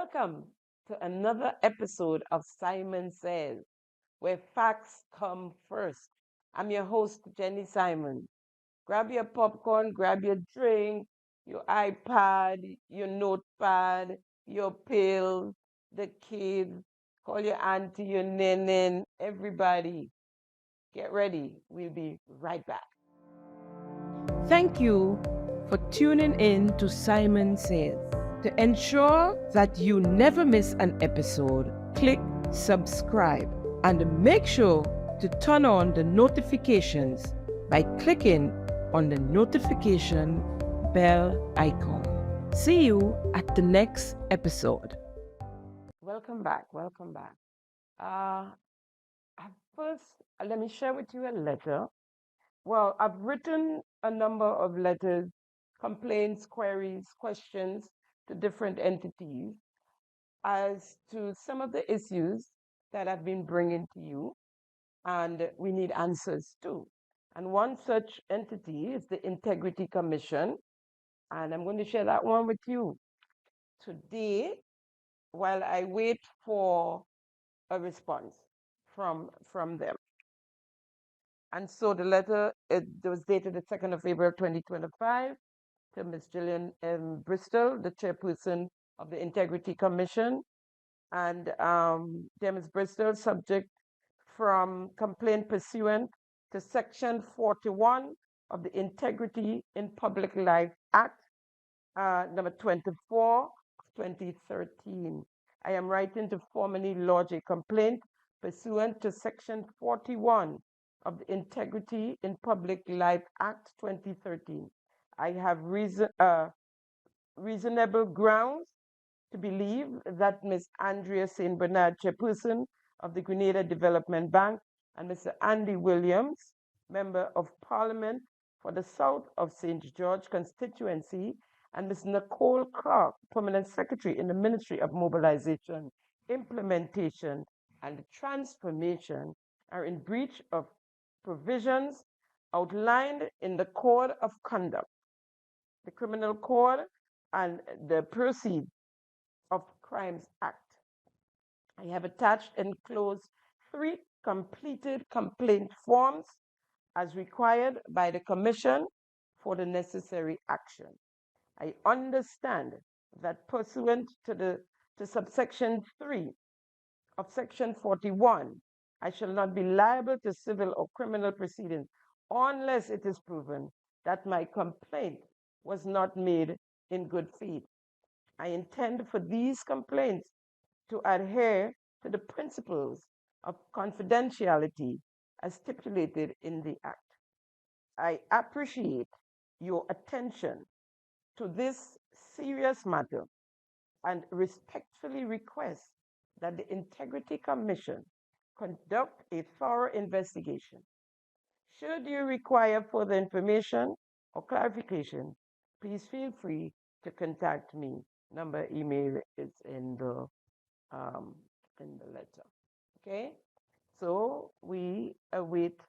Welcome to another episode of Simon Says, where facts come first. I'm your host, Jenny Simon. Grab your popcorn, grab your drink, your iPad, your notepad, your pills, the kids, call your auntie, your nenen, everybody. Get ready. We'll be right back. Thank you for tuning in to Simon Says. To ensure that you never miss an episode, click subscribe and make sure to turn on the notifications by clicking on the notification bell icon. See you at the next episode. Welcome back. First, let me share with you a letter. Well, I've written a number of letters, complaints, queries, questions to different entities as to some of the issues that I've been bringing to you, and we need answers too. And one such entity is the Integrity Commission, and I'm going to share that one with you today while I wait for a response from them. And so the letter, it was dated the 2nd of April 2025 to Ms. Gillian M. Bristol, the chairperson of the Integrity Commission. And dear Ms. Bristol, subject from complaint pursuant to Section 41 of the Integrity in Public Life Act, number 24 of 2013. I am writing to formally lodge a complaint pursuant to Section 41 of the Integrity in Public Life Act 2013. I have reasonable grounds to believe that Ms. Andrea St. Bernard, chairperson of the Grenada Development Bank, and Mr. Andy Williams, member of Parliament for the South of St. George constituency, and Ms. Nicole Clark, permanent secretary in the Ministry of Mobilization, Implementation, and Transformation, are in breach of provisions outlined in the Code of Conduct, the Criminal Code, and the Proceeds of Crimes Act. I have attached and enclosed 3 completed complaint forms as required by the Commission for the necessary action. I understand that pursuant to subsection 3 of Section 41, I shall not be liable to civil or criminal proceedings unless it is proven that my complaint was not made in good faith. I intend for these complaints to adhere to the principles of confidentiality as stipulated in the Act. I appreciate your attention to this serious matter and respectfully request that the Integrity Commission conduct a thorough investigation. Should you require further information or clarification, please feel free to contact me. Number, email is in the letter. Okay, so we await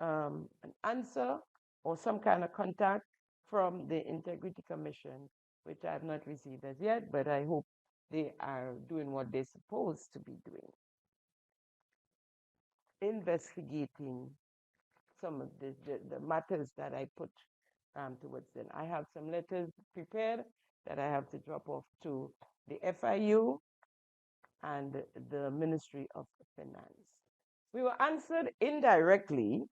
an answer or some kind of contact from the Integrity Commission, which I have not received as yet, but I hope they are doing what they're supposed to be doing. Investigating some of the matters that I put towards them. I have some letters prepared that I have to drop off to the FIU and the Ministry of Finance. We were answered indirectly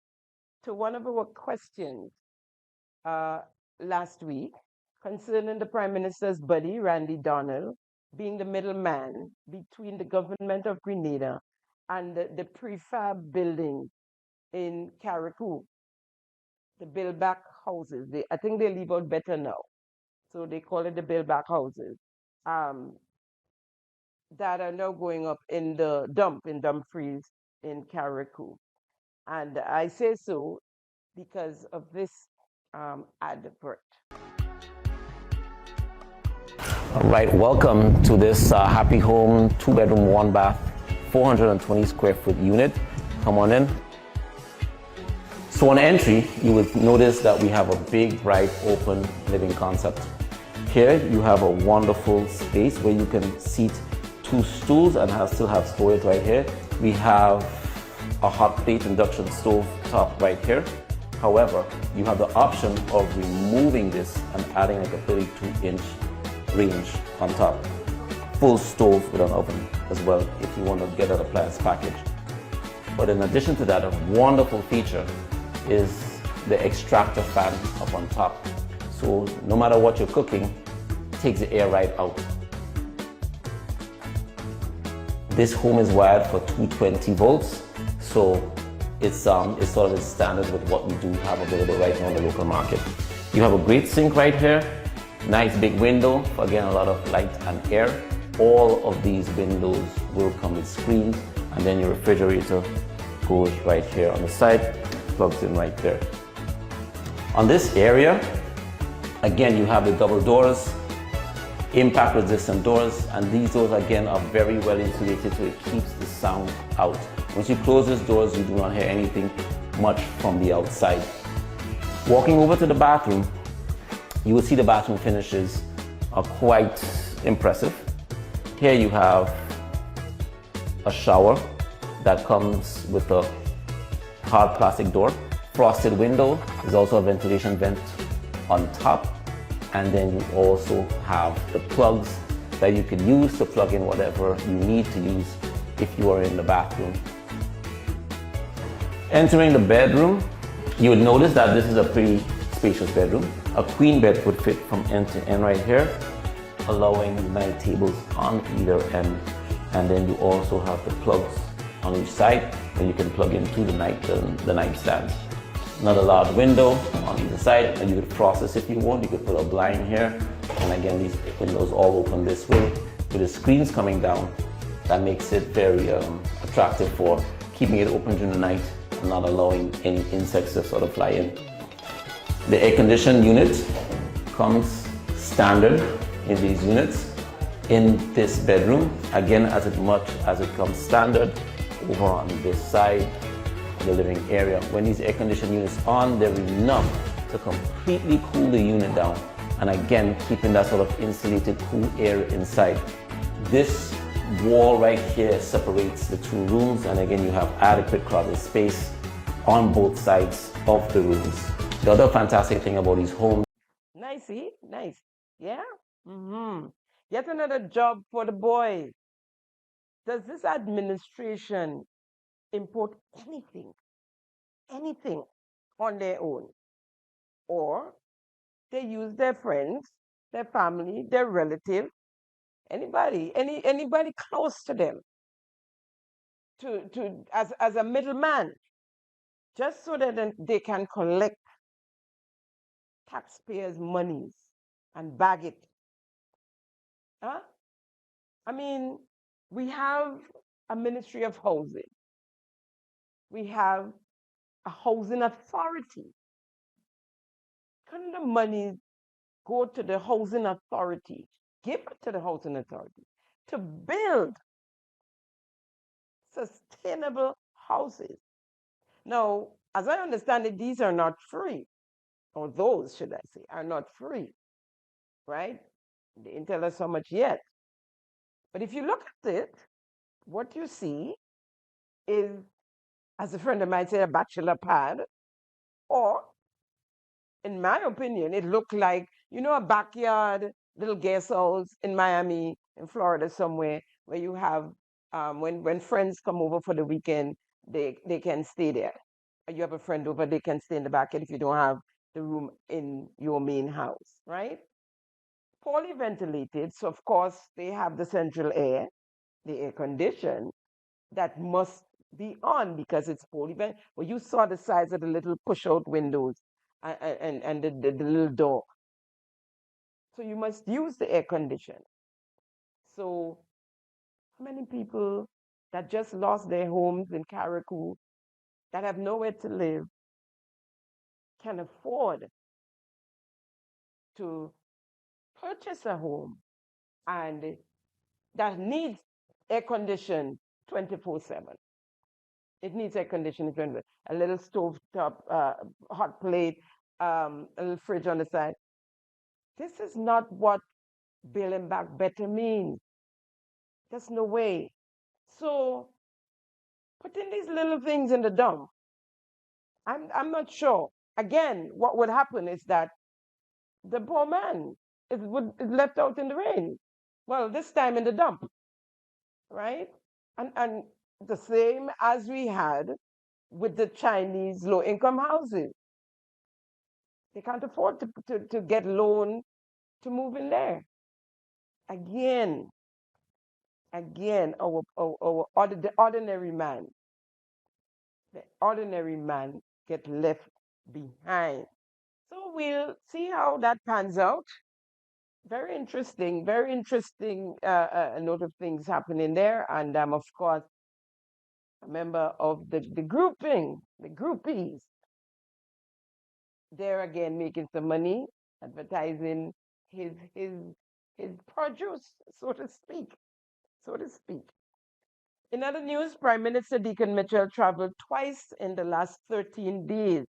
to one of our questions last week concerning the Prime Minister's buddy, Randy Donald, being the middleman between the government of Grenada and the prefab building in Carriacou, the build-back houses. I think they leave out better now. So they call it the build-back houses that are now going up in the dump in Dumfries in Carriacou. And I say so because of this advert. All right, welcome to this happy home, 2-bedroom, 1-bath, 420 square foot unit. Come on in. So on entry, you will notice that we have a big, bright, open living concept. Here you have a wonderful space where you can seat 2 stools and still have storage right here. We have a hot plate induction stove top right here. However, you have the option of removing this and adding like a 32-inch range on top. Full stove with an oven as well if you want to get an appliance package. But in addition to that, a wonderful feature is the extractor fan up on top. So no matter what you're cooking, it takes the air right out. This home is wired for 220 volts, so it's sort of in standard with what we do have available right now in the local market. You have a great sink right here, nice big window for, again, a lot of light and air. All of these windows will come with screens, and then your refrigerator goes right here on the side, plugs in right there. On this area, again, you have the double doors, impact resistant doors, and these doors again are very well insulated, so it keeps the sound out. Once you close these doors, you do not hear anything much from the outside. Walking over to the bathroom, you will see the bathroom finishes are quite impressive. Here you have a shower that comes with a hard plastic door. Frosted window. There's also a ventilation vent on top. And then you also have the plugs that you can use to plug in whatever you need to use if you are in the bathroom. Entering the bedroom, you would notice that this is a pretty spacious bedroom. A queen bed would fit from end to end right here, allowing night tables on either end. And then you also have the plugs on each side where you can plug into the nightstand. Another large window on either side, and you could frost this if you want. You could put a blind here, and again, these windows all open this way with the screens coming down. That makes it very attractive for keeping it open during the night and not allowing any insects to sort of fly in. The air conditioned unit comes standard in these units in this bedroom. Again, as much as it comes standard over on this side, the living area. When these air conditioning units on, they're enough to completely cool the unit down, and again keeping that sort of insulated cool air inside. This wall right here separates the 2 rooms, and again you have adequate closet space on both sides of the rooms. The other fantastic thing about these homes. Nice, see? Nice. Yeah? Yet another job for the boys. Does this administration import anything on their own? Or they use their friends, their family, their relative, anybody close to them as a middleman, just so that they can collect taxpayers' monies and bag it. Huh? I mean, we have a Ministry of Housing. We have a housing authority. Couldn't the money go to the housing authority, give it to the housing authority to build sustainable houses? Now, as I understand it, these are not free, or those, should I say, are not free, right? They didn't tell us how much yet. But if you look at it, what you see is, as a friend of mine said, a bachelor pad, or in my opinion, it looked like, a backyard little guest house in Miami, in Florida somewhere, where you have, when friends come over for the weekend, they can stay there. You have a friend over, they can stay in the backyard if you don't have the room in your main house, right? Poorly ventilated, so of course they have the central air, the air condition, that must be on because it's poorly ventilated. Well, you saw the size of the little push-out windows and the little door. So you must use the air condition. So how many people that just lost their homes in Carriacou, that have nowhere to live, can afford to purchase a home and that needs air conditioning 24/7? It needs air conditioning, a little stove top, hot plate, a little fridge on the side. This is not what building back better means. There's no way. So putting these little things in the dump, I'm not sure. Again, what would happen is that the poor man is left out in the rain. Well, this time in the dump, right? And the same as we had with the Chinese low income houses. They can't afford to get loan to move in there. Again, the ordinary man get left behind. So we'll see how that pans out. Very interesting note of things happening there. And I'm, of course, a member of the grouping, the groupies. There again, making some money, advertising his produce, so to speak, so to speak. In other news, Prime Minister Deacon Mitchell traveled twice in the last 13 days.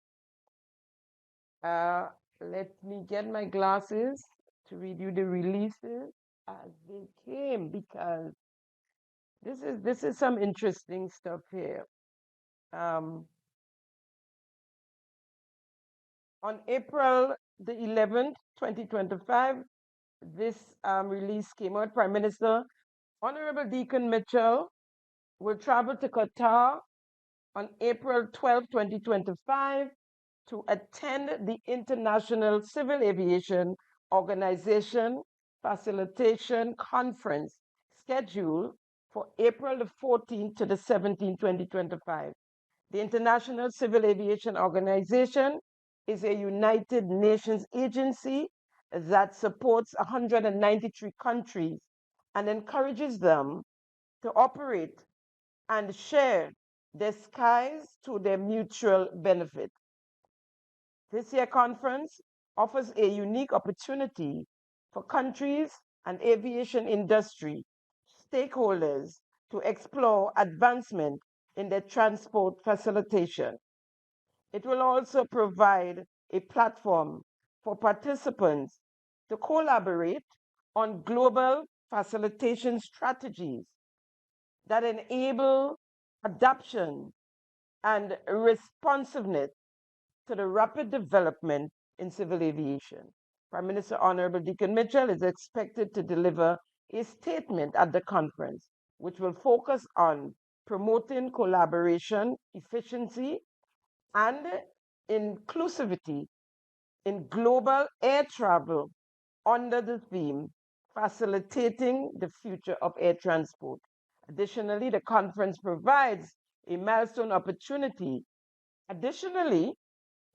Let me get my glasses to read you the releases as they came, because this is some interesting stuff here. On April the 11th, 2025, this release came out. Prime Minister Honorable Deacon Mitchell will travel to Qatar on April 12, 2025 to attend the International Civil Aviation Organization Facilitation Conference scheduled for April the 14th to the 17th, 2025. The International Civil Aviation Organization is a United Nations agency that supports 193 countries and encourages them to operate and share their skies to their mutual benefit. This year's conference offers a unique opportunity for countries and aviation industry stakeholders to explore advancement in their transport facilitation. It will also provide a platform for participants to collaborate on global facilitation strategies that enable adoption and responsiveness to the rapid development in civil aviation. Prime Minister Honorable Deacon Mitchell is expected to deliver a statement at the conference, which will focus on promoting collaboration, efficiency, and inclusivity in global air travel under the theme Facilitating the Future of Air Transport. Additionally, the conference provides a milestone opportunity. Additionally,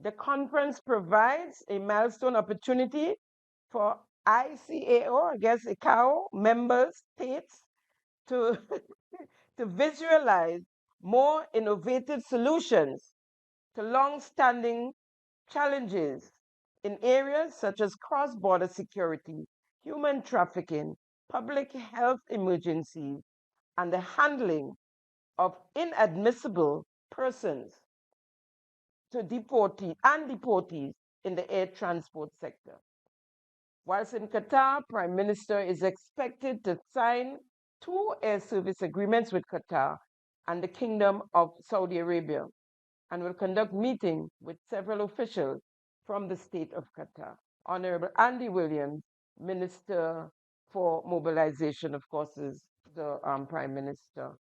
the conference provides a milestone opportunity for ICAO, I guess ICAO member states to, to visualize more innovative solutions to long-standing challenges in areas such as cross-border security, human trafficking, public health emergencies, and the handling of inadmissible persons to deportees in the air transport sector. Whilst in Qatar, Prime Minister is expected to sign 2 air service agreements with Qatar and the Kingdom of Saudi Arabia, and will conduct meetings with several officials from the state of Qatar. Honorable Andy Williams, Minister for Mobilization, of course, is the Prime Minister,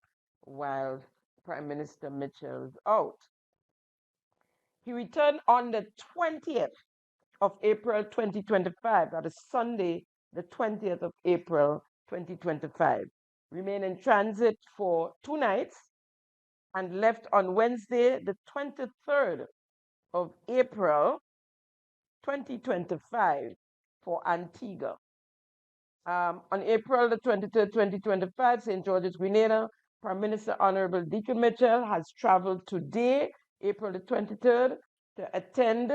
while Prime Minister Mitchell is out. He returned on the 20th of April 2025, that is Sunday, the 20th of April 2025. Remained in transit for 2 nights and left on Wednesday, the 23rd of April 2025 for Antigua. On April the 23rd, 2025, St. George's, Grenada, Prime Minister Honorable Deacon Mitchell has traveled today, April the 23rd, to attend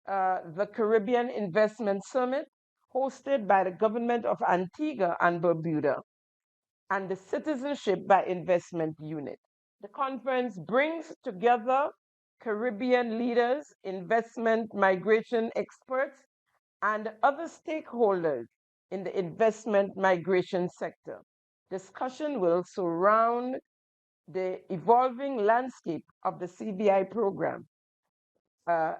the Caribbean Investment Summit hosted by the government of Antigua and Barbuda and the Citizenship by Investment Unit. The conference brings together Caribbean leaders, investment migration experts, and other stakeholders in the investment migration sector. Discussion will surround the evolving landscape of the CBI program, uh,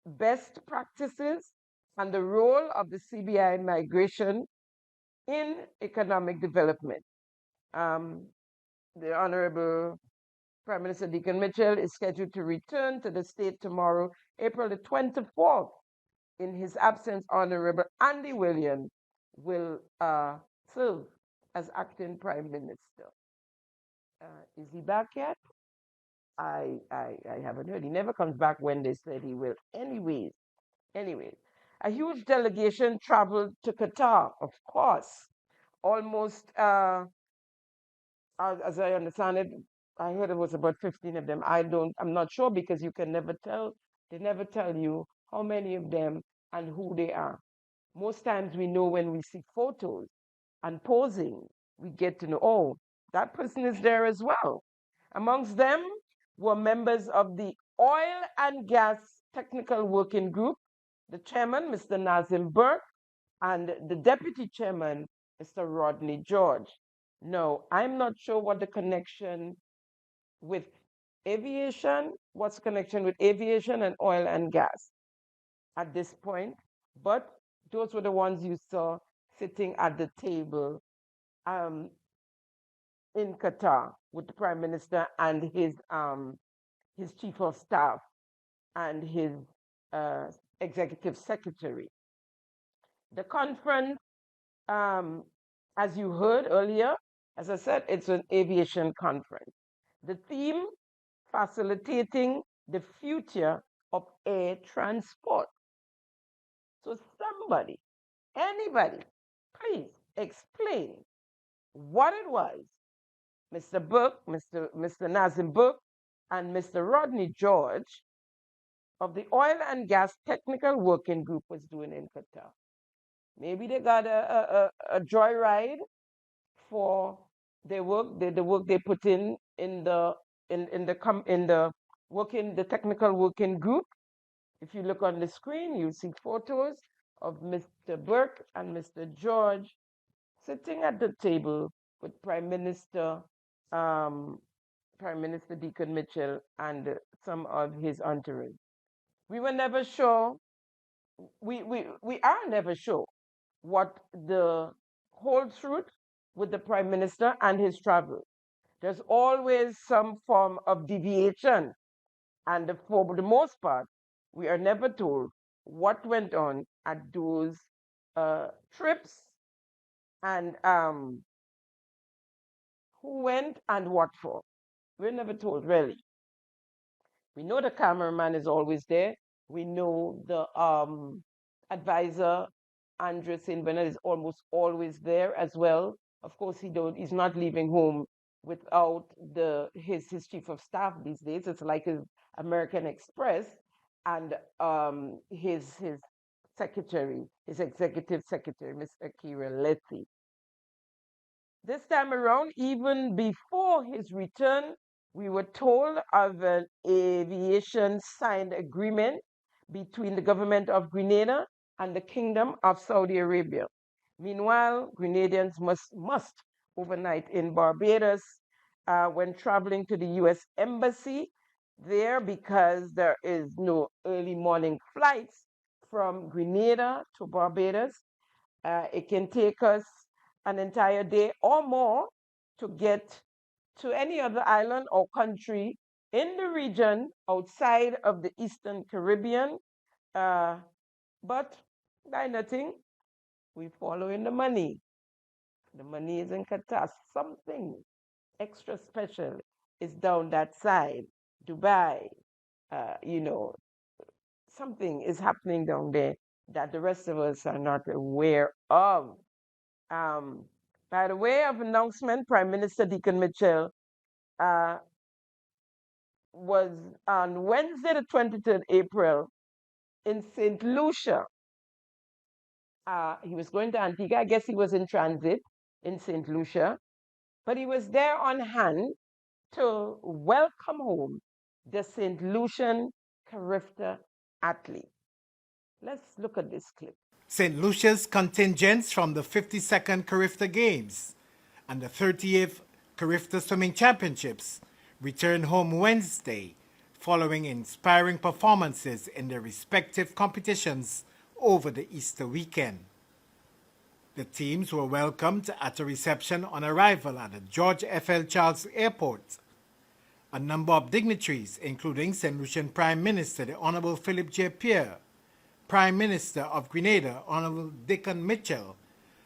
best practices, and the role of the CBI migration in economic development. Um, the Honorable Prime Minister Deacon Mitchell is scheduled to return to the state tomorrow, April the 24th. In his absence, Honorable Andy Williams will serve as acting Prime Minister. Is he back yet? I haven't heard. He never comes back when they said he will. Anyways, a huge delegation traveled to Qatar, of course. Almost, as I understand it, I heard it was about 15 of them. I'm not sure because you can never tell. They never tell you how many of them and who they are. Most times we know when we see photos and posing, we get to know, oh, that person is there as well. Amongst them were members of the Oil and Gas Technical Working Group, the chairman, Mr. Nazim Burke, and the deputy chairman, Mr. Rodney George. No, I'm not sure what the connection with aviation, what's the connection with aviation and oil and gas at this point, but those were the ones you saw sitting at the table um, in Qatar with the Prime Minister and his chief of staff and his uh, executive secretary. The conference, as you heard earlier, as I said, it's an aviation conference. The theme, facilitating the future of air transport. So somebody, anybody, please explain what it was Mr. Burke, Mr. Nazim Burke, and Mr. Rodney George of the Oil and Gas Technical Working Group was doing in Qatar. Maybe they got a joyride for their work, the work they put in the working the technical working group. If you look on the screen, you see photos of Mr. Burke and Mr. George sitting at the table with um, Prime Minister Deacon Mitchell and some of his entourage. We were never sure, we are never sure what the whole truth with the Prime Minister and his travel. There's always some form of deviation. And for the most part, we are never told what went on at those trips and who went and what for. We're never told, really. We know the cameraman is always there. We know the advisor, Andrea St. Bernard, is almost always there as well. Of course, he's not leaving home without his chief of staff these days. It's like his American Express and his secretary, his executive secretary, Mr. Kira Letty. This time around, even before his return, we were told of an aviation signed agreement between the government of Grenada and the Kingdom of Saudi Arabia. Meanwhile, Grenadians must overnight in Barbados when traveling to the US Embassy there because there is no early morning flights from Grenada to Barbados. It can take us an entire day or more to get to any other island or country in the region outside of the Eastern Caribbean. But by nothing, we follow in the money. The money is in Qatar. Something extra special is down that side, Dubai. Something is happening down there that the rest of us are not aware of. Um, by the way of announcement, Prime Minister Deacon Mitchell uh, was on Wednesday, the 23rd April, in St. Lucia. He was going to Antigua. I guess he was in transit in St. Lucia, but he was there on hand to welcome home the St. Lucian Carifta athlete. Let's look at this clip. St. Lucia's contingents from the 52nd Carifta Games and the 30th Carifta Swimming Championships returned home Wednesday following inspiring performances in their respective competitions over the Easter weekend. The teams were welcomed at a reception on arrival at the George F. L. Charles Airport. A number of dignitaries, including St. Lucian Prime Minister the Honorable Philip J. Pierre, Prime Minister of Grenada, Honorable Dickon Mitchell,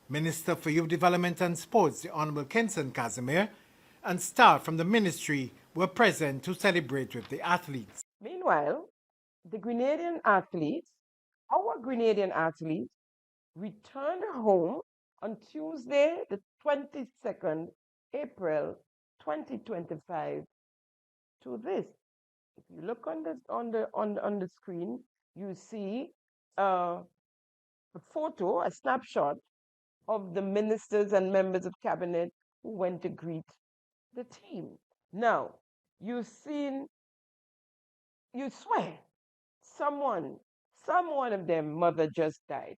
Minister for Youth Development and Sports, the Honorable Kenson Casimir, and staff from the ministry were present to celebrate with the athletes. Meanwhile, the Grenadian athletes, our Grenadian athletes, returned home on Tuesday, the 22nd April 2025 to this. If you look on the screen, you see a photo, a snapshot of the ministers and members of cabinet who went to greet the team. Now, you've seen, you swear, someone of them mother just died.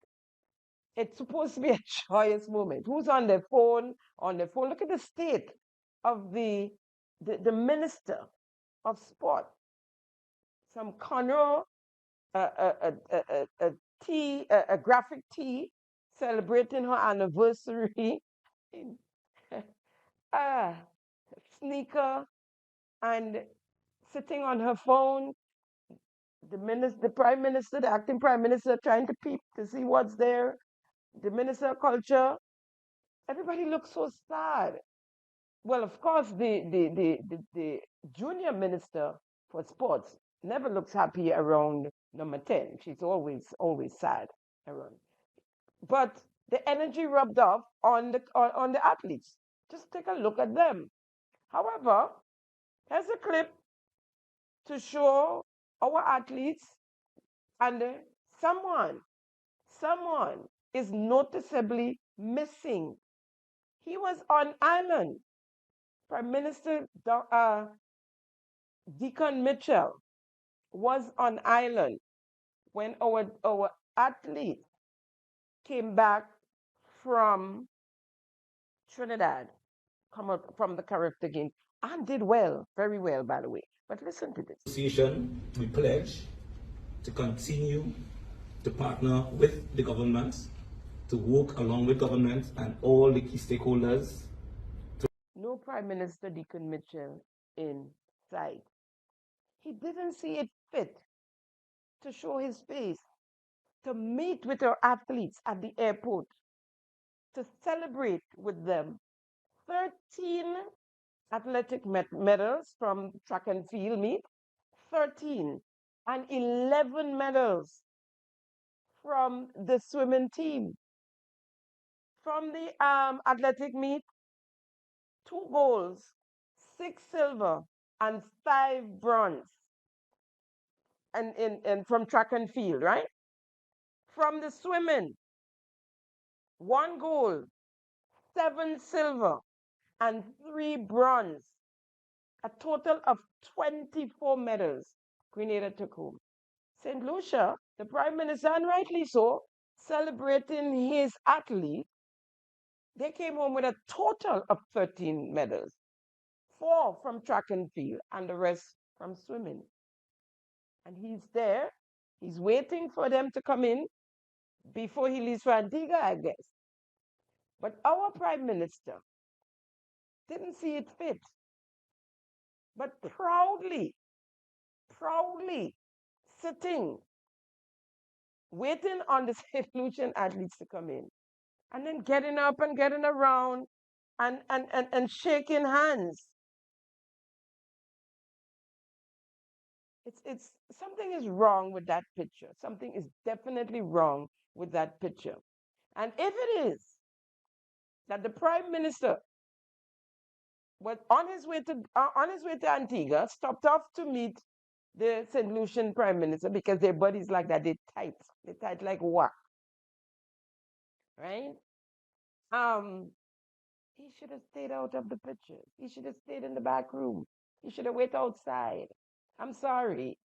It's supposed to be a joyous moment. Who's on their phone? On their phone. Look at the state of the minister of sport. Some corner, a graphic tee celebrating her anniversary. Ah, sneaker and sitting on her phone. The prime minister, the acting prime minister, trying to peep to see what's there. The minister of culture. Everybody looks so sad. Well, of course, the junior minister for sports never looks happy around number 10. She's always sad around. But the energy rubbed off on the athletes. Just take a look at them. However, here's a clip to show our athletes, and someone is noticeably missing. He was on island. Prime Minister Deacon Mitchell was on island when our athlete came back from Trinidad, come up from the Carifta game, and did well, very well, by the way. But listen to this. Association, we pledge to continue to partner with the government, to work along with government and all the key stakeholders. No Prime Minister Deacon Mitchell in sight. He didn't see it fit to show his face, to meet with our athletes at the airport, to celebrate with them. 13 athletic medals from track and field meet, 13, and 11 medals from the swimming team. From the athletic meet, 2 golds, 6 silver, and 5 bronze. And from track and field, right? From the swimming, 1 gold, 7 silver, and 3 bronze. A total of 24 medals Grenada took home. St. Lucia, the Prime Minister, and rightly so, celebrating his athlete, they came home with a total of 13 medals. 4 from track and field, and the rest from swimming. And he's there, he's waiting for them to come in before he leaves for Antigua, I guess. But our Prime Minister didn't see it fit, but proudly sitting, waiting on the St. Lucian athletes to come in, and then getting up and getting around and shaking hands. It's something is wrong with that picture. Something is definitely wrong with that picture. And if it is that the Prime Minister was on his way to Antigua, stopped off to meet the St. Lucian Prime Minister, because their bodies like that, they're tight like what? Right? He should have stayed out of the picture. He should have stayed in the back room. He should have waited outside. I'm sorry.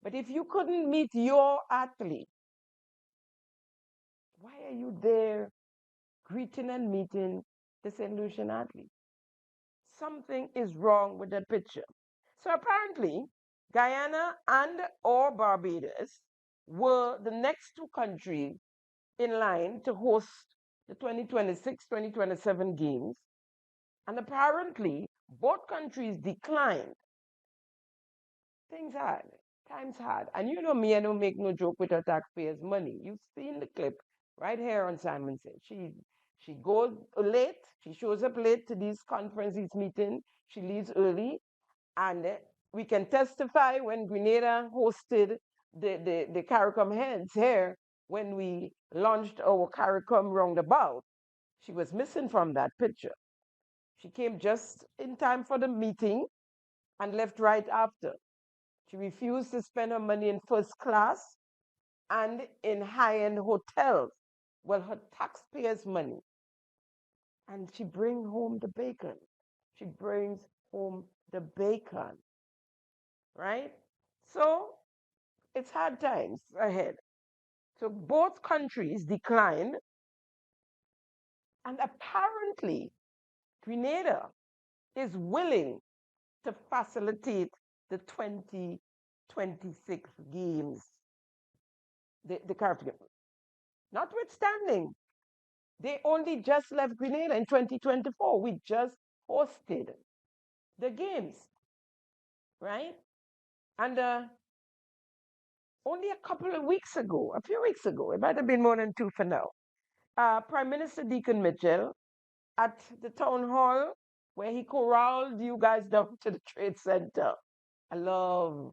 But if you couldn't meet your athlete Why are you there greeting and meeting the St. Lucian athlete? Something is wrong with that picture. So apparently, Guyana and or Barbados were the next two countries in line to host the 2026-2027 games. And apparently, both countries declined. Things hard, times hard. And you know me, I don't make no joke with her taxpayers' money. You've seen the clip right here on Simon Said. She goes late, she shows up late to these conferences, meetings, she leaves early, and we can testify when Grenada hosted the CARICOM heads here, when we launched our CARICOM roundabout, she was missing from that picture. She came just in time for the meeting and left right after. She refused to spend her money in first class and in high-end hotels. Well, her taxpayers' money. And she brings home the bacon. She brings home the bacon, right? So it's hard times ahead. So both countries declined, and apparently Grenada is willing to facilitate the 2026 games, the Caribbean. Notwithstanding, they only just left Grenada in 2024. We just hosted the games, right? And only a few weeks ago, it might have been more than two for now, Prime Minister Deacon Mitchell at the town hall where he corralled you guys down to the Trade Center. I love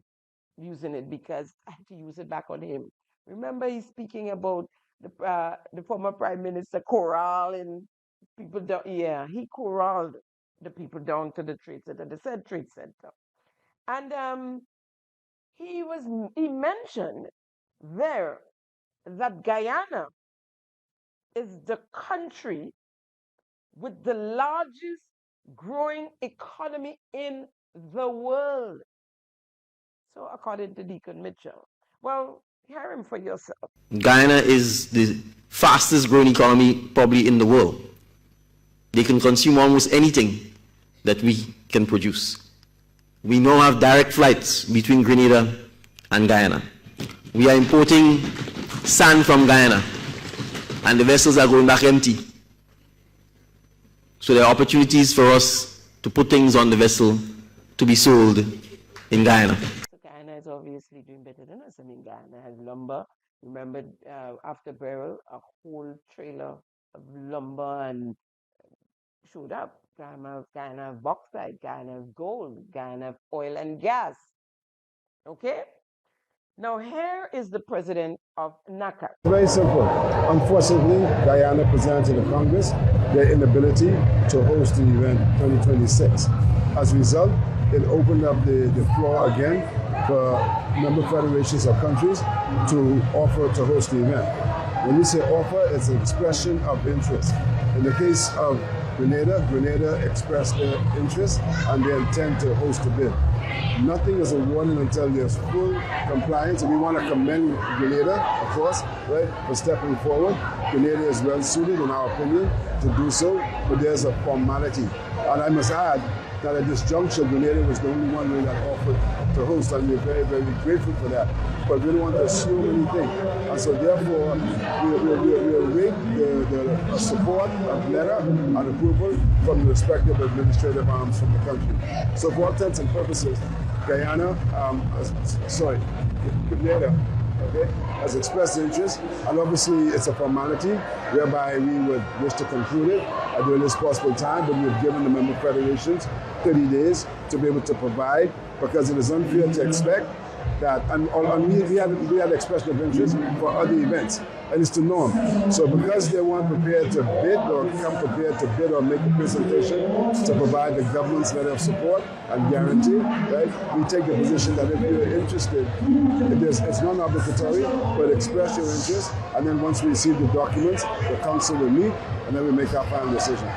using it because I have to use it back on him. Remember, he's speaking about the former Prime Minister corralling people down. Yeah, he corralled the people down to the Trade Center, the said Trade Center. And he mentioned there that Guyana is the country with the largest growing economy in the world. So according to Deacon Mitchell. Well, hear him for yourself. Guyana is the fastest growing economy probably in the world. They can consume almost anything that we can produce. We now have direct flights between Grenada and Guyana. We are importing sand from Guyana, and the vessels are going back empty. So there are opportunities for us to put things on the vessel to be sold in Guyana. So Guyana is obviously doing better than us. I mean, Guyana has lumber. Remember, after Beryl, a whole trailer of lumber and showed up. Guyana have bauxite, Guyana have gold, Guyana have oil and gas. Okay? Now here is the president of NACA. Very simple. Unfortunately, Guyana presented to the Congress their inability to host the event 2026. As a result, it opened up the floor again for member federations or countries to offer to host the event. When we say offer, it's an expression of interest. In the case of Grenada expressed their interest and they intend to host the bid. Nothing is awarded until there's full compliance, and we want to commend Grenada, of course, right, for stepping forward. Grenada is well suited, in our opinion, to do so, but there's a formality. And I must add that at this juncture, Grenada was the only one that offered to host, and we're very, very grateful for that. But we don't want to assume anything. And so therefore, we'll await the support of letter and approval from the respective administrative arms from the country. So for all intents and purposes, Grenada, has expressed interest, and obviously it's a formality whereby we would wish to conclude it at the earliest possible time, but we've given the member federations 30 days to be able to provide, because it is unfair to expect that, and we had expression of interest for other events, and it's the norm. So because they weren't prepared to bid or come prepared to bid or make a presentation to provide the government's letter of support and guarantee, right, we take the position that if you're interested, it's non-obligatory, but express your interest, and then once we receive the documents, the council will meet, and then we make our final decision.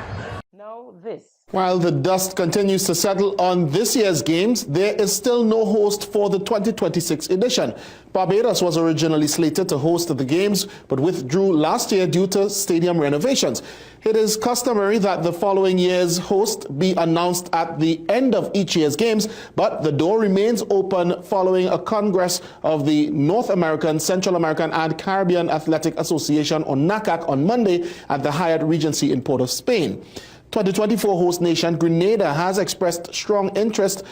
Now this. While the dust continues to settle on this year's games, there is still no host for the 2026 edition. Barbados was originally slated to host the games, but withdrew last year due to stadium renovations. It is customary that the following year's host be announced at the end of each year's games, but the door remains open following a congress of the North American, Central American, and Caribbean Athletic Association, or NACAC, on Monday at the Hyatt Regency in Port of Spain. 2024 host nation Grenada has expressed strong interest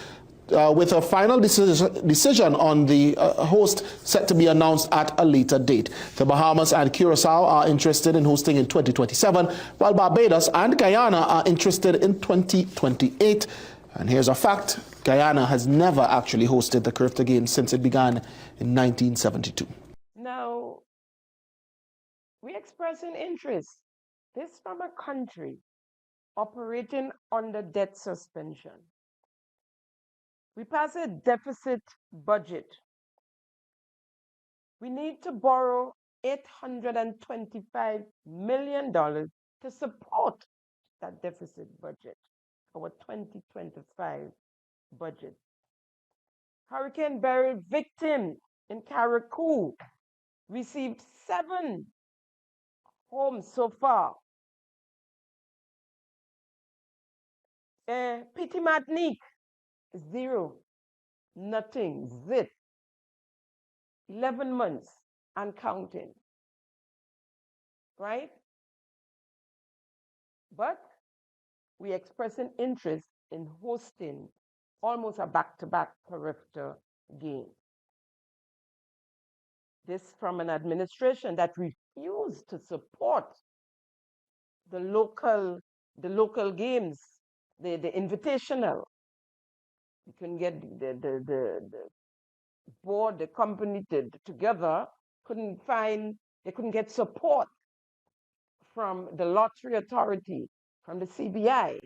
with a final decision on the host set to be announced at a later date. The Bahamas and Curacao are interested in hosting in 2027, while Barbados and Guyana are interested in 2028. And here's a fact: Guyana has never actually hosted the Carifta Games since it began in 1972. Now, we express an interest. This from a country operating under debt suspension. We pass a deficit budget. We need to borrow $825 million to support that deficit budget, our 2025 budget. Hurricane Beryl victims in Carriacou received 7 homes so far. Petit Martinique, 0, nothing, zip. 11 months and counting, right? But we express an interest in hosting almost a back-to-back Carifta game. This from an administration that refused to support the local games, the invitational. You couldn't get the board, the company together, they couldn't get support from the lottery authority, from the CBI. I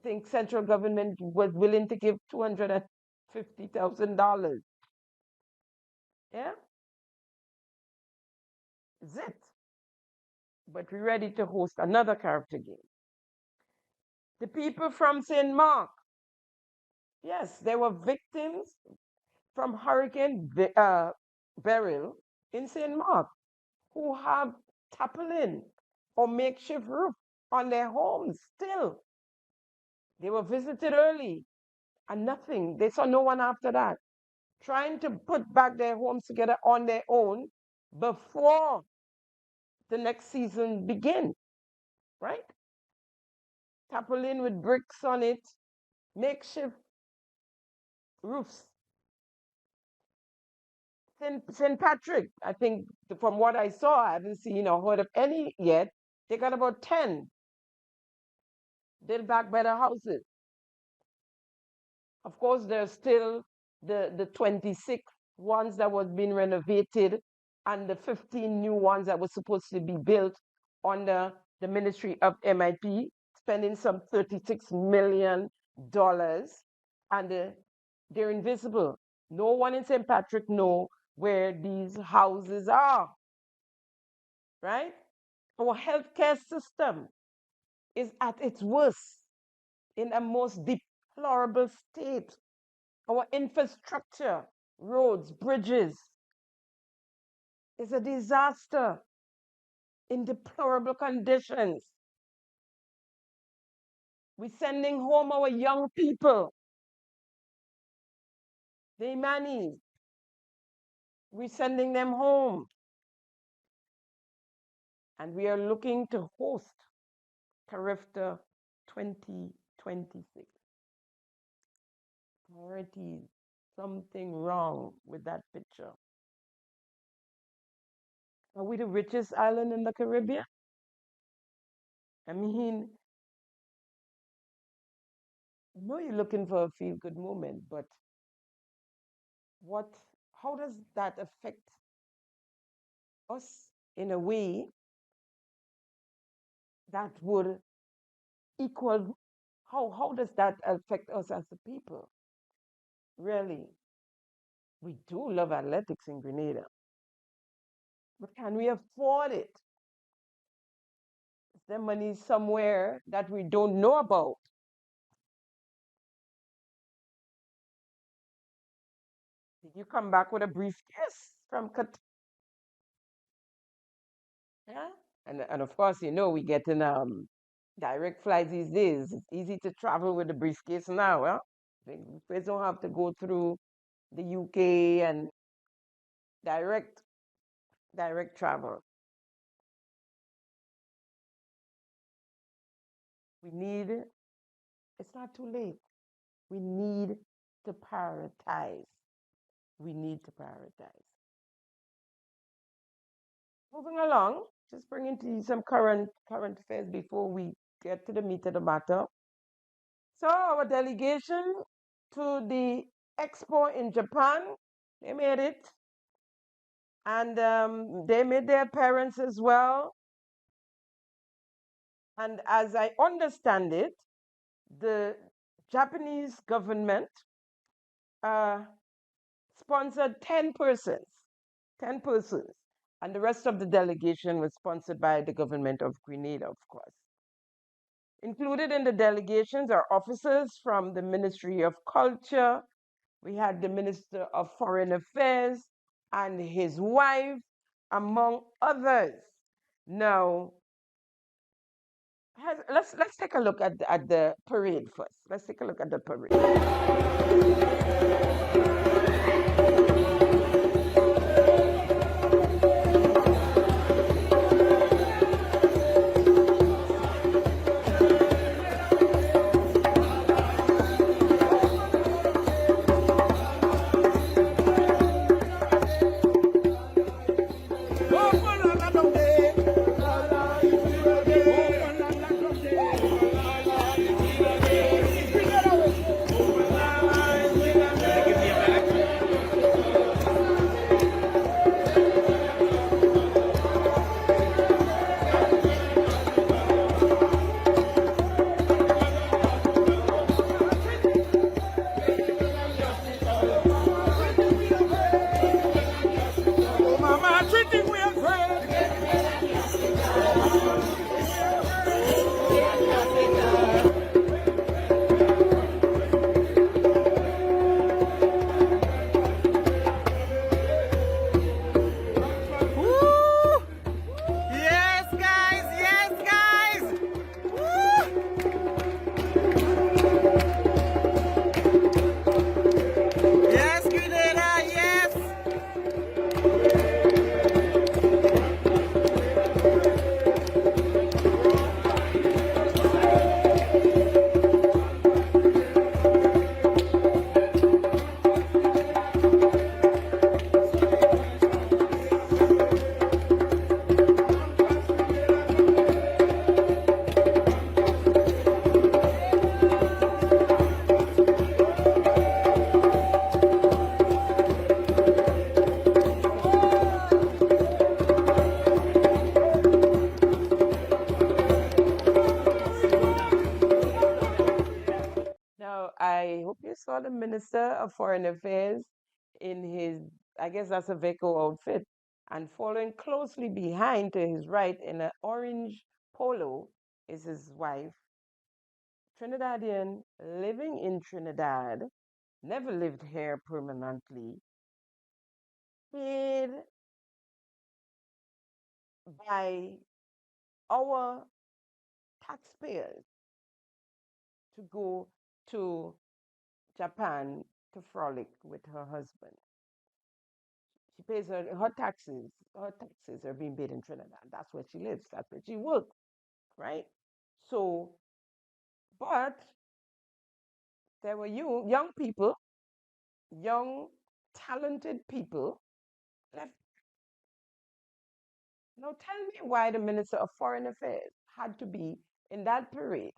think central government was willing to give $250,000. Yeah? Is it? But we're ready to host another Carifta game. The people from St. Mark, yes, they were victims from Hurricane Beryl in St. Mark, who have tarpaulin or makeshift roof on their homes still. They were visited early and nothing. They saw no one after that. Trying to put back their homes together on their own before the next season begins, right? Tarpaulin with bricks on it, makeshift roofs. St. Patrick, I think from what I saw, I haven't seen or heard of any yet. They got about 10 built back better houses. Of course, there's still the 26 ones that was being renovated and the 15 new ones that were supposed to be built under the Ministry of MIP, spending some $36 million, and they're invisible. No one in St. Patrick knows where these houses are, right? Our healthcare system is at its worst, in a most deplorable state. Our infrastructure, roads, bridges, is a disaster in deplorable conditions. We're sending home our young people, the Imanis. We're sending them home. And we are looking to host Carifta 2026. Priorities, something wrong with that picture. Are we the richest island in the Caribbean? I mean, I know you're looking for a feel-good moment, but how does that affect us in a way that would equal, how does that affect us as a people? Really, we do love athletics in Grenada, but can we afford it? there money somewhere that we don't know about? Did you come back with a briefcase from Yeah? And of course, we getting direct flights these days. It's easy to travel with a briefcase now, huh? We don't have to go through the UK and direct travel. We need, it's not too late. We need to prioritize. We need to prioritize. Moving along, just bringing to you some current affairs before we get to the meat of the matter. So our delegation to the expo in Japan, they made it. And they made their appearance as well. And as I understand it, the Japanese government sponsored 10 persons, 10 persons. And the rest of the delegation was sponsored by the government of Grenada, of course. Included in the delegations are officers from the Ministry of Culture. We had the Minister of Foreign Affairs and his wife, among others. Now, let's take a look at the parade first. Let's take a look at the parade. I hope you saw the Minister of Foreign Affairs in his, I guess that's a VECO outfit, and following closely behind to his right in an orange polo is his wife, Trinidadian, living in Trinidad, never lived here permanently, paid by our taxpayers to go to Japan to frolic with her husband. She pays her taxes. Her taxes are being paid in Trinidad. That's where she lives. That's where she works, right? So, but there were young people, young, talented people left. Now tell me why the Minister of Foreign Affairs had to be in that parade.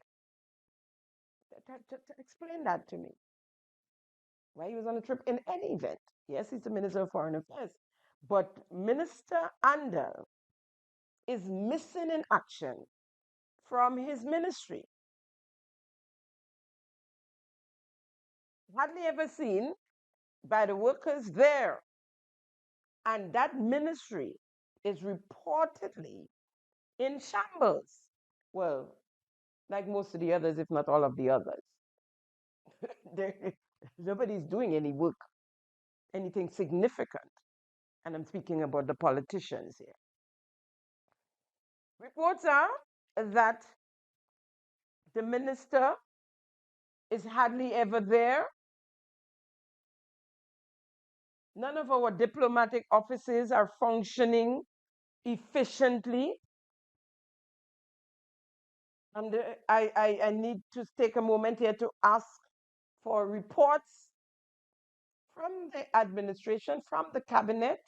To explain that to me. Why he was on a trip in any event. Yes, he's the Minister of Foreign Affairs. But Minister Andal is missing in action from his ministry. Hardly ever seen by the workers there. And that ministry is reportedly in shambles. well, like most of the others, if not all of the others, nobody's doing any work, anything significant. And I'm speaking about the politicians here. Reports are that the minister is hardly ever there. None of our diplomatic offices are functioning efficiently. And I need to take a moment here to ask for reports from the administration, from the cabinet,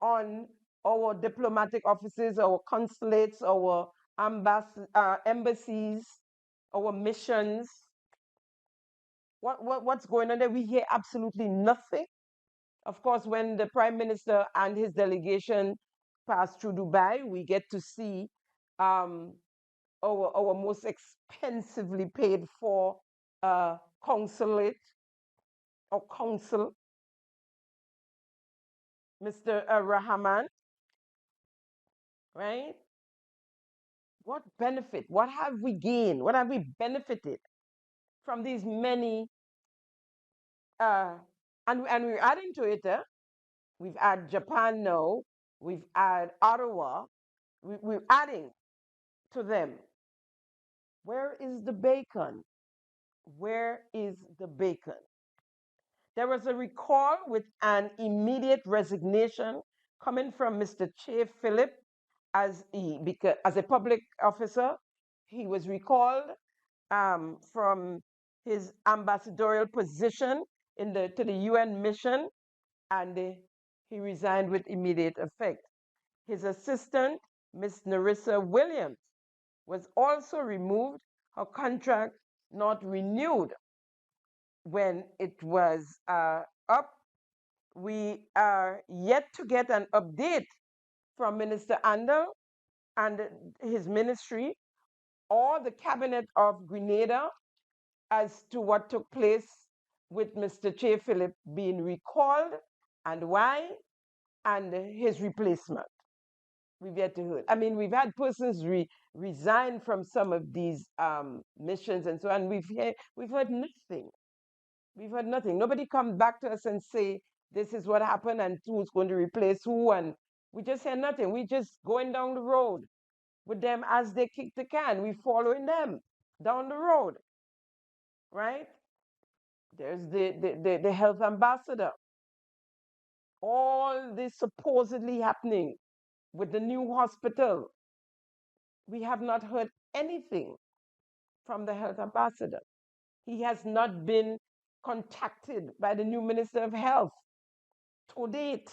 on our diplomatic offices, our consulates, our embassies, our missions. What's going on there? We hear absolutely nothing. Of course, when the Prime Minister and his delegation pass through Dubai, we get to see our most expensively paid for consulate or consul, Mr. Rahman, right? What benefit? What have we gained? What have we benefited from these many? And we're adding to it. We've added Japan now. We've added Ottawa. We're adding to them. Where is the bacon? Where is the bacon? There was a recall with an immediate resignation coming from Mr. Che Philip as a public officer. He was recalled from his ambassadorial position to the UN mission, and he resigned with immediate effect. His assistant, Miss Narissa Williams, was also removed, her contract not renewed when it was up. We are yet to get an update from Minister Andal and his ministry or the cabinet of Grenada as to what took place with Mr. Che Philip being recalled and why, and his replacement. We've yet to hear. I mean, we've had persons resign from some of these missions and so on. We've heard nothing. We've heard nothing. Nobody comes back to us and say this is what happened and who's going to replace who, and we just hear nothing. We just going down the road with them as they kick the can. We following them down the road, right? There's the health ambassador. All this supposedly happening with the new hospital. We have not heard anything from the health ambassador. He has not been contacted by the new Minister of Health to date.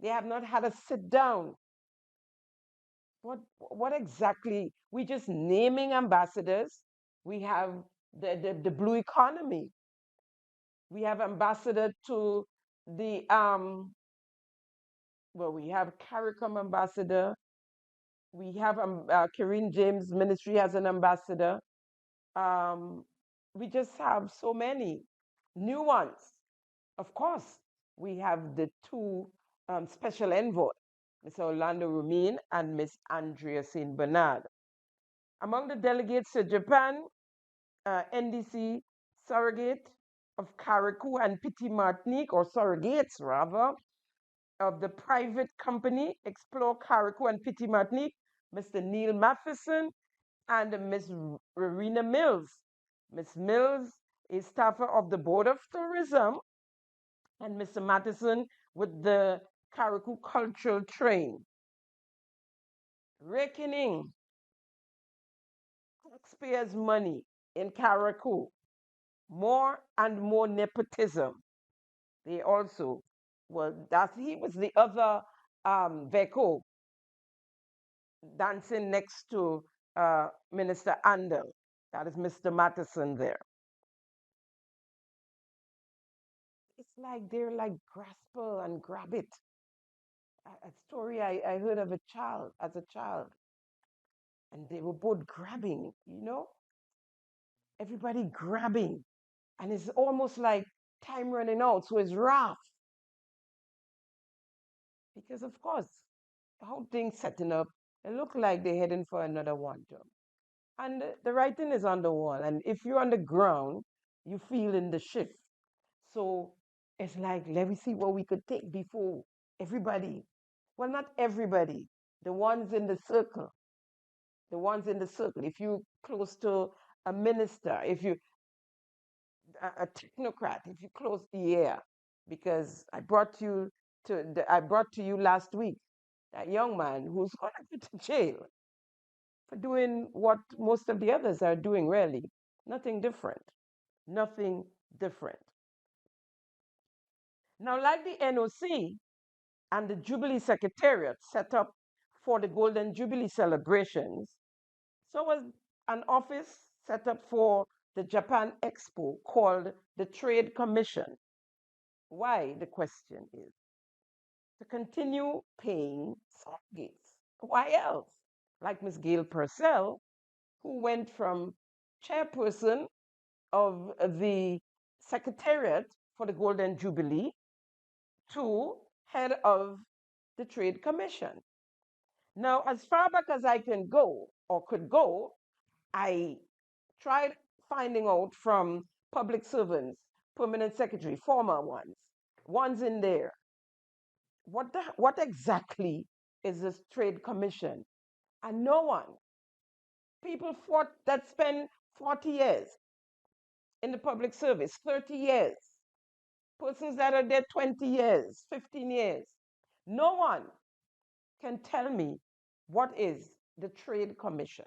They have not had a sit down. What exactly? We just naming ambassadors. We have the blue economy. We have ambassador to the well, we have CARICOM ambassador. We have Karine James Ministry has an ambassador. We just have so many new ones. Of course, we have the two special envoy, Mr. Orlando Rumin and Miss Andrea St. Bernard. Among the delegates to Japan, NDC surrogate of Carriacou and Petit Martinique, or surrogates rather, of the private company Explore Carriacou and Petit Martinique, Mr. Neil Matheson and Miss Rowena Mills. Miss Mills is staffer of the Board of Tourism, and Mr. Matheson with the Carriacou Cultural Train. Reckoning taxpayers' money in Carriacou, more and more nepotism. They also, well, he was the other Veco dancing next to Minister Andel. That is Mr. Matheson there. It's like they're like grasper and grab it. A story I heard of a child as a child, and they were both grabbing, everybody grabbing, and it's almost like time running out, so it's rough. Because of course, the whole thing setting up, It looked like they're heading for another one term. And the writing is on the wall. And if you're on the ground, you feel in the shift. So it's like, let me see what we could take before everybody. Well, not everybody. The ones in the circle. The ones in the circle. If you close to a minister, if you a technocrat, if you close the air, because I brought to you last week that young man who's going to go to jail for doing what most of the others are doing, really. Nothing different. Nothing different. Now, like the NOC and the Jubilee Secretariat set up for the Golden Jubilee celebrations, so was an office set up for the Japan Expo called the Trade Commission. Why, the question is, to continue paying surrogates. Why else? Like Miss Gail Purcell, who went from chairperson of the Secretariat for the Golden Jubilee to head of the Trade Commission. Now, as far back as I can go or could go, I tried finding out from public servants, permanent secretary, former ones in there. What exactly is this Trade Commission? And no one. People that spend 40 years in the public service, 30 years, persons that are there 20 years, 15 years. No one can tell me what is the Trade Commission.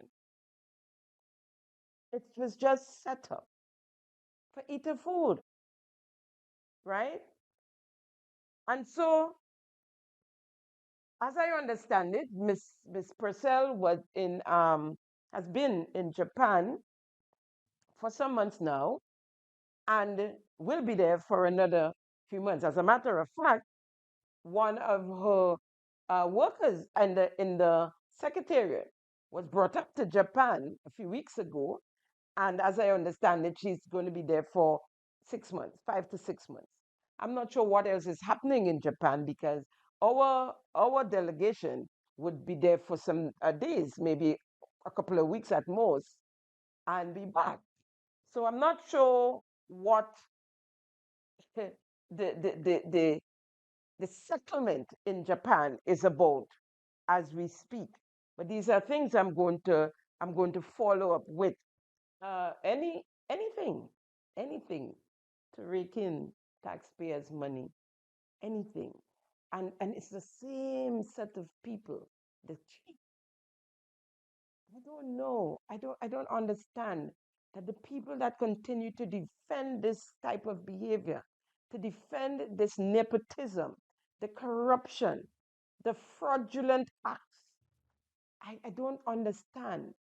It was just set up for eating food, right? And so, as I understand it, Miss Purcell has been in Japan for some months now, and will be there for another few months. As a matter of fact, one of her workers in the secretariat was brought up to Japan a few weeks ago. And as I understand it, she's going to be there for 6 months, 5 to 6 months. I'm not sure what else is happening in Japan because our delegation would be there for some days, maybe a couple of weeks at most, and be back. So I'm not sure what the the the the, the settlement in Japan is about as we speak. But these are things I'm going to follow up with. Anything to rake in taxpayers' money, anything, and it's the same set of people. The I don't know. I don't understand that the people that continue to defend this type of behavior, to defend this nepotism, the corruption, the fraudulent acts, I don't understand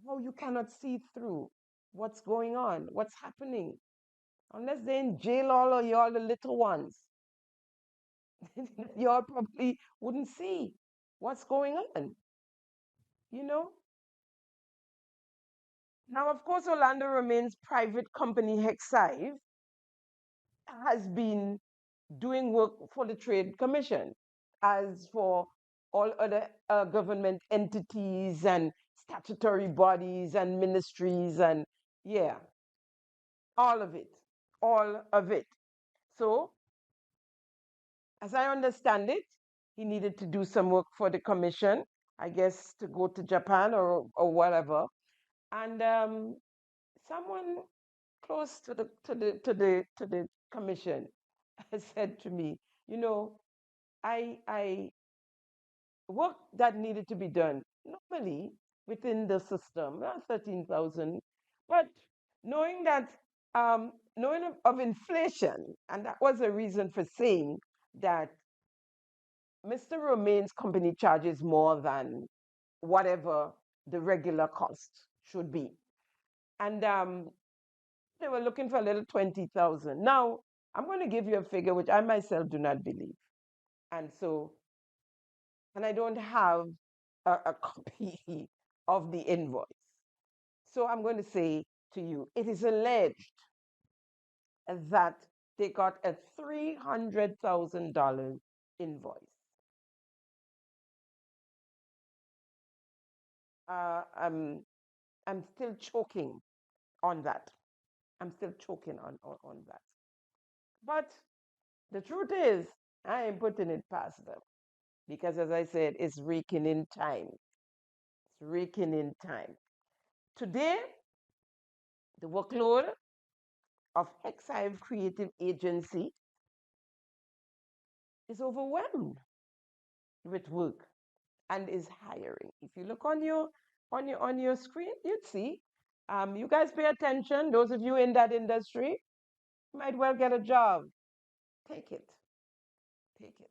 how you cannot see through what's going on, what's happening, unless they're in jail all of y'all, the little ones. Y'all probably wouldn't see what's going on, you know? Now, of course, Orlando remains private company Hexive has been doing work for the Trade Commission, as for all other government entities and statutory bodies and ministries and yeah, all of it, all of it. So, as I understand it, he needed to do some work for the commission, I guess, to go to Japan or whatever. And someone close to the commission said to me, you know, I work that needed to be done normally within the system, 13,000, but knowing that knowing of inflation, and that was a reason for saying that Mr. Romaine's company charges more than whatever the regular cost should be. And they were looking for a little 20,000. Now, I'm going to give you a figure which I myself do not believe. And so, and I don't have a copy of the invoice. So I'm going to say to you, it is alleged that they got a $300,000 invoice. I'm still choking on that. I'm still choking on that. But the truth is, I ain't putting it past them because, as I said, it's raking in time. It's raking in time. Today, the workload of Hexive Creative Agency is overwhelmed with work and is hiring. If you look on your screen, you'd see. You guys pay attention. Those of you in that industry, you might well get a job. Take it. Take it.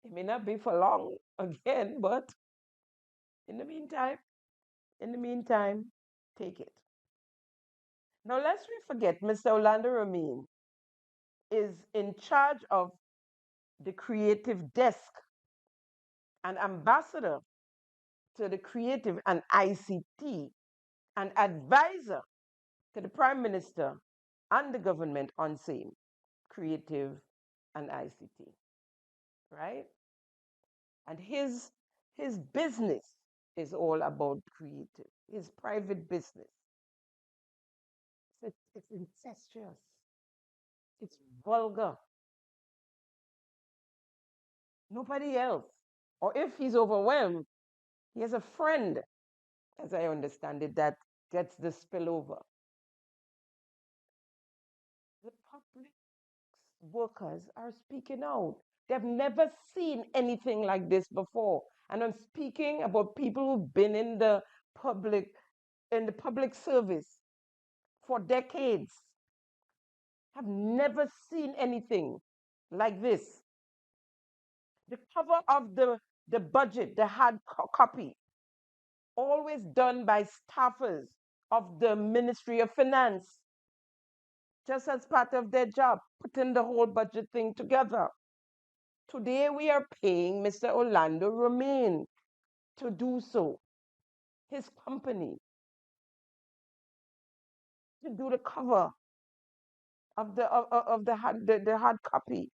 It may not be for long again, but in the meantime, take it. Now, lest we forget, Mr. Orlando Ramin is in charge of the creative desk and ambassador to the creative and ICT and advisor to the Prime Minister and the government on same creative and ICT, right? And his business is all about creative. His private business. It's incestuous. It's vulgar. Nobody else. Or if he's overwhelmed, he has a friend, as I understand it, that gets the spillover. The public workers are speaking out. They've never seen anything like this before. And I'm speaking about people who've been in the public service for decades. Have never seen anything like this. The cover of the budget, the hard copy, always done by staffers of the Ministry of Finance, just as part of their job, putting the whole budget thing together. Today we are paying Mr. Orlando Ramin to do so, his company, to do the cover of the hard copy.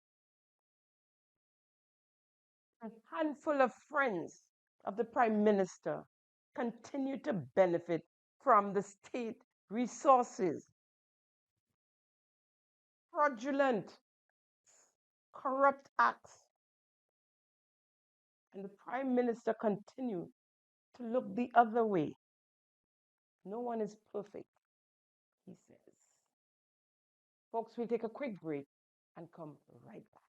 A handful of friends of the Prime Minister continue to benefit from the state resources. Fraudulent, corrupt acts. And the Prime Minister continues to look the other way. No one is perfect, he says. Folks, we'll take a quick break and come right back.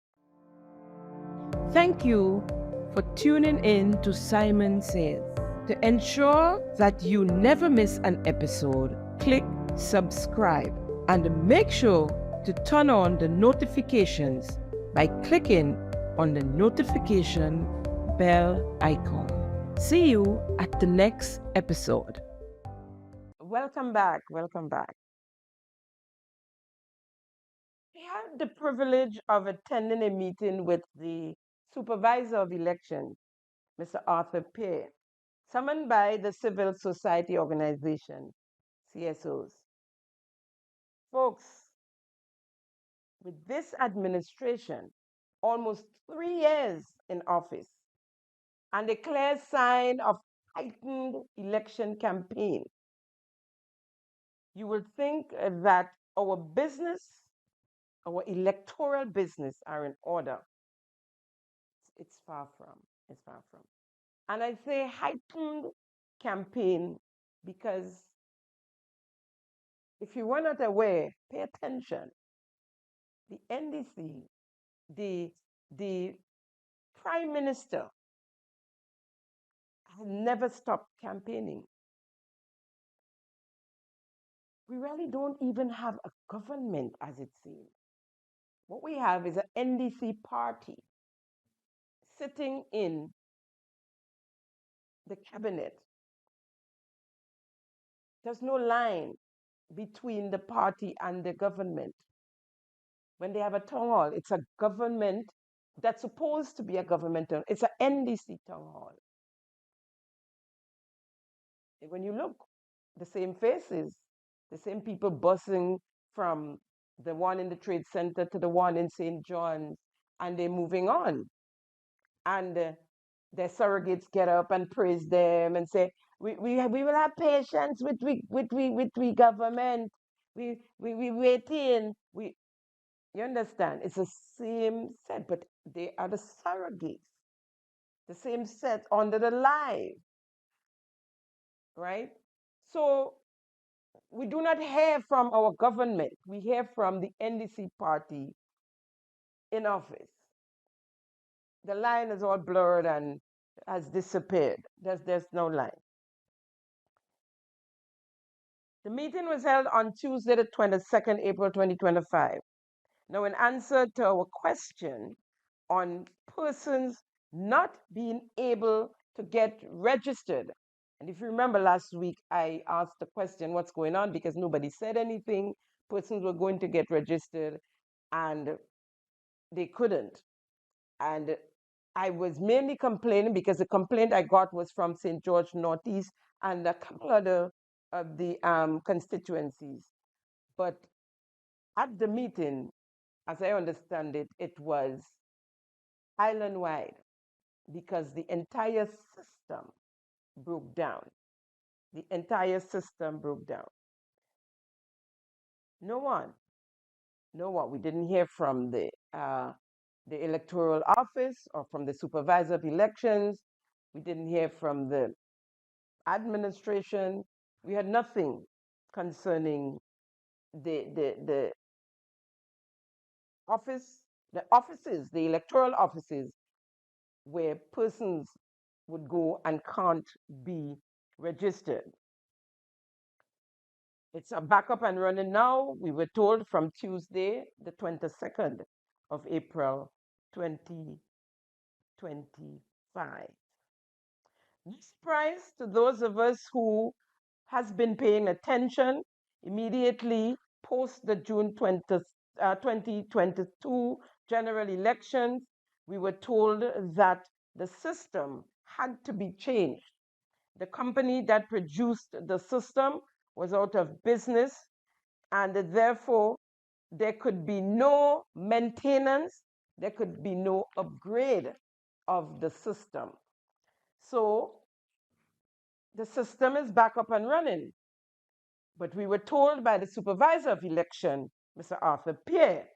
Thank you for tuning in to Simon Says. To ensure that you never miss an episode, click subscribe and make sure to turn on the notifications by clicking on the notification bell icon. See you at the next episode. Welcome back. Welcome back. We had the privilege of attending a meeting with the supervisor of elections, Mr. Arthur Peer, summoned by the civil society organization, CSOs. Folks, with this administration, almost 3 years in office, and a clear sign of heightened election campaign, you will think that our business, our electoral business are in order. It's far from. It's far from. And I say heightened campaign because if you were not aware, pay attention. The NDC, the Prime Minister has never stopped campaigning. We really don't even have a government as it seems. What we have is an NDC party sitting in the cabinet. There's no line between the party and the government. When they have a town hall, it's a government that's supposed to be a government. It's an NDC town hall. And when you look, the same faces, the same people busing from the one in the Trade Center to the one in St. John's, and they're moving on. And their surrogates get up and praise them and say, we will have patience with we government. We waiting. You understand? It's the same set, but they are the surrogates. The same set under the live, right? So we do not hear from our government. We hear from the NDC party in office. The line is all blurred and has disappeared. There's no line. The meeting was held on Tuesday, the 22nd April 2025. Now, in answer to our question on persons not being able to get registered, and if you remember last week, I asked the question, what's going on? Because nobody said anything. Persons were going to get registered and they couldn't. And I was mainly complaining because the complaint I got was from St. George Northeast and a couple other of the constituencies. But at the meeting, as I understand it, it was island-wide because the entire system broke down. The entire system broke down. No one. We didn't hear from the electoral office or from the supervisor of elections. We didn't hear from the administration. We had nothing concerning the offices, the electoral offices where persons would go and can't be registered. It's back up and running now. We were told from Tuesday, the 22nd of April, 2025. No surprise to those of us who has been paying attention immediately post the June 2022 general elections. We were told that the system had to be changed. The company that produced the system was out of business, and therefore there could be no maintenance, there could be no upgrade of the system. So the system is back up and running. But we were told by the supervisor of election, Mr. Arthur Pierre,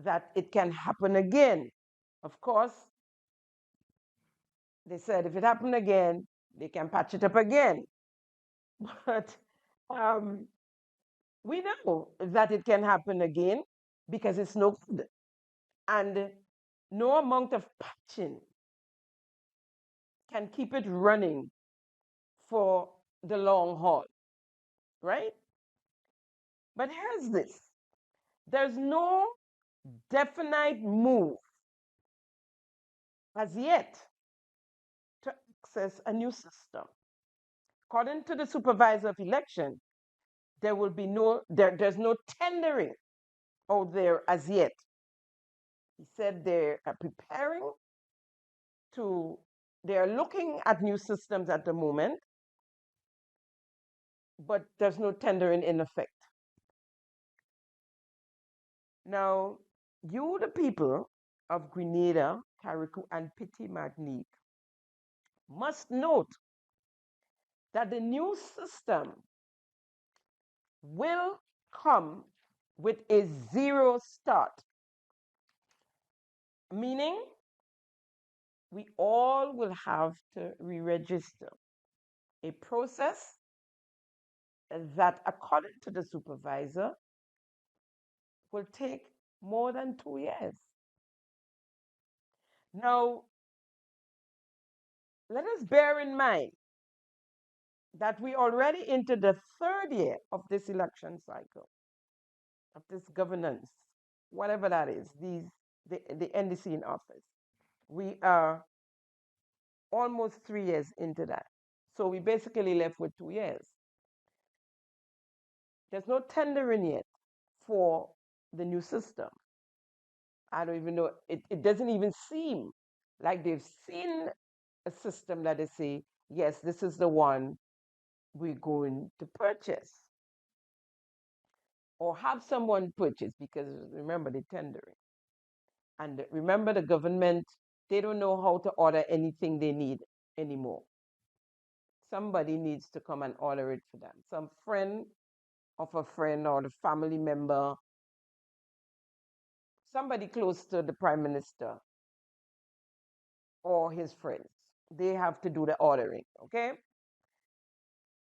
that it can happen again. Of course, they said if it happened again, they can patch it up again. But we know that it can happen again because it's no good. And no amount of patching can keep it running for the long haul, right? But here's this. There's no definite move as yet to access a new system. According to the supervisor of election, there will be there's no tendering out there as yet. He said they are preparing they are looking at new systems at the moment, but there's no tendering in effect. Now, you, the people of Grenada, Carriacou, and Petit Martinique, must note that the new system will come with a zero start, meaning we all will have to re-register, a process that, according to the supervisor, will take more than 2 years. Now, let us bear in mind that we already into the 3rd year of this election cycle, of this governance, whatever that is, the NDC in office. We are almost 3 years into that. So we basically left with 2 years. There's no tendering yet for the new system. I don't even know, it doesn't even seem like they've seen a system that they say, yes, this is the one we're going to purchase. Or have someone purchase, because remember the tendering. And remember the government, they don't know how to order anything they need anymore. somebody needs to come and order it for them. Some friend of a friend or the family member, somebody close to the Prime Minister or his friends. They have to do the ordering, okay?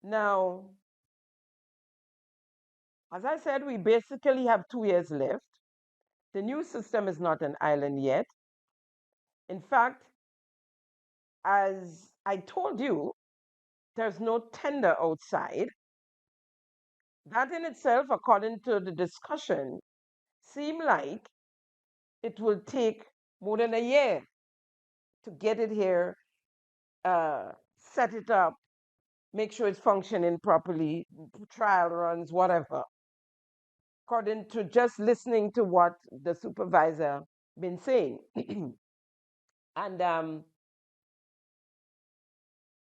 Now, as I said, we basically have 2 years left. The new system is not an island yet. In fact, as I told you, there's no tender outside. That in itself, according to the discussion, seemed like it will take more than a year to get it here, set it up, make sure it's functioning properly, trial runs, whatever. According to just listening to what the supervisor been saying. And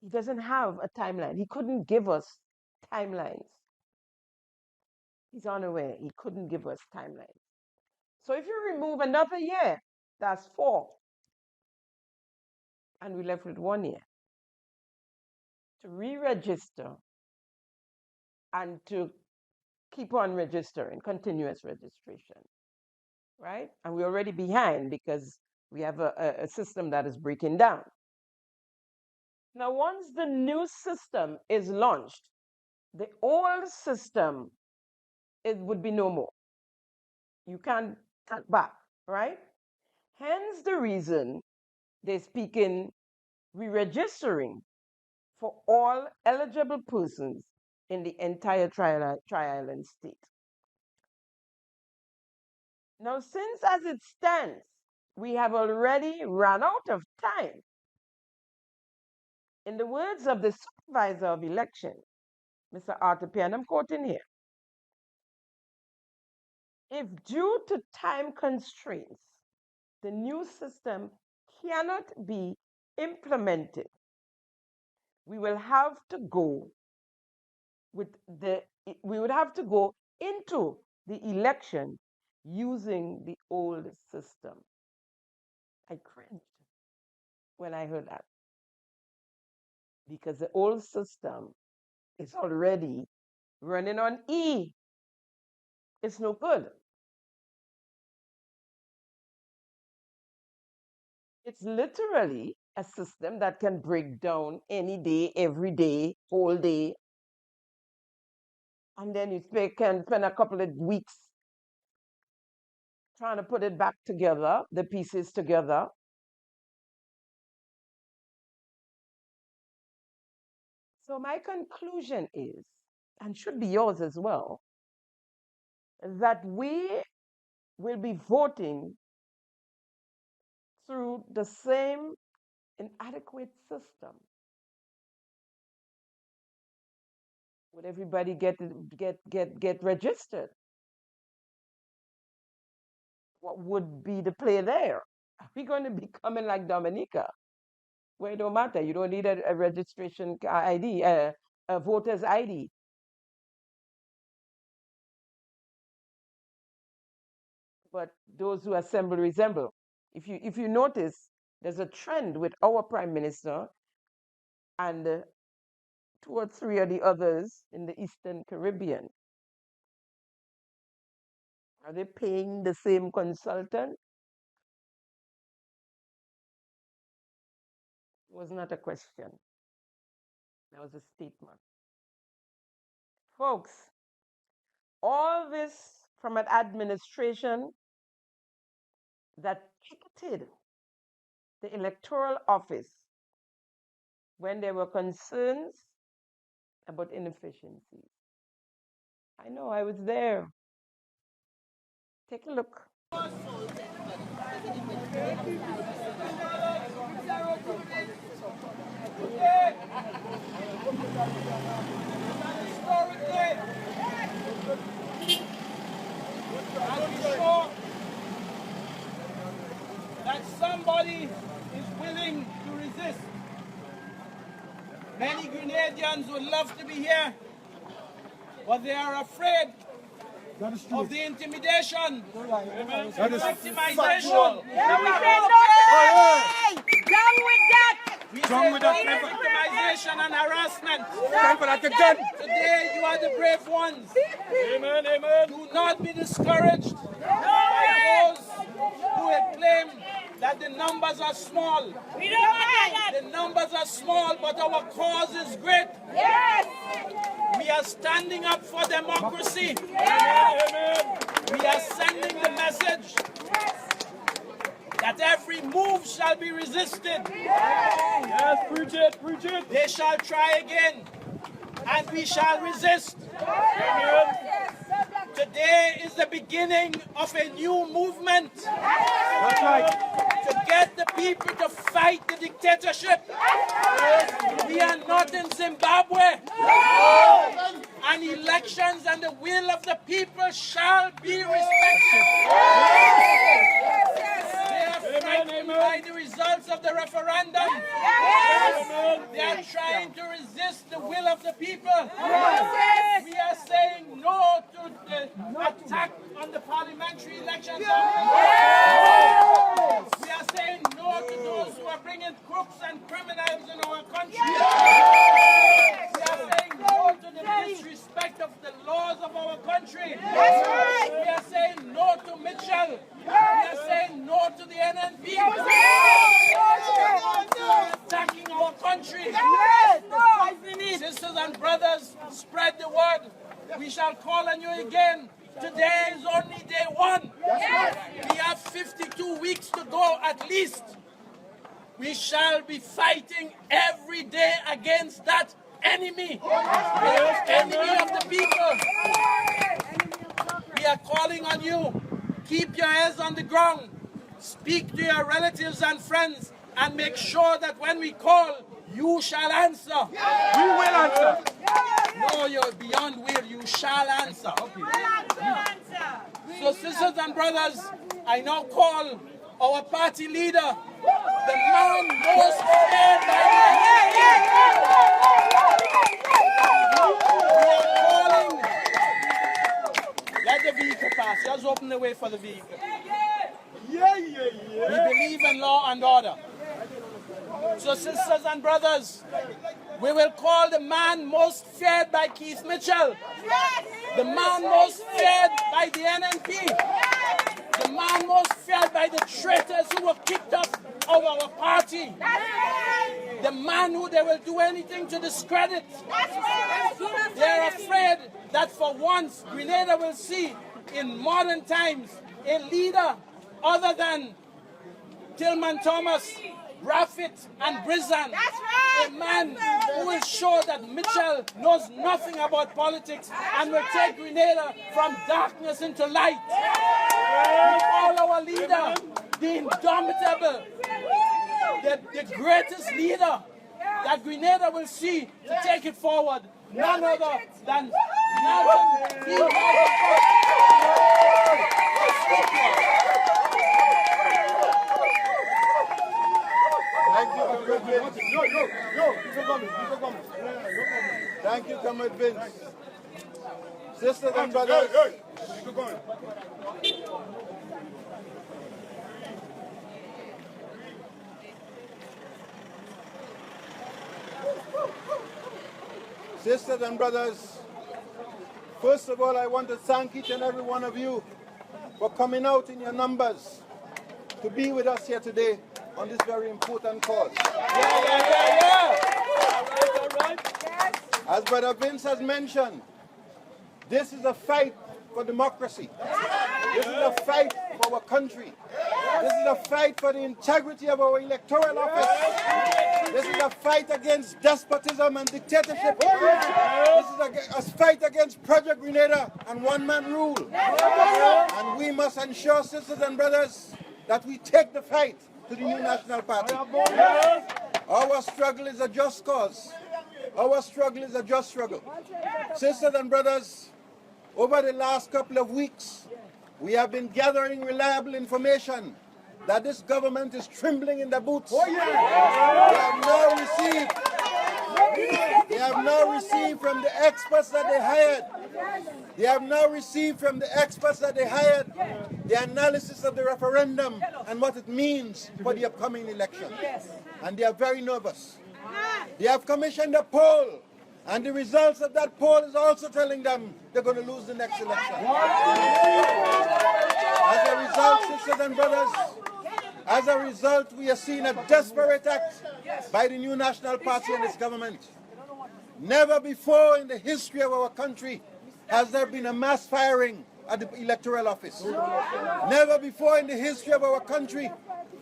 he doesn't have a timeline. He couldn't give us timelines. He's unaware. He couldn't give us timelines. So if you remove another year, that's 4. And we left with 1 year to re-register and to keep on registering, continuous registration, right? And we're already behind because we have a system that is breaking down. Now, once the new system is launched, the old system, it would be no more. You can't cut back, right? Hence the reason they're speaking re-registering for all eligible persons in the entire Tri-Island state. Now, since as it stands, we have already run out of time, in the words of the supervisor of election, Mr. Arthur P., and I'm quoting here, if due to time constraints, the new system cannot be implemented, we will have to go into the election using the old system. I cringed when I heard that, because the old system is already running on E. It's no good. It's literally a system that can break down any day, every day, whole day. And then you can spend a couple of weeks trying to put it back together, the pieces together. So my conclusion is, and should be yours as well, that we will be voting through the same inadequate system. Would everybody get registered? What would be the play there? Are we going to be coming like Dominica, where it don't matter? You don't need a registration ID, a voter's ID. But those who assemble resemble. If you notice, there's a trend with our Prime Minister and 2 or 3 of the others in the Eastern Caribbean. Are they paying the same consultant? It was not a question. That was a statement. Folks, all this from an administration that picketed the electoral office when there were concerns about inefficiencies. I know, I was there. Take a look. That somebody is willing to resist. Many Grenadians would love to be here, but they are afraid of the intimidation, the victimization. Down with that! We say no to victimization and harassment. Today you are the brave ones. Amen, amen. Do not be discouraged by those who claim that the numbers are small. We don't want that. The numbers are small, but our cause is great. Yes. We are standing up for democracy. Yes. We are sending the message that every move shall be resisted. Yes, preach it, preach it. They shall try again, and we shall resist. Yes. Today is the beginning of a new movement. That's right. To get the people to fight the dictatorship. We are not in Zimbabwe. And elections and the will of the people shall be respected. They are frightened by the results of the referendum. They are trying to resist the will of the people. We are saying no to the attack on the parliamentary elections. We are saying no to those who are bringing crooks and criminals in our country. We are saying no to the disrespect of the laws of our country. We are saying no to Mitchell. We are saying no to the NNP. Attacking our country. Sisters and brothers, spread the word. We shall call on you again. Today is only day one. We have 52 weeks to go at least. We shall be fighting every day against that enemy. Enemy of the people. We are calling on you. Keep your ears on the ground. Speak to your relatives and friends and make sure that when we call, you shall answer. We will answer. No, you're beyond will. You shall answer. So, sisters and brothers, I now call our party leader, the man most feared by the We are calling. Let the vehicle pass. Just open the way for the vehicle. We believe in law and order. So, sisters and brothers, we will call the man most feared by Keith Mitchell, the man most feared by the NNP, the man most feared by the traitors who were kicked off of our party, the man who they will do anything to discredit. They are afraid that for once Grenada will see in modern times a leader other than Tillman Thomas, Raffit and Brizan, a man who will show that Mitchell knows nothing about politics and will take Grenada from darkness into light. We call our leader, the indomitable, the greatest leader that Grenada will see to take it forward, none other than Nathan B. Thank you, Comrade Vince. Sisters and brothers, first of all, I want to thank each and every one of you for coming out in your numbers to be with us here today on this very important cause. As Brother Vince has mentioned, this is a fight for democracy. This is a fight for our country. This is a fight for the integrity of our electoral office. This is a fight against despotism and dictatorship. This is a fight against Project Grenada and one-man rule. And we must ensure, sisters and brothers, that we take the fight to the new National Party. Our struggle is a just cause. Our struggle is a just struggle. Sisters and brothers, over the last couple of weeks, we have been gathering reliable information that this government is trembling in the boots. They have now received from the experts that they hired. They have now received from the experts that they hired the analysis of the referendum and what it means for the upcoming election. and they are very nervous. They have commissioned a poll, and the results of that poll is also telling them they're going to lose the next election. As a result, sisters and brothers, as a result, we are seeing a desperate act by the new National Party and its government. Never before in the history of our country has there been a mass firing at the Electoral Office. Never before in the history of our country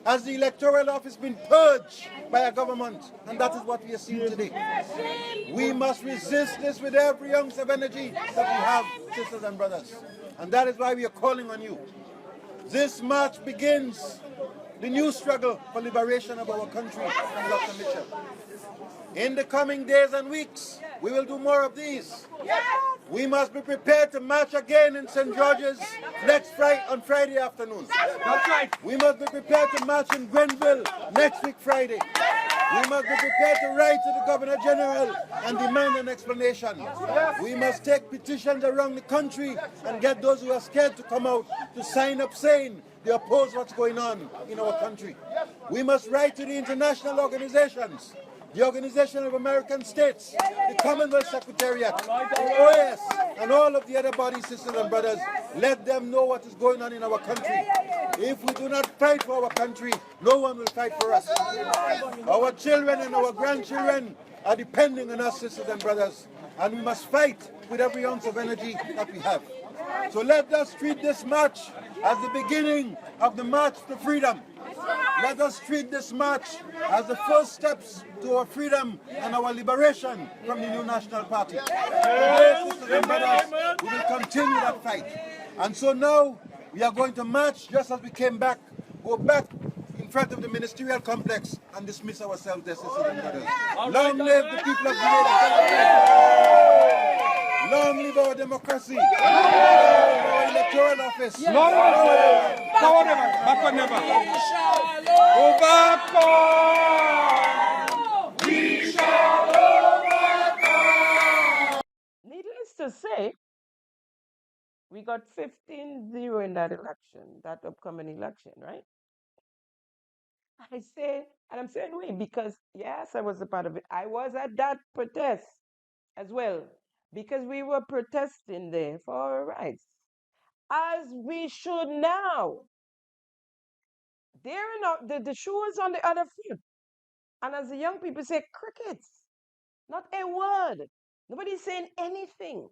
has the Electoral Office been purged by a government, and that is what we are seeing today. We must resist this with every ounce of energy that we have, sisters and brothers, and that is why we are calling on you. This march begins the new struggle for liberation of our country from Dr. Mitchell. In the coming days and weeks, we will do more of these. We must be prepared to march again in St. George's on Friday afternoon. That's right. We must be prepared to march in Grenville next week Friday. We must be prepared to write to the Governor General and demand an explanation. We must take petitions around the country and get those who are scared to come out to sign up saying they oppose what's going on in our country. We must write to the international organizations, the Organization of American States, the Commonwealth Secretariat, the OAS, and all of the other bodies, sisters and brothers. Let them know what is going on in our country. If we do not fight for our country, no one will fight for us. Our children and our grandchildren are depending on us, sisters and brothers, and we must fight with every ounce of energy that we have. So let us treat this march as the beginning of the march to freedom. Let us treat this march as the first steps to our freedom and our liberation from the new National Party. Today, sisters and brothers, we will continue that fight. And so now we are going to march just as we came back, go back in front of the ministerial complex and dismiss ourselves there, sisters and brothers. Long live the people of Grenada! Long live our democracy! Long live our electoral office! Long live! Power never, backward never. Overcome! We shall overcome! Needless to say, we got 15-0 in that election, that upcoming election, right? I say, and I'm saying we because, yes, I was a part of it. I was at that protest as well because we were protesting there for our rights, as we should now. They're not, the shoe is on the other foot. And as the young people say, crickets, not a word. Nobody's saying anything.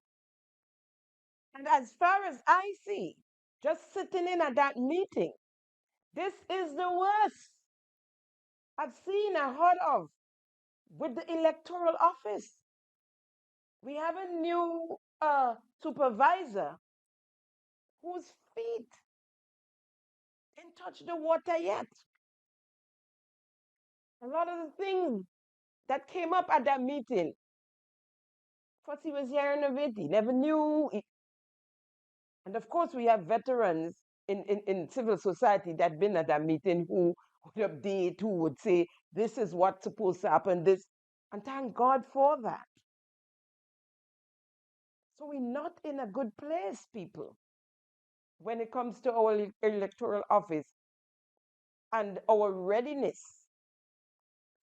And as far as I see, just sitting in at that meeting, this is the worst I've seen or heard of with the electoral office. We have a new supervisor whose feet didn't touch the water yet. A lot of the things that came up at that meeting, first he was hearing of it, he never knew. And of course, we have veterans in civil society that been at that meeting who would update, who would say, this is what's supposed to happen, this. And thank God for that. So we're not in a good place, people, when it comes to our electoral office and our readiness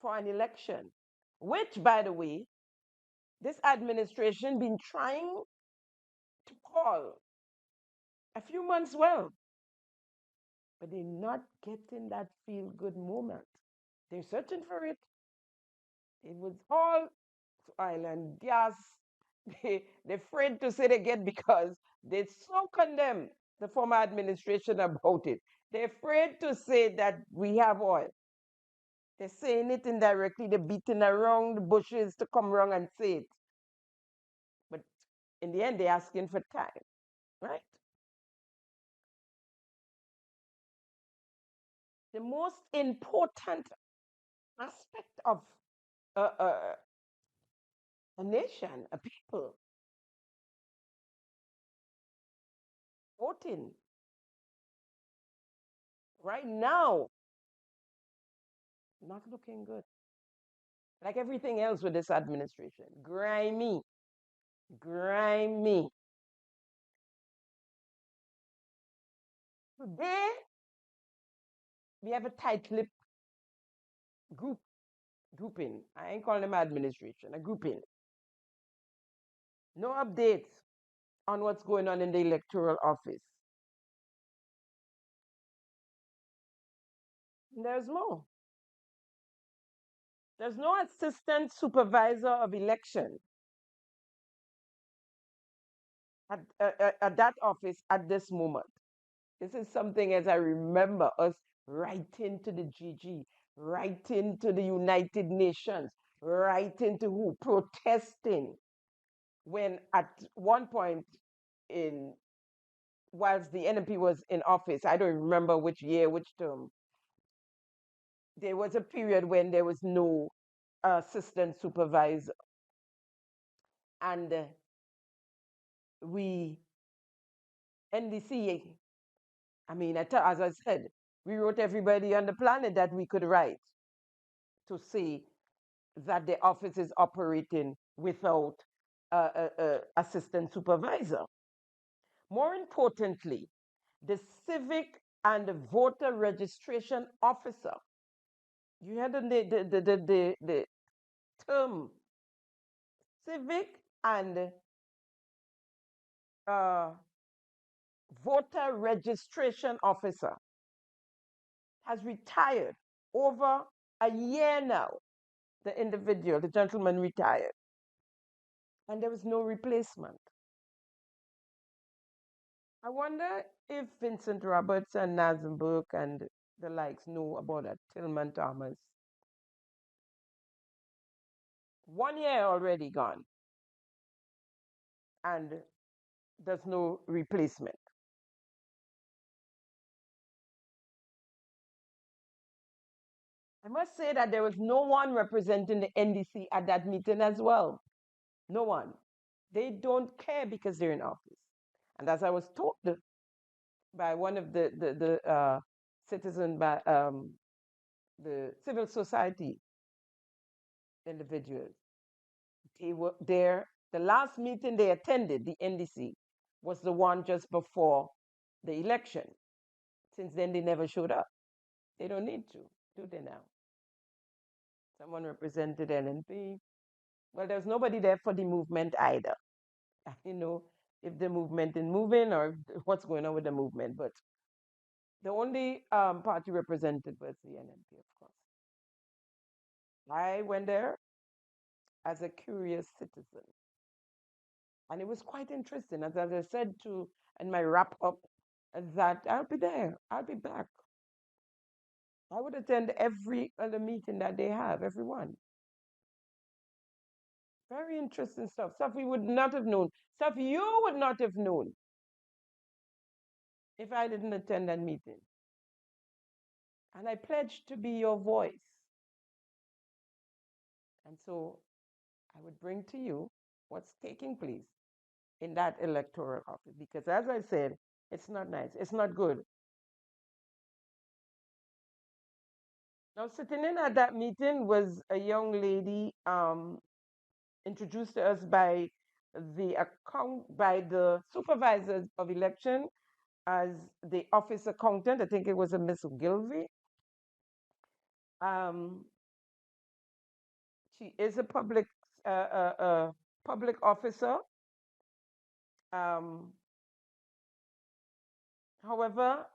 for an election, which, by the way, this administration been trying to call a few months well, but they're not getting that feel-good moment. They're searching for it. It was all oil and gas. They're afraid to say it again because they so condemn the former administration about it. They're afraid to say that we have oil. They're saying it indirectly. They're beating around the bushes to come around and say it. But in the end, they're asking for time, right? The most important aspect of a nation, a people, voting right now, not looking good. Like everything else with this administration, grimy, grimy. Today, we have a tight-lipped group grouping. I ain't calling them administration, a grouping. No updates on what's going on in the electoral office. And there's more. There's no assistant supervisor of election at that office at this moment. This is something, as I remember us writing to the GG, writing to the United Nations, writing to who, protesting, when at one point in whilst the NMP was in office, I don't remember which year, which term, there was a period when there was no assistant supervisor. And we, NDC, I mean, as I said, we wrote everybody on the planet that we could write to see that the office is operating without assistant supervisor. More importantly, the civic and voter registration officer. You had the term civic and voter registration officer has retired over a year now. The individual, the gentleman retired. And there was no replacement. I wonder if Vincent Roberts and Nazim Burke and the likes know about that. Tillman Thomas. 1 year already gone. And there's no replacement. I must say that there was no one representing the NDC at that meeting as well. No one. They don't care because they're in office. And as I was told by one of the citizen, by the civil society individuals, they were there. The last meeting they attended, the NDC, was the one just before the election. Since then, they never showed up. They don't need to, do they now? Someone represented LNP. Well, there's nobody there for the movement either. You know, if the movement is moving or what's going on with the movement. But the only party represented was the NNP, of course. I went there as a curious citizen. And it was quite interesting. As I said to in my wrap up, that I'll be there, I'll be back. I would attend every other meeting that they have, everyone. Very interesting stuff we would not have known, stuff you would not have known if I didn't attend that meeting. And I pledged to be your voice. And so I would bring to you what's taking place in that electoral office. Because as I said, it's not nice, it's not good. Now, sitting in at that meeting was a young lady introduced to us by the supervisors of election as the office accountant. I think it was a Miss Ogilvy. She is a public officer. However,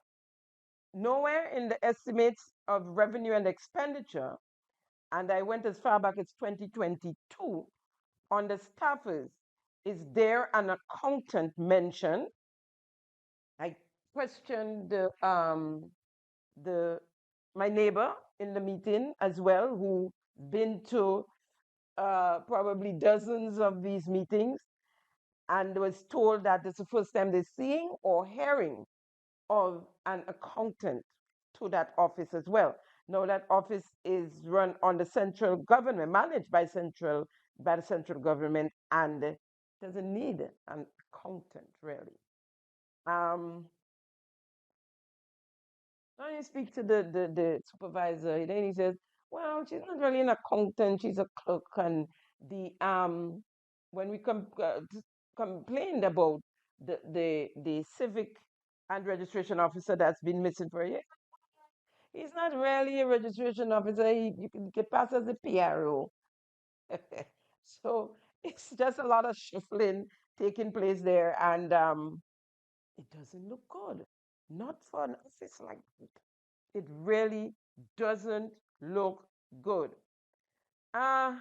nowhere in the estimates of revenue and expenditure, and I went as far back as 2022, on the staffers, is there an accountant mentioned? I questioned my neighbor in the meeting as well, who been to probably dozens of these meetings, and was told that it's the first time they're seeing or hearing of an accountant to that office as well. Now that office is run on the central government, managed by the central government, and doesn't need an accountant really. Now you speak to the supervisor, then he says, well, she's not really an accountant, she's a clerk. And when we complained about the civic and registration officer that's been missing for a year, He's not really a registration officer. You can get past as a PRO. So it's just a lot of shuffling taking place there, and it doesn't look good. Not for an office like that. It really doesn't look good. Uh,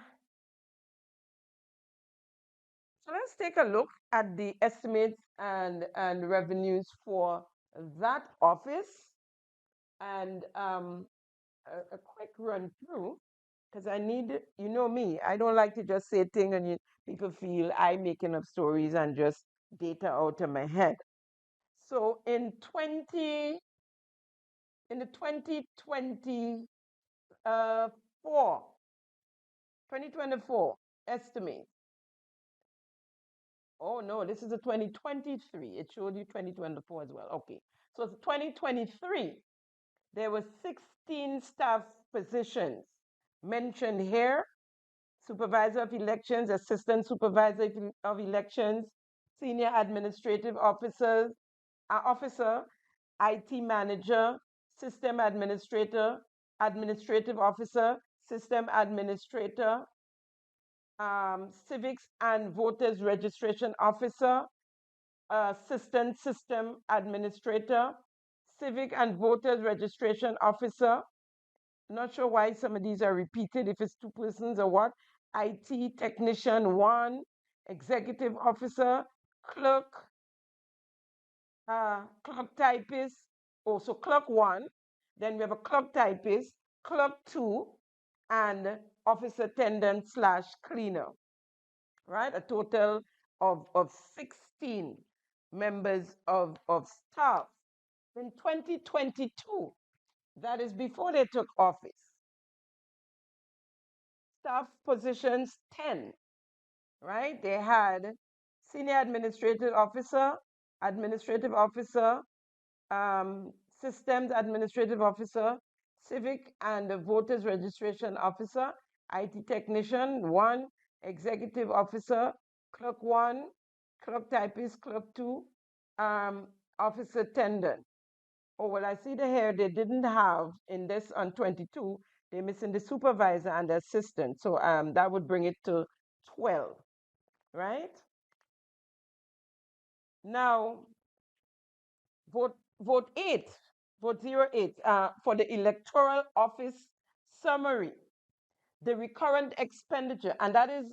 so let's take a look at the estimates and revenues for that office, and a quick run through, because I need, you know me, I don't like to just say things and people feel I'm making up stories and just data out of my head. So in the 2024 estimate. Oh no, this is a 2023. It showed you 2024 as well. Okay. So it's 2023. There were 16 staff positions mentioned here: supervisor of elections, assistant supervisor of elections, senior administrative officer, IT manager, system administrator, administrative officer, system administrator, civics and voters registration officer, assistant system administrator, civic and voters registration officer. Not sure why some of these are repeated, if it's two persons or what. IT technician 1, executive officer, clerk, clerk typist. Oh, so clerk 1, then we have a clerk typist, clerk 2, and office attendant slash cleaner, right? A total of 16 members of staff. In 2022, that is before they took office, staff positions 10, right? They had senior administrative officer, systems administrative officer, civic and voters registration officer, IT technician 1, executive officer, clerk 1, clerk typist, clerk 2, office attendant. Oh, well, I see the here they didn't have in this on 22, they're missing the supervisor and the assistant. So that would bring it to 12, right? Now, vote 8, vote 08, for the electoral office summary, the recurrent expenditure, and that is,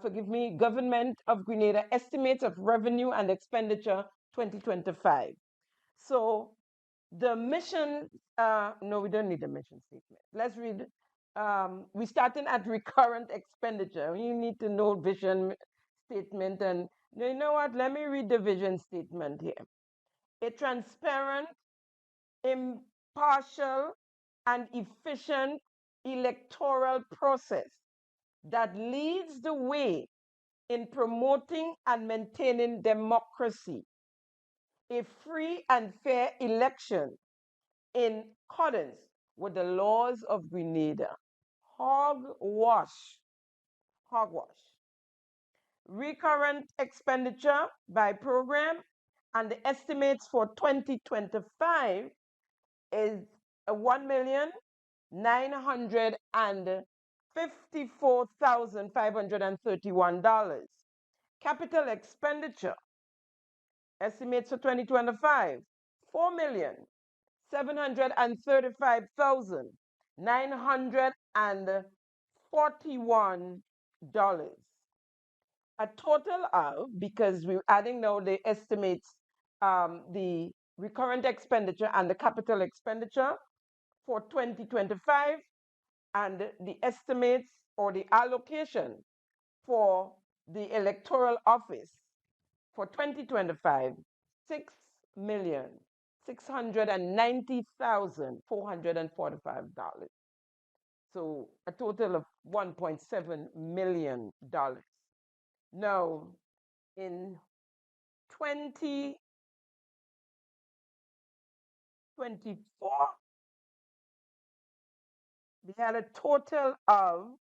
forgive me, Government of Grenada estimates of revenue and expenditure 2025. So the mission, no, we don't need a mission statement. Let's read. We starting at recurrent expenditure. You need to know vision statement, and you know what? Let me read the vision statement here. A transparent, impartial, and efficient electoral process that leads the way in promoting and maintaining democracy, a free and fair election in accordance with the laws of Grenada. Hogwash. Hogwash. Recurrent expenditure by program, and the estimates for 2025 is $1,954,531. Capital expenditure estimates for 2025, $4,735,941. A total of, because we're adding now the estimates, the recurrent expenditure and the capital expenditure for 2025, and the estimates or the allocation for the electoral office for 2025, $6,690,445. So a total of $1.7 million. Now, in 2024, we had a total of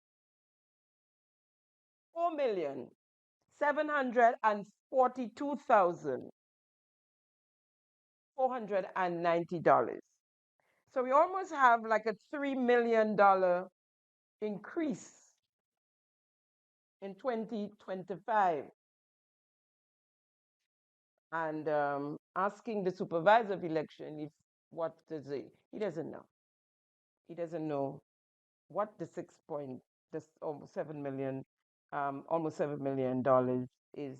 $4,742,490. So we almost have like a $3 million increase in 2025. And asking the supervisor of election if what does he doesn't know. He doesn't know what the this almost $7 million is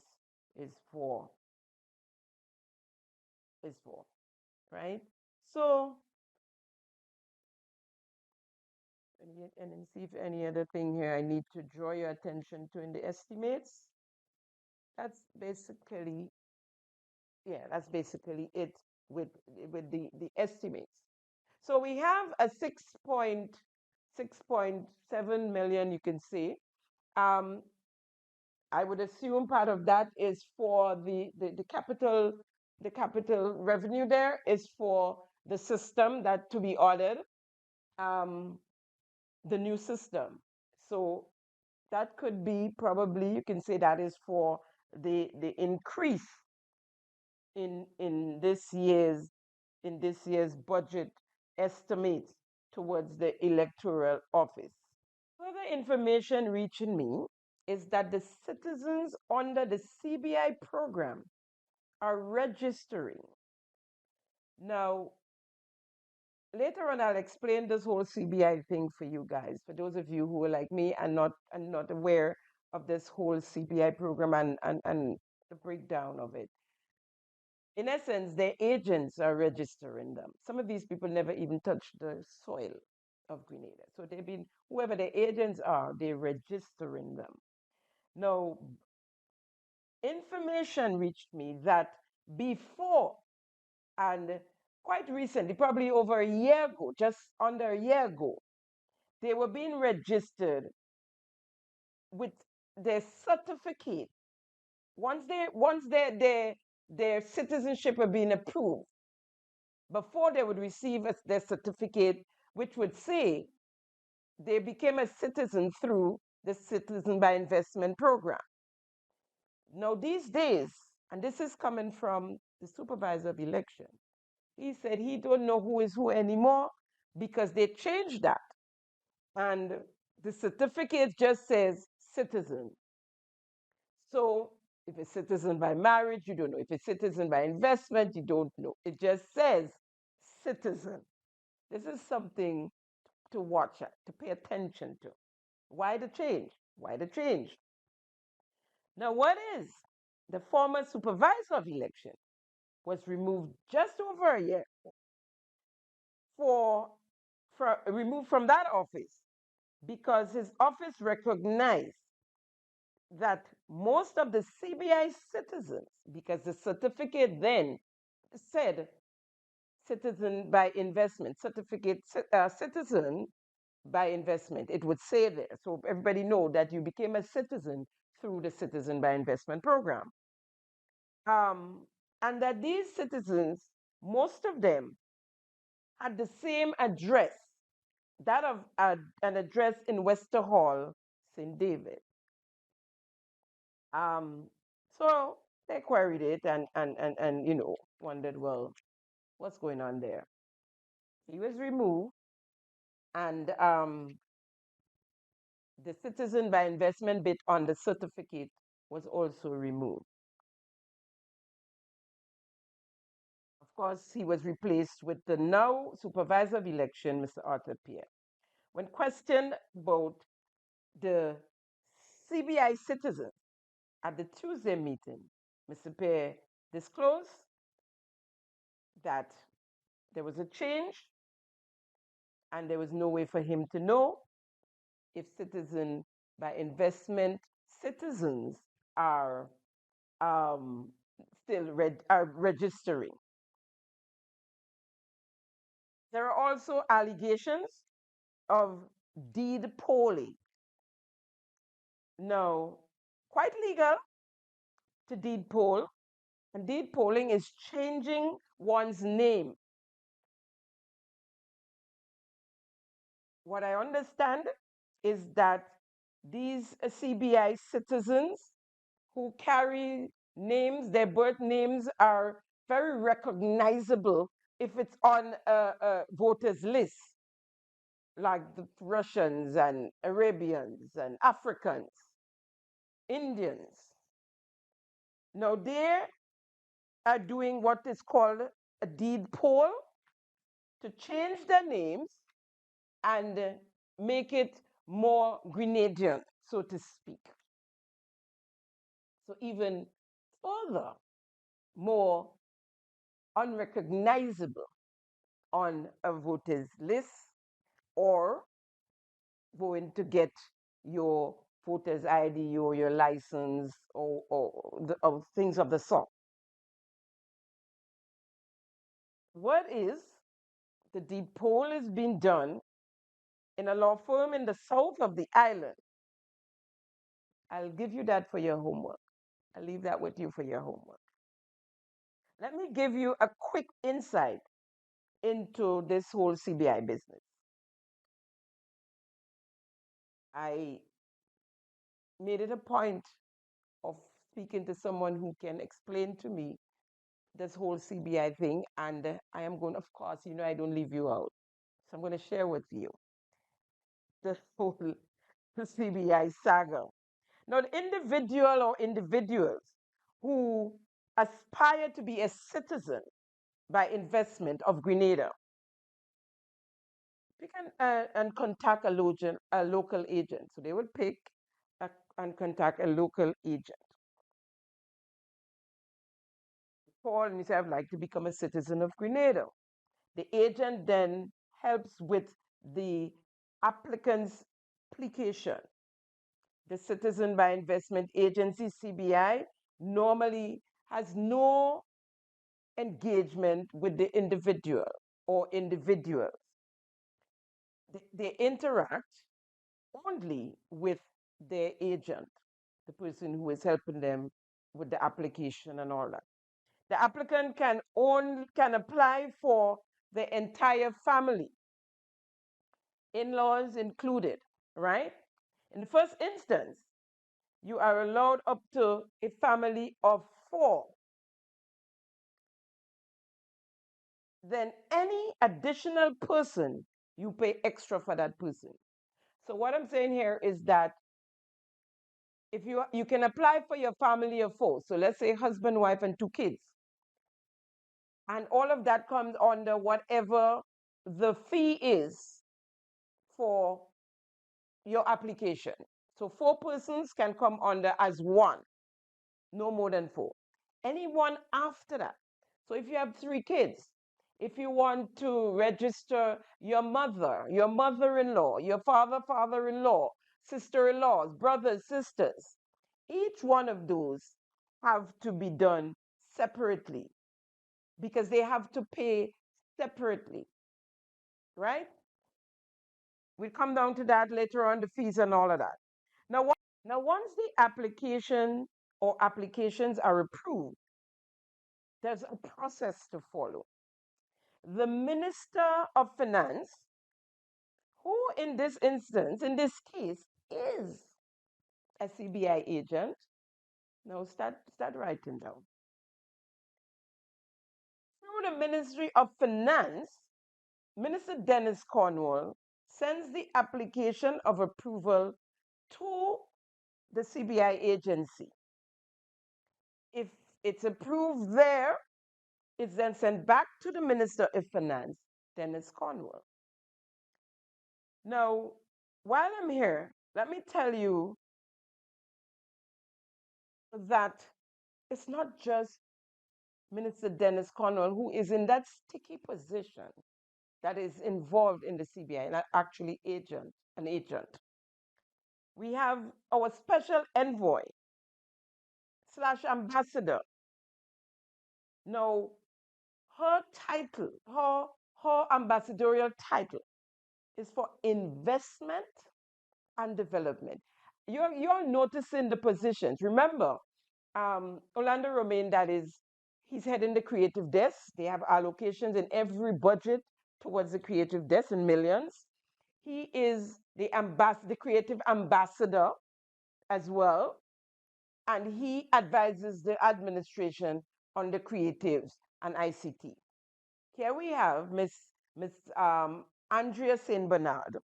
for right? So and then see if any other thing here I need to draw your attention to in the estimates. That's basically it with the estimates. So we have a 6.7 million, you can see. I would assume part of that is for the capital revenue there is for the system that to be ordered, the new system. So that could be probably, you can say that is for the increase in this year's budget estimates towards the electoral office. Further information reaching me is that the citizens under the CBI program are registering. Now, later on, I'll explain this whole CBI thing for you guys, for those of you who are like me and not aware of this whole CBI program and the breakdown of it. In essence, their agents are registering them. Some of these people never even touched the soil of Grenada. So they've been, whoever the agents are, they're registering them. Now, information reached me that before and quite recently, probably over a year ago, just under a year ago, they were being registered with their certificate. Once their citizenship had been approved, before they would receive their certificate, which would say they became a citizen through the Citizen by Investment program. Now, these days, and this is coming from the supervisor of election, he said he don't know who is who anymore because they changed that. And the certificate just says citizen. So if it's citizen by marriage, you don't know. If it's citizen by investment, you don't know. It just says citizen. This is something to watch at, to pay attention to. Why the change? Why the change? Now, what is the former supervisor of election was removed just over a year removed from that office because his office recognized that most of the CBI citizens, because the certificate then said citizen by investment, citizen by investment, it would say there. So everybody know that you became a citizen through the Citizen by Investment program. And that these citizens, most of them, had the same address, that of an address in Wester Hall, St. David. So they queried it and wondered, well, what's going on there? He was removed, and the citizen by investment bit on the certificate was also removed. Of course, he was replaced with the now supervisor of election, Mr. Arthur Pierre. When questioned about the CBI citizens at the Tuesday meeting, Mr. Pierre disclosed that there was a change and there was no way for him to know if citizen by investment citizens are still registering. There are also allegations of deed polling. Now, quite legal to deed poll, and deed polling is changing one's name. What I understand is that these CBI citizens who carry names, their birth names are very recognizable if it's on a voters list, like the Russians and Arabians and Africans, Indians. Now they are doing what is called a deed poll to change their names and make it more Grenadian, so to speak. So even further, more unrecognizable on a voter's list, or going to get your voter's ID or your license or things of the sort. What is the deed poll is being done in a law firm in the south of the island. I'll give you that for your homework. I'll leave that with you for your homework. Let me give you a quick insight into this whole CBI business. I made it a point of speaking to someone who can explain to me this whole CBI thing, and I am going, of course, you know, I don't leave you out. So I'm going to share with you the whole CBI saga. Now, the individual or individuals who aspire to be a citizen by investment of Grenada, pick and contact a local agent. So they will pick and contact a local agent. Call and say, I'd like to become a citizen of Grenada. The agent then helps with the applicant's application. The Citizen by Investment Agency, CBI, normally has no engagement with the individual or individuals. They interact only with their agent, the person who is helping them with the application and all that. The applicant can apply for the entire family, in-laws included, right? In the first instance, you are allowed up to a family of 4. Then any additional person, you pay extra for that person. So what I'm saying here is that if you can apply for your family of 4, so let's say husband, wife, and 2 kids, and all of that comes under whatever the fee is for your application. So 4 persons can come under as 1, no more than 4. Anyone after that. So if you have 3 kids, if you want to register your mother, your mother-in-law, your father, father-in-law, sister-in-laws, brothers, sisters, each one of those have to be done separately because they have to pay separately, right? We'll come down to that later on, the fees and all of that. Now, once the application or applications are approved, there's a process to follow. The Minister of Finance, who in this instance, in this case, is a CBI agent. Now start writing down. Through the Ministry of Finance, Minister Dennis Cornwall sends the application of approval to the CBI agency. If it's approved there, it's then sent back to the Minister of Finance, Dennis Cornwall. Now, while I'm here, let me tell you that it's not just Minister Dennis Cornwall who is in that sticky position that is involved in the CBI, and actually an agent. We have our special envoy / ambassador. Now, her title, her ambassadorial title is for investment and development. You're noticing the positions. Remember, Orlando Romain, he's heading the creative desk. They have allocations in every budget towards the creative desk in millions. He is the creative ambassador as well, and he advises the administration on the creatives and ICT. here we have Miss Andrea Saint Bernard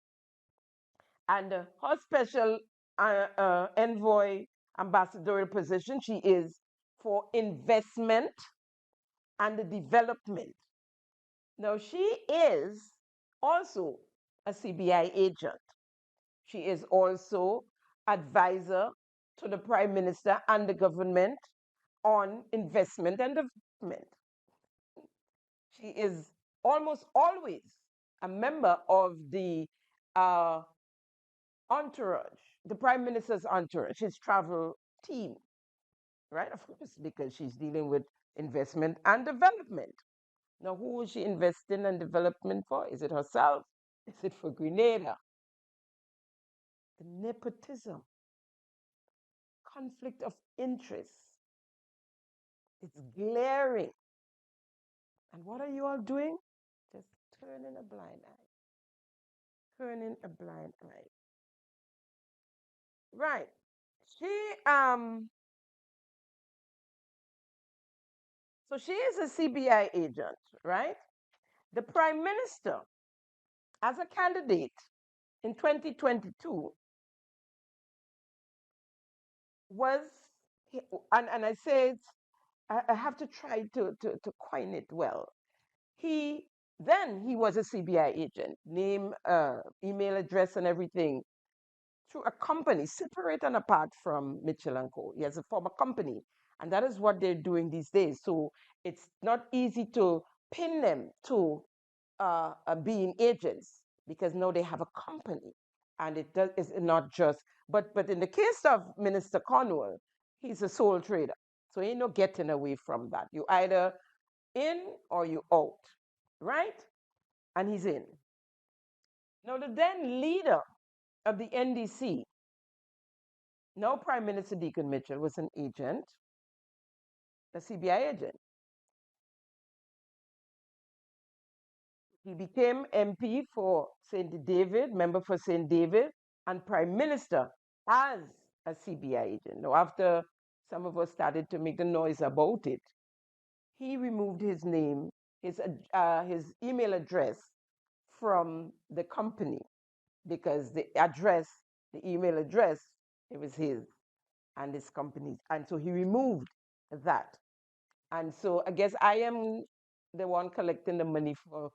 and her special envoy ambassadorial position. She is for investment and the development. Now, she is also a CBI agent. She is also advisor to the Prime Minister and the government on investment and development. She is almost always a member of the entourage, the Prime Minister's entourage, his travel team, right? Of course, because she's dealing with investment and development. Now, who is she investing and development for? Is it herself? Is it for Grenada? The nepotism, conflict of interest. It's glaring. And what are you all doing? Just turning a blind eye. Turning a blind eye. Right. So she is a CBI agent, right? The Prime Minister, as a candidate in 2022, was, and I say it, I have to try to coin it well. He was a CBI agent, name, email address, and everything through a company separate and apart from Mitchell and Co. He has a former company, and that is what they're doing these days. So it's not easy to pin them to being agents because now they have a company, and it does is not just. But in the case of Minister Cornwall, he's a sole trader, so ain't no getting away from that. You either in or you out, right? And he's in. Now the then leader of the NDC, now Prime Minister Deacon Mitchell, was an agent, a CBI agent. He became MP for St. David, member for St. David, and Prime Minister as a CBI agent. Now, after some of us started to make the noise about it, he removed his name, his email address from the company because the address, the email address, it was his and his company's. And so he removed that. And so I guess I am the one collecting the money for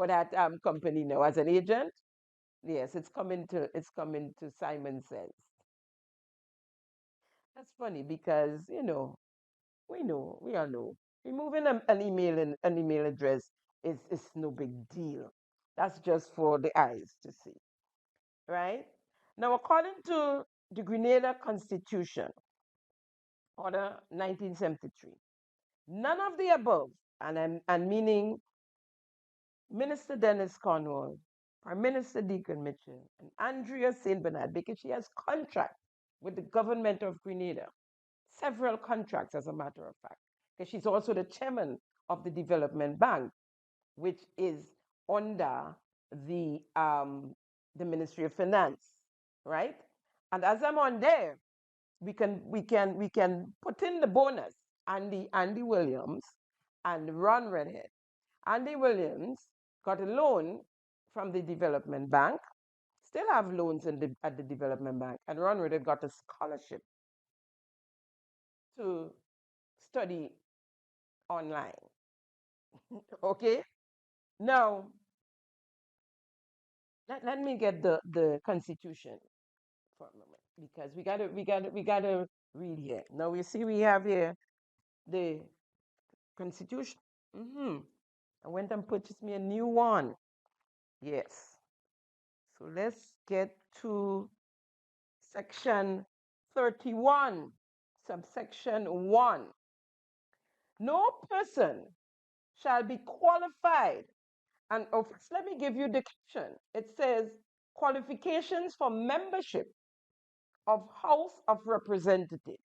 that company now as an agent. Yes, it's coming to Simon Says. That's funny because we all know removing an email and an email address is no big deal. That's just for the eyes to see, right? Now, according to the Grenada Constitution, Order 1973, none of the above, and I'm meaning Minister Dennis Cornwall, Prime Minister Deacon Mitchell, and Andrea Saint Bernard, because she has contract with the government of Grenada, several contracts, as a matter of fact, because she's also the chairman of the Development Bank, which is under the Ministry of Finance, right? And as I'm on there, we can put in the bonus. Andy Williams and Ron Redhead. Andy Williams got a loan from the Development Bank, still have loans at the Development Bank, and Ron Redhead got a scholarship to study online. Okay? Now, let me get the Constitution for a moment because we gotta read here. Now we see we have here the Constitution. I went and purchased me a new one. Yes. So let's get to section 31, subsection 1. No person shall be qualified. And let me give you the caption. It says qualifications for membership of House of Representatives.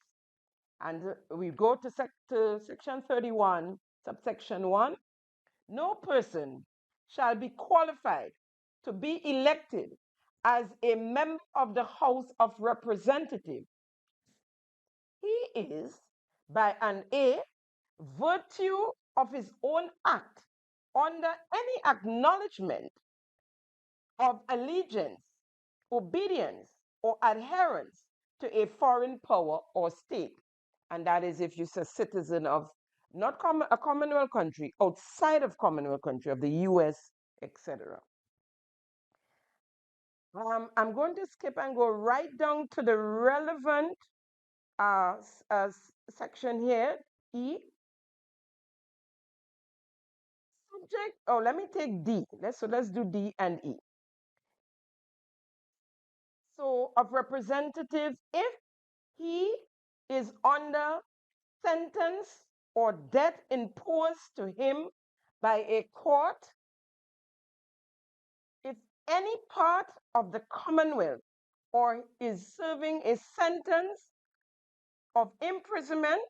And we go to section 31, subsection 1. No person shall be qualified to be elected as a member of the House of Representatives. He is, by an A, virtue of his own act under any acknowledgement of allegiance, obedience, or adherence to a foreign power or state. And that is if you're a citizen of not a Commonwealth country, outside of Commonwealth country, of the US, etc. I'm going to skip and go right down to the relevant section here, E. Subject, let me take D. Let's do D and E. So of representative, if he is under sentence or debt imposed to him by a court, if any part of the Commonwealth or is serving a sentence of imprisonment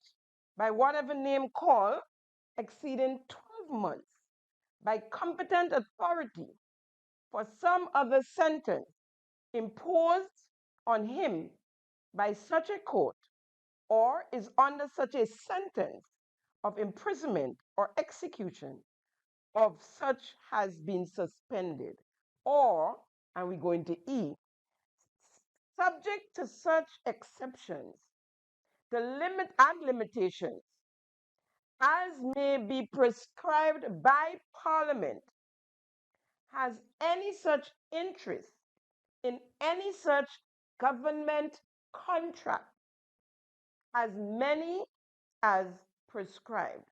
by whatever name called exceeding 12 months by competent authority for some other sentence imposed on him by such a court, or is under such a sentence of imprisonment or execution of such has been suspended, or, and we go into E, subject to such exceptions, the limit and limitations as may be prescribed by Parliament, has any such interest in any such government contract, as many as prescribed.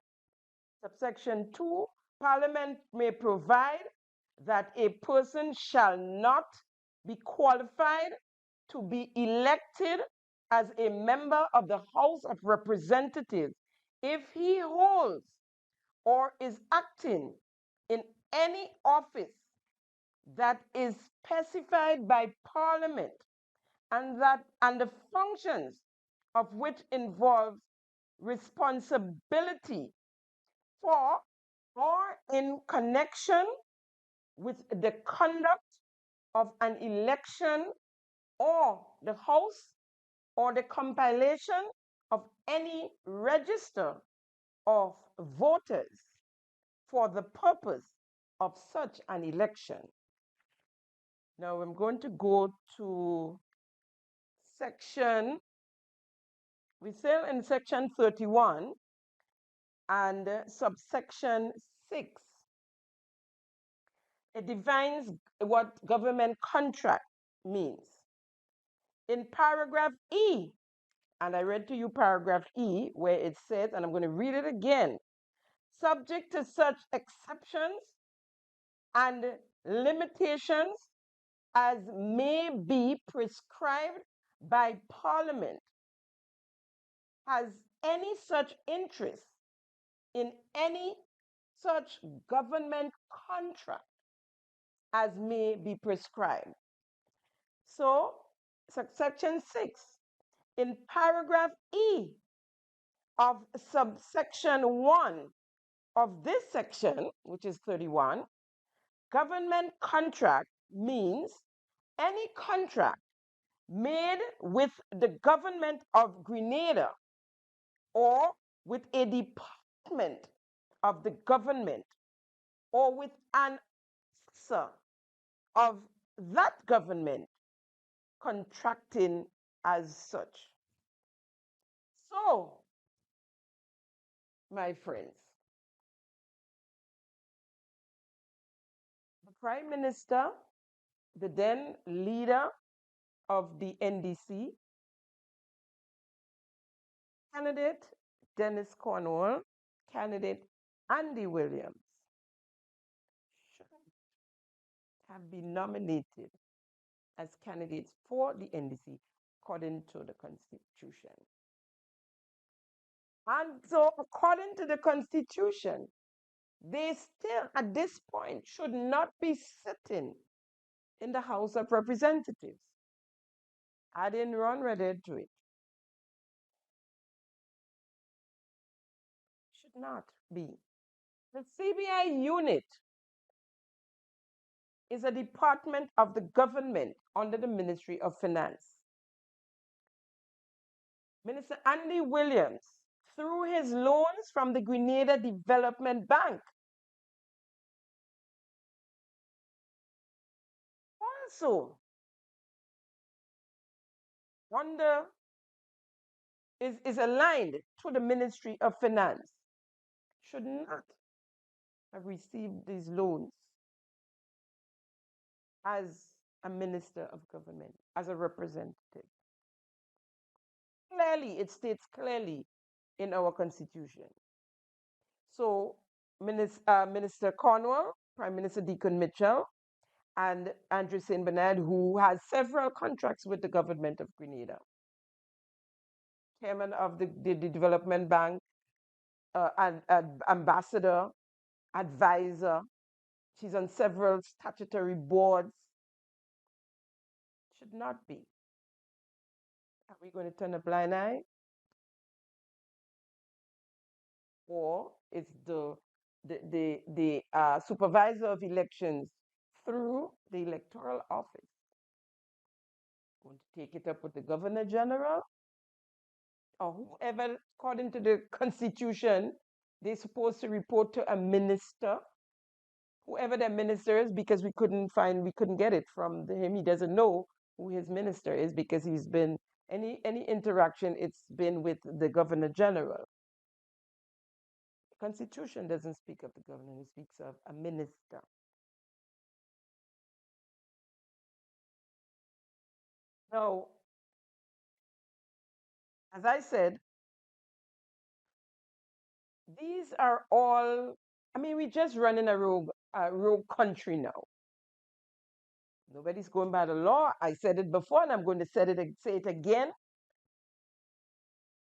Subsection 2, Parliament may provide that a person shall not be qualified to be elected as a member of the House of Representatives if he holds or is acting in any office that is specified by Parliament and the functions of which involves responsibility for or in connection with the conduct of an election or the house or the compilation of any register of voters for the purpose of such an election. Now I'm going to go to we're still in section 31 and subsection 6. It defines what government contract means. In paragraph E, and I read to you paragraph E, where it says, and I'm going to read it again, subject to such exceptions and limitations as may be prescribed by Parliament, has any such interest in any such government contract as may be prescribed. So, subsection 6, in paragraph E of subsection 1 of this section, which is 31, government contract means any contract made with the government of Grenada or with a department of the government or with an officer of that government contracting as such. So, my friends, the Prime Minister, the then leader of the NDC, candidate Dennis Cornwall, candidate Andy Williams, should have been nominated as candidates for the NDC according to the Constitution. And so, according to the Constitution, they still, at this point, should not be sitting in the House of Representatives. I didn't run right into it. Should not be. The CBI unit is a department of the government under the Ministry of Finance. Minister Andy Williams through his loans from the Grenada Development Bank. Also, is aligned to the Ministry of Finance. Should not have received these loans as a minister of government, as a representative. Clearly, it states clearly in our constitution. So, Minister Cornwall, Prime Minister Deacon Mitchell, and Andrew St. Bernard, who has several contracts with the government of Grenada. Chairman of the Development Bank, ambassador, advisor. She's on several statutory boards. Should not be. Are we going to turn a blind eye? Or is the supervisor of elections through the Electoral Office going to take it up with the Governor General or whoever, according to the Constitution, they're supposed to report to a minister, whoever their minister is, because we couldn't get it from him. He doesn't know who his minister is because he's been, any interaction, it's been with the Governor General. The Constitution doesn't speak of the governor, it speaks of a minister. Now, as I said, these are all, I mean, we're just running a rogue country now. Nobody's going by the law. I said it before and I'm going to say it again.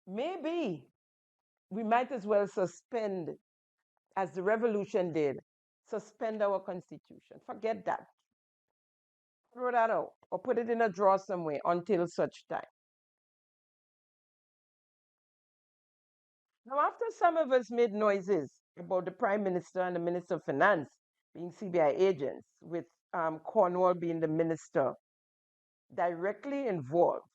Maybe we might as well suspend, as the revolution did, suspend our constitution. Forget that. Throw that out or put it in a drawer somewhere until such time. Now, after some of us made noises about the Prime Minister and the Minister of Finance being CBI agents, with Cornwall being the minister directly involved,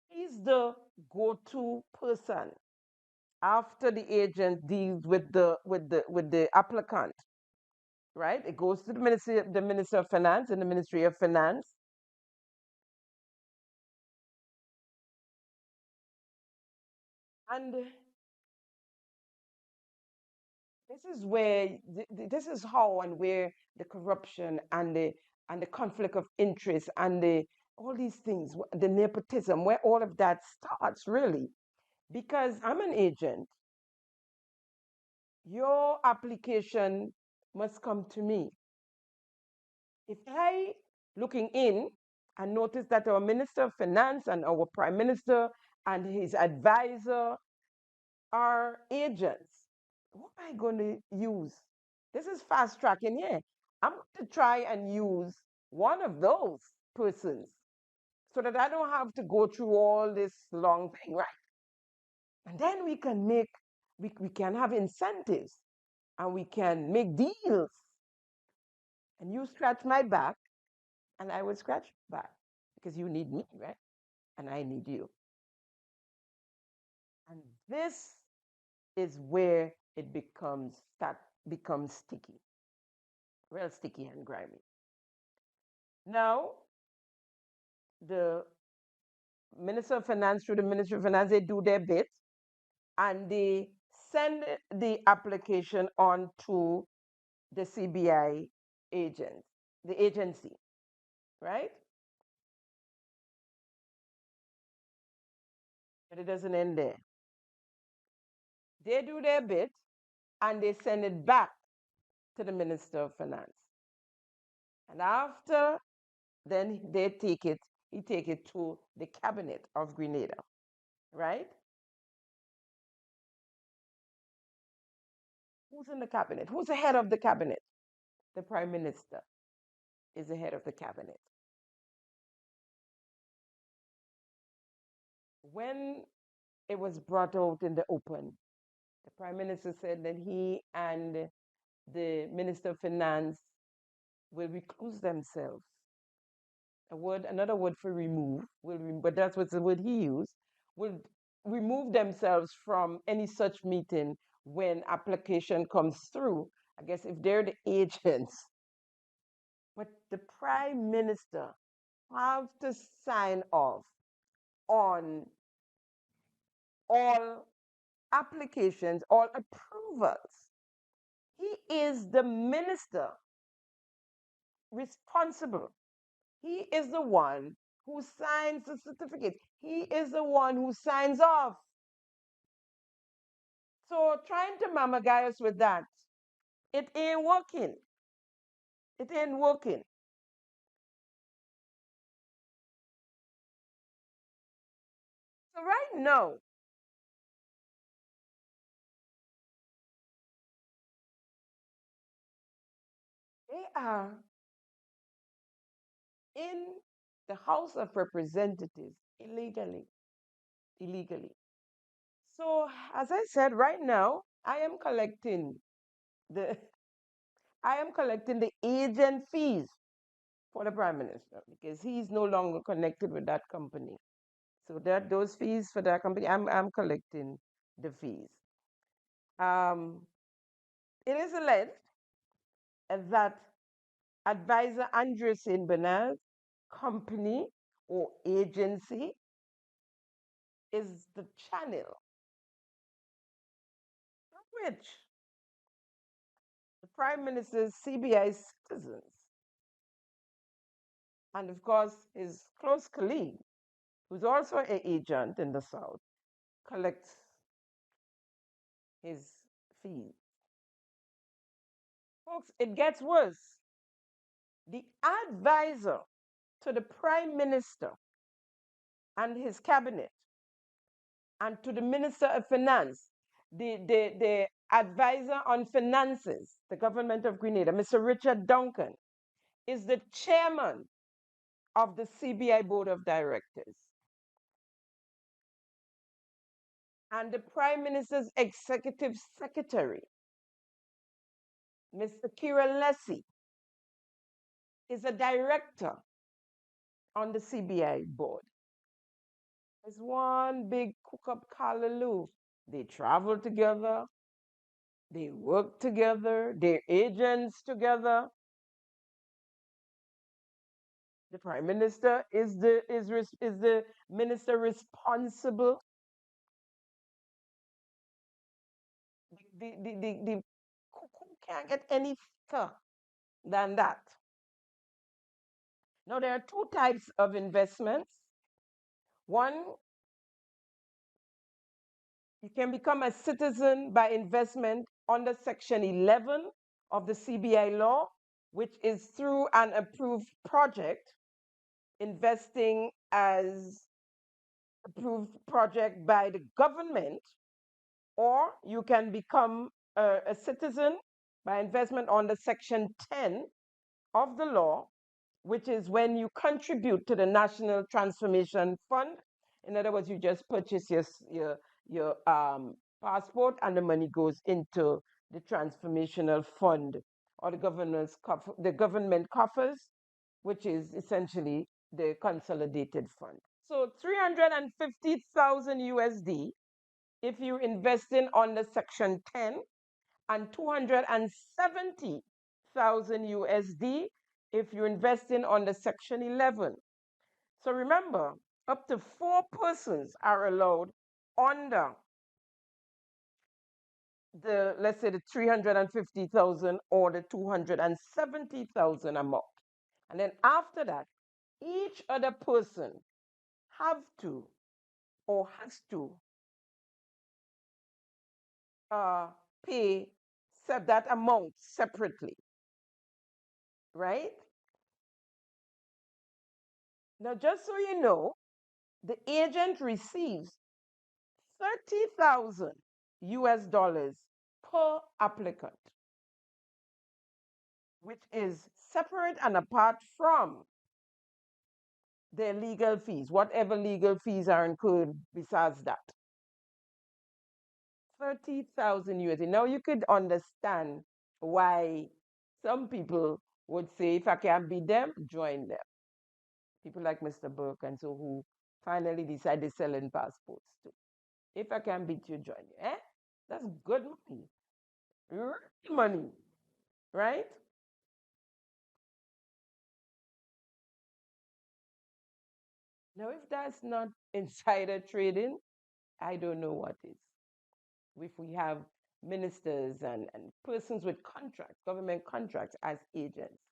he's the go-to person after the agent deals with the applicant, right? It goes to the Minister of Finance and the Ministry of Finance. And this is how and where the corruption and the conflict of interest and all these things, the nepotism, where all of that starts really. Because I'm an agent, your application must come to me. If I, looking in, and notice that our Minister of Finance and our Prime Minister and his advisor are agents, what am I going to use? This is fast tracking here. I'm going to try and use one of those persons so that I don't have to go through all this long thing, right? And then we can have incentives and we can make deals. And you scratch my back and I will scratch back because you need me, right? And I need you. And this is where it becomes sticky, real sticky and grimy. Now, the Minister of Finance through the Ministry of Finance, they do their bit and they send the application on to the CBI agent, the agency, right? But it doesn't end there. They do their bit and they send it back to the Minister of Finance. And after, then he take it to the cabinet of Grenada, right? Who's in the cabinet? Who's the head of the cabinet? The Prime Minister is the head of the cabinet. When it was brought out in the open, the Prime Minister said that he and the Minister of Finance will recluse themselves. Another word for remove, but that's what's the word he used, will remove themselves from any such meeting when application comes through. I guess if they're the agents. But the Prime Minister have to sign off on all applications, all approvals. He is the minister responsible. He is the one who signs the certificate. He is the one who signs off. So trying to mamaguy us with that, it ain't working. It ain't working. So right now, they are in the House of Representatives illegally. Illegally. So as I said, right now, I am collecting the agent fees for the Prime Minister because he's no longer connected with that company. So that those fees for that company, I'm collecting the fees. It is alleged that advisor Andreessen Bernard's company or agency is the channel through which the Prime Minister's CBI citizens and of course his close colleague, who's also an agent in the South, collects his fees. Folks, it gets worse. The advisor to the Prime Minister and his cabinet and to the Minister of Finance, the advisor on finances, the government of Grenada, Mr. Richard Duncan, is the chairman of the CBI Board of Directors. And the Prime Minister's executive secretary, Mr. Kira Lessie, is a director on the CBI board. It's one big cook-up callaloo. They travel together, they work together, they're agents together. The Prime Minister is the minister responsible. The cuckoo can't get any thicker than that. Now, there are two types of investments. One, you can become a citizen by investment under Section 11 of the CBI law, which is through an approved project, investing as approved project by the government, or you can become a citizen by investment under Section 10 of the law, which is when you contribute to the National Transformation Fund. In other words, you just purchase your passport and the money goes into the transformational fund or the government coffers, which is essentially the consolidated fund. So 350,000 USD if you're investing under Section 10 and 270,000 USD if you're investing under Section 11. So remember, up to 4 persons are allowed under the, let's say, the 350,000 or the 270,000 amount. And then after that, each other person have to or has to pay that amount separately, right? Now, just so you know, the agent receives 30,000 US dollars per applicant, which is separate and apart from their legal fees, whatever legal fees are incurred besides that. 30,000 USD. Now you could understand why some people would say, if I can't beat them, join them. People like Mr. Burke and so who finally decided selling passports too. If I can beat you, join you. Eh? That's good money. Real money, right? Now, if that's not insider trading, I don't know what is. If we have ministers and persons with contracts, government contracts as agents.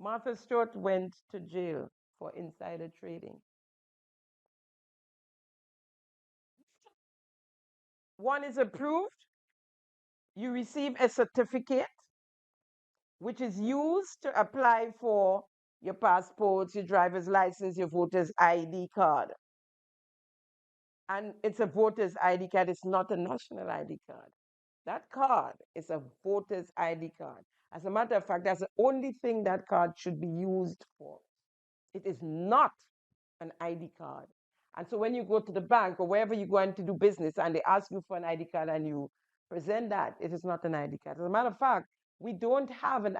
Martha Stewart went to jail for insider trading. One is approved, you receive a certificate, which is used to apply for your passports, your driver's license, your voter's ID card. And it's a voter's ID card, it's not a national ID card. That card is a voter's ID card. As a matter of fact, that's the only thing that card should be used for. It is not an ID card. And so when you go to the bank or wherever you're going to do business and they ask you for an ID card and you present that, it is not an ID card. As a matter of fact, we don't have an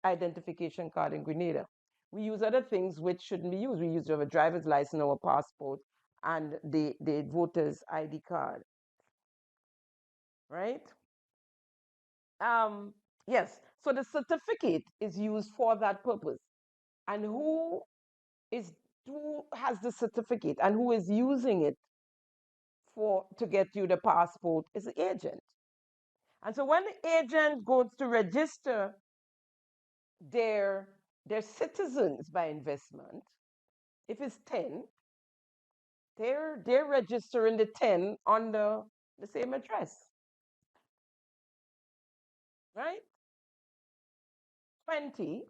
identification card in Grenada. We use other things which shouldn't be used. We use a driver's license or a passport and the voter's ID card, right? Yes, so the certificate is used for that purpose. And who has the certificate and who is using it to get you the passport is the agent. And so when the agent goes to register their citizens by investment, if it's 10, they're registering the 10 on the same address, right? 20,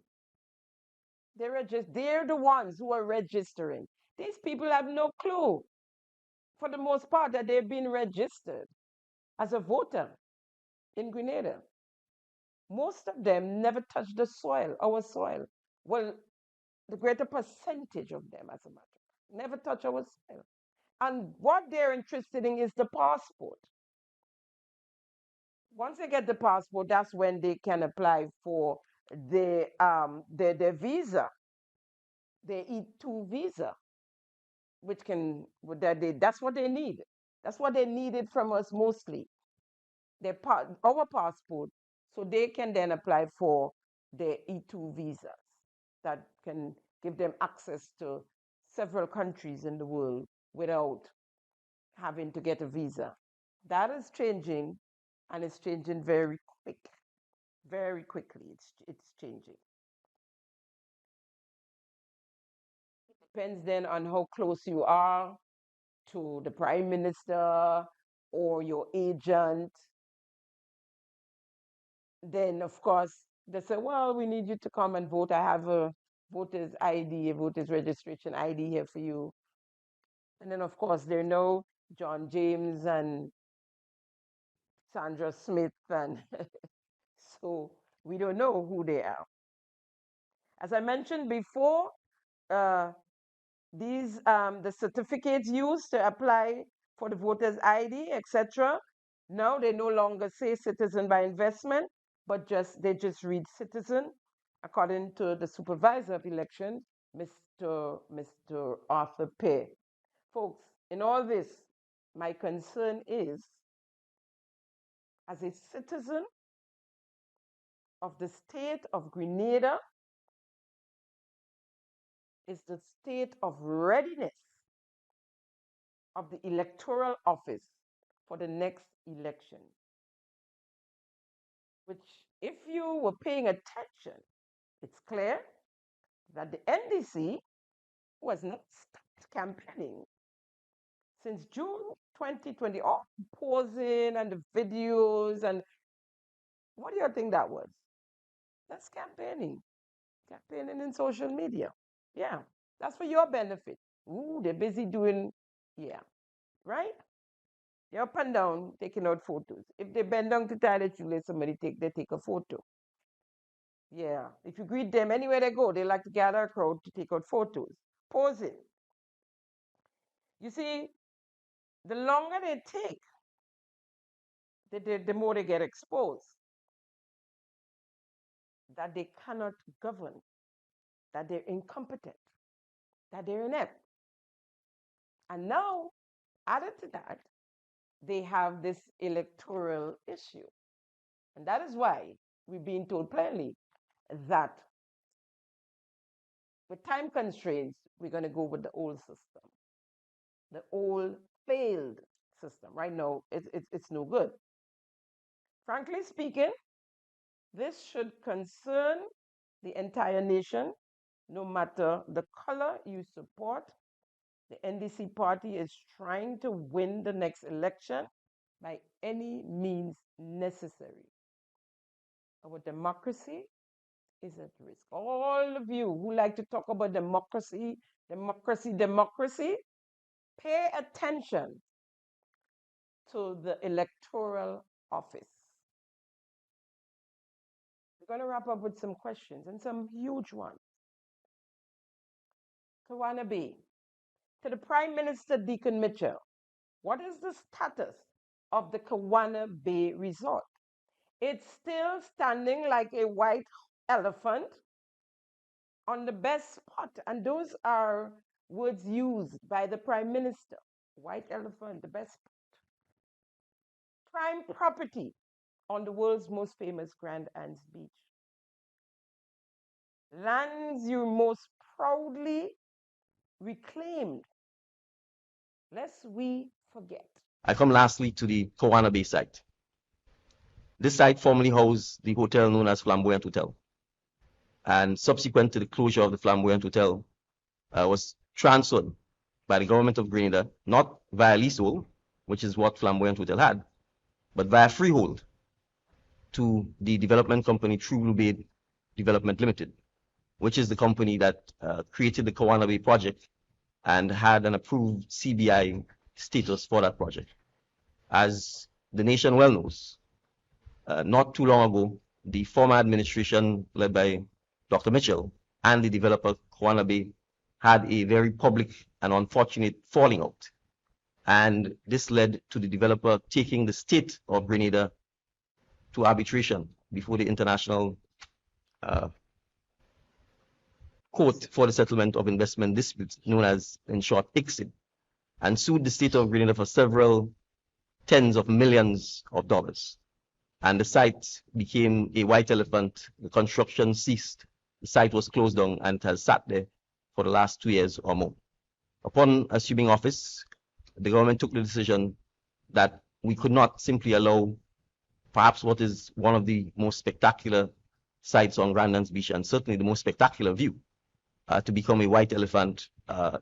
they're the ones who are registering. These people have no clue, for the most part, that they've been registered as a voter in Grenada. Most of them never touch the soil, our soil. Well, the greater percentage of them, as a matter of fact, never touch our soil. And what they're interested in is the passport. Once they get the passport, that's when they can apply for their visa, their E2 visa, that's what they need. That's what they needed from us mostly. Our passport, so they can then apply for their E2 visas that can give them access to several countries in the world without having to get a visa. That is changing, and it's changing very quickly. It's changing. It depends then on how close you are to the prime minister or your agent. Then, of course, they say, well, we need you to come and vote. I have a voter's ID, a voter's registration ID here for you. And then, of course, there are no John James and Sandra Smith, and so we don't know who they are. As I mentioned before, the certificates used to apply for the voter's ID, etc. Now they no longer say citizen by investment, but they just read citizen, according to the supervisor of elections, Mr. Arthur Pear. Folks, in all this, my concern is, as a citizen of the state of Grenada, is the state of readiness of the electoral office for the next election. Which, if you were paying attention, it's clear that the NDC was not stopped campaigning since June 2020. All posing and the videos, and what do you think that was? That's campaigning in social media. Yeah, that's for your benefit. Ooh, they're busy doing, yeah, right? They're up and down taking out photos. If they bend down to tie the shoelace, they take a photo. Yeah, if you greet them anywhere they go, they like to gather a crowd to take out photos, posing. You see, the longer they take, the more they get exposed. That they cannot govern, that they're incompetent, that they're inept. And now, added to that, they have this electoral issue. And that is why we've been told plainly that with time constraints, we're going to go with the old system, the old failed system. Right now, it's no good. Frankly speaking, this should concern the entire nation, no matter the color you support. The NDC party is trying to win the next election by any means necessary. Our democracy is at risk. All of you who like to talk about democracy, pay attention to the electoral office. We're going to wrap up with some questions and some huge ones. Kawana Bay, to the Prime Minister Deacon Mitchell, what is the status of the Kawana Bay Resort? It's still standing like a white elephant on the best spot. And those are words used by the Prime Minister. White elephant, the best spot. Prime property on the world's most famous Grand Anse Beach. Lands you most proudly reclaimed, lest we forget. I come lastly to the Kowana Bay site. This site formerly housed the hotel known as Flamboyant Hotel. And subsequent to the closure of the Flamboyant Hotel, was transferred by the government of Grenada, not via leasehold, which is what Flamboyant Hotel had, but via freehold to the development company True Blue Bay Development Limited, which is the company that created the Kawana Bay project and had an approved CBI status for that project. As the nation well knows, not too long ago, the former administration led by Dr. Mitchell and the developer Kawana Bay had a very public and unfortunate falling out. And this led to the developer taking the state of Grenada to arbitration before the International Court for the Settlement of Investment Disputes, known as, in short, ICSID, and sued the state of Grenada for several tens of millions of dollars. And the site became a white elephant. The construction ceased. The site was closed down and it has sat there for the last 2 years or more. Upon assuming office, the government took the decision that we could not simply allow perhaps what is one of the most spectacular sites on Grand Anse Beach, and certainly the most spectacular view, to become a white elephant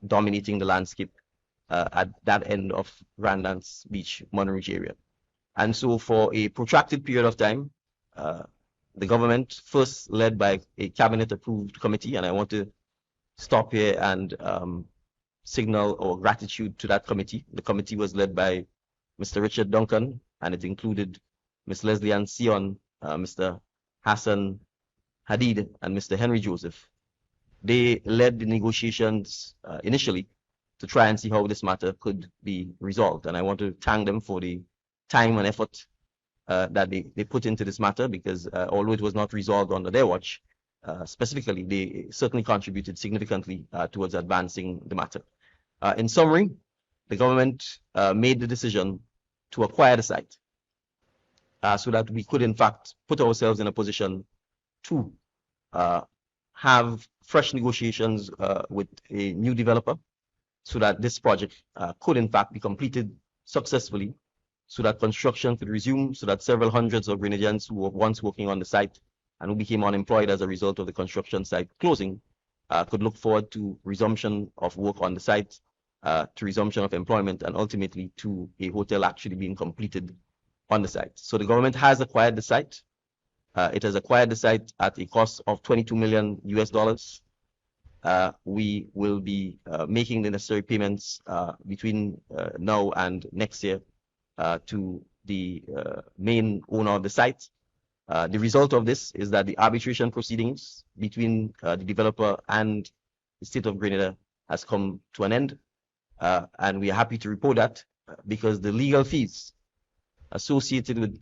dominating the landscape at that end of Grand Anse Beach, Mountain area. And so for a protracted period of time, the government, first led by a cabinet-approved committee, and I want to stop here and signal our gratitude to that committee. The committee was led by Mr. Richard Duncan, and it included Ms. Leslie Ann Sion, Mr. Hassan Hadid, and Mr. Henry Joseph. They led the negotiations initially to try and see how this matter could be resolved. And I want to thank them for the time and effort that they put into this matter, because although it was not resolved under their watch, specifically, they certainly contributed significantly towards advancing the matter. In summary, the government made the decision to acquire the site so that we could, in fact, put ourselves in a position to have fresh negotiations with a new developer so that this project could, in fact, be completed successfully, so that construction could resume, so that several hundreds of Grenadians who were once working on the site and who became unemployed as a result of the construction site closing could look forward to resumption of work on the site, to resumption of employment, and ultimately to a hotel actually being completed on the site. So the government has acquired the site. It has acquired the site at a cost of $22 million US. We will be making the necessary payments between now and next year to the main owner of the site. The result of this is that the arbitration proceedings between the developer and the state of Grenada has come to an end. And we are happy to report that because the legal fees associated with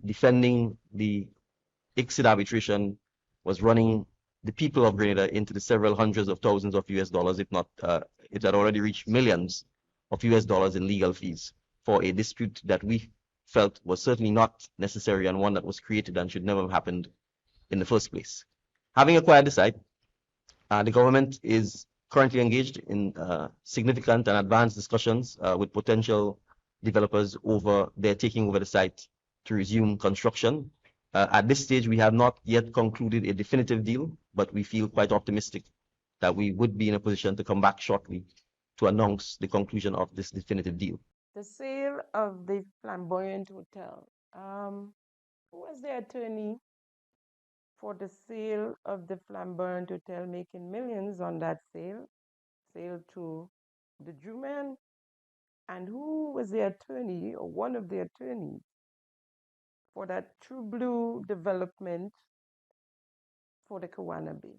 defending the ICSID arbitration was running the people of Grenada into the several hundreds of thousands of US dollars, if not, it had already reached millions of US dollars in legal fees for a dispute that we felt was certainly not necessary and one that was created and should never have happened in the first place. Having acquired the site, the government is currently engaged in significant and advanced discussions with potential developers over their taking over the site to resume construction. At this stage, we have not yet concluded a definitive deal, but we feel quite optimistic that we would be in a position to come back shortly to announce the conclusion of this definitive deal. The sale of the Flamboyant Hotel. Who was the attorney for the sale of the Flamboyant Hotel, making millions on that sale to the Jewman? And who was the attorney or one of the attorneys for that True Blue development for the Kawana Bay?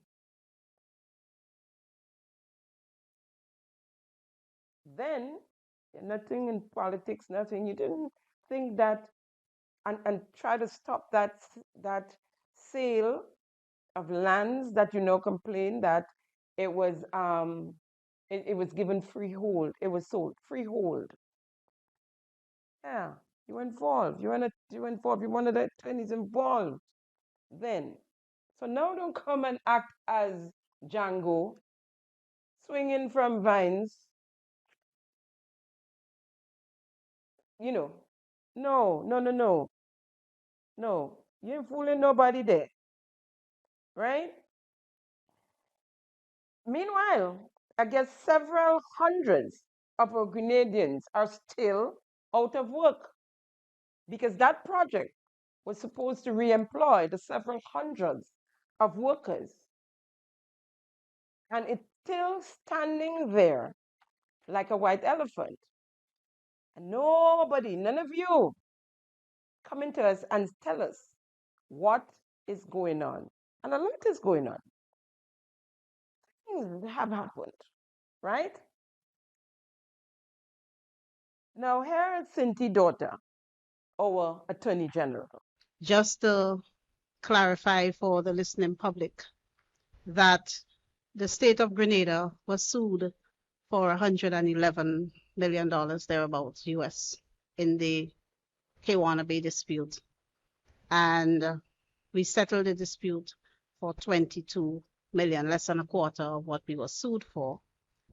Then, nothing in politics, nothing. You didn't think that, and try to stop that sale of lands that complain that it was it was given freehold. It was sold freehold. Yeah, you were involved. You involved. You wanted the attorneys involved. Then, so now don't come and act as Django, swinging from vines. No, no, no, no. No, you ain't fooling nobody there, right? Meanwhile, I guess several hundreds of our Grenadians are still out of work because that project was supposed to re-employ the several hundreds of workers. And it's still standing there like a white elephant. And nobody, none of you, coming to us and tell us what is going on. And a lot is going on. Things have happened, right? Now, here is Cindy's daughter, our Attorney General. Just to clarify for the listening public that the state of Grenada was sued for $111 million thereabouts US in the Kawana Bay dispute. And we settled the dispute for 22 million, less than a quarter of what we were sued for.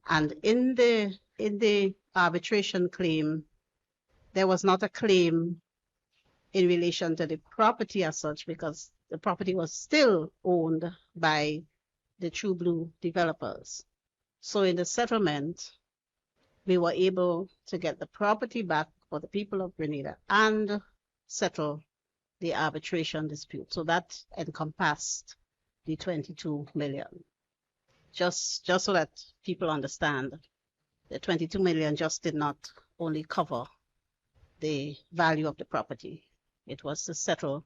And in the arbitration claim, there was not a claim in relation to the property as such, because the property was still owned by the True Blue developers. So in the settlement, we were able to get the property back for the people of Grenada and settle the arbitration dispute. So that encompassed the 22 million. Just so that people understand, the 22 million just did not only cover the value of the property. It was to settle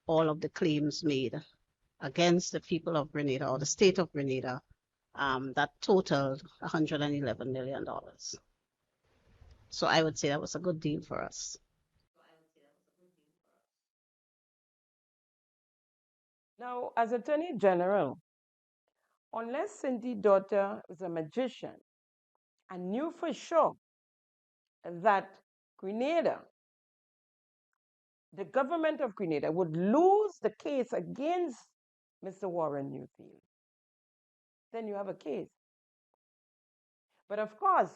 all of the claims made against the people of Grenada or the state of Grenada that totaled $111 million. So I would say that was a good deal for us. Now, as Attorney General, unless Cindy's daughter was a magician and knew for sure that Grenada, the government of Grenada, would lose the case against Mr. Warren Newfield, then you have a case. But of course,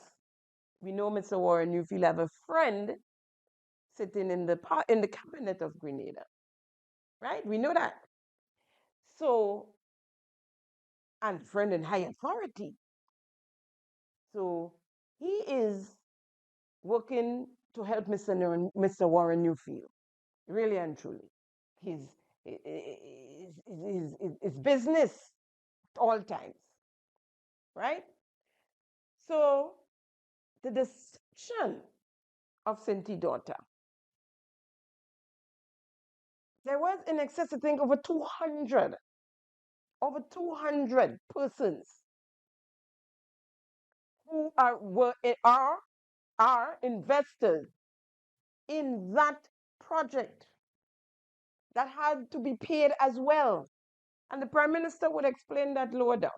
we know Mr. Warren Newfield have a friend sitting in the cabinet of Grenada, right? We know that. So, and friend in high authority. So he is working to help Mr. Warren Newfield, really and truly. His business at all times, right? So the deception of Cindy's daughter, there was in excess, I think, over 200 persons who are investors in that project that had to be paid as well. And the Prime Minister would explain that lower down.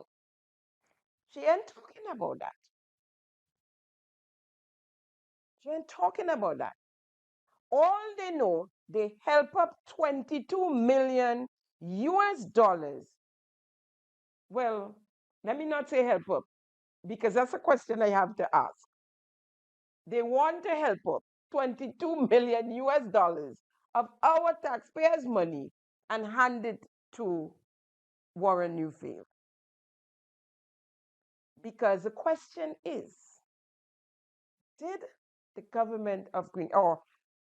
She ain't talking about that. They ain't talking about that. All they know, they help up 22 million US dollars. Well, let me not say help up, because that's a question I have to ask. They want to help up 22 million US dollars of our taxpayers' money and hand it to Warren Newfield. Because the question is, did the government of Grenada, or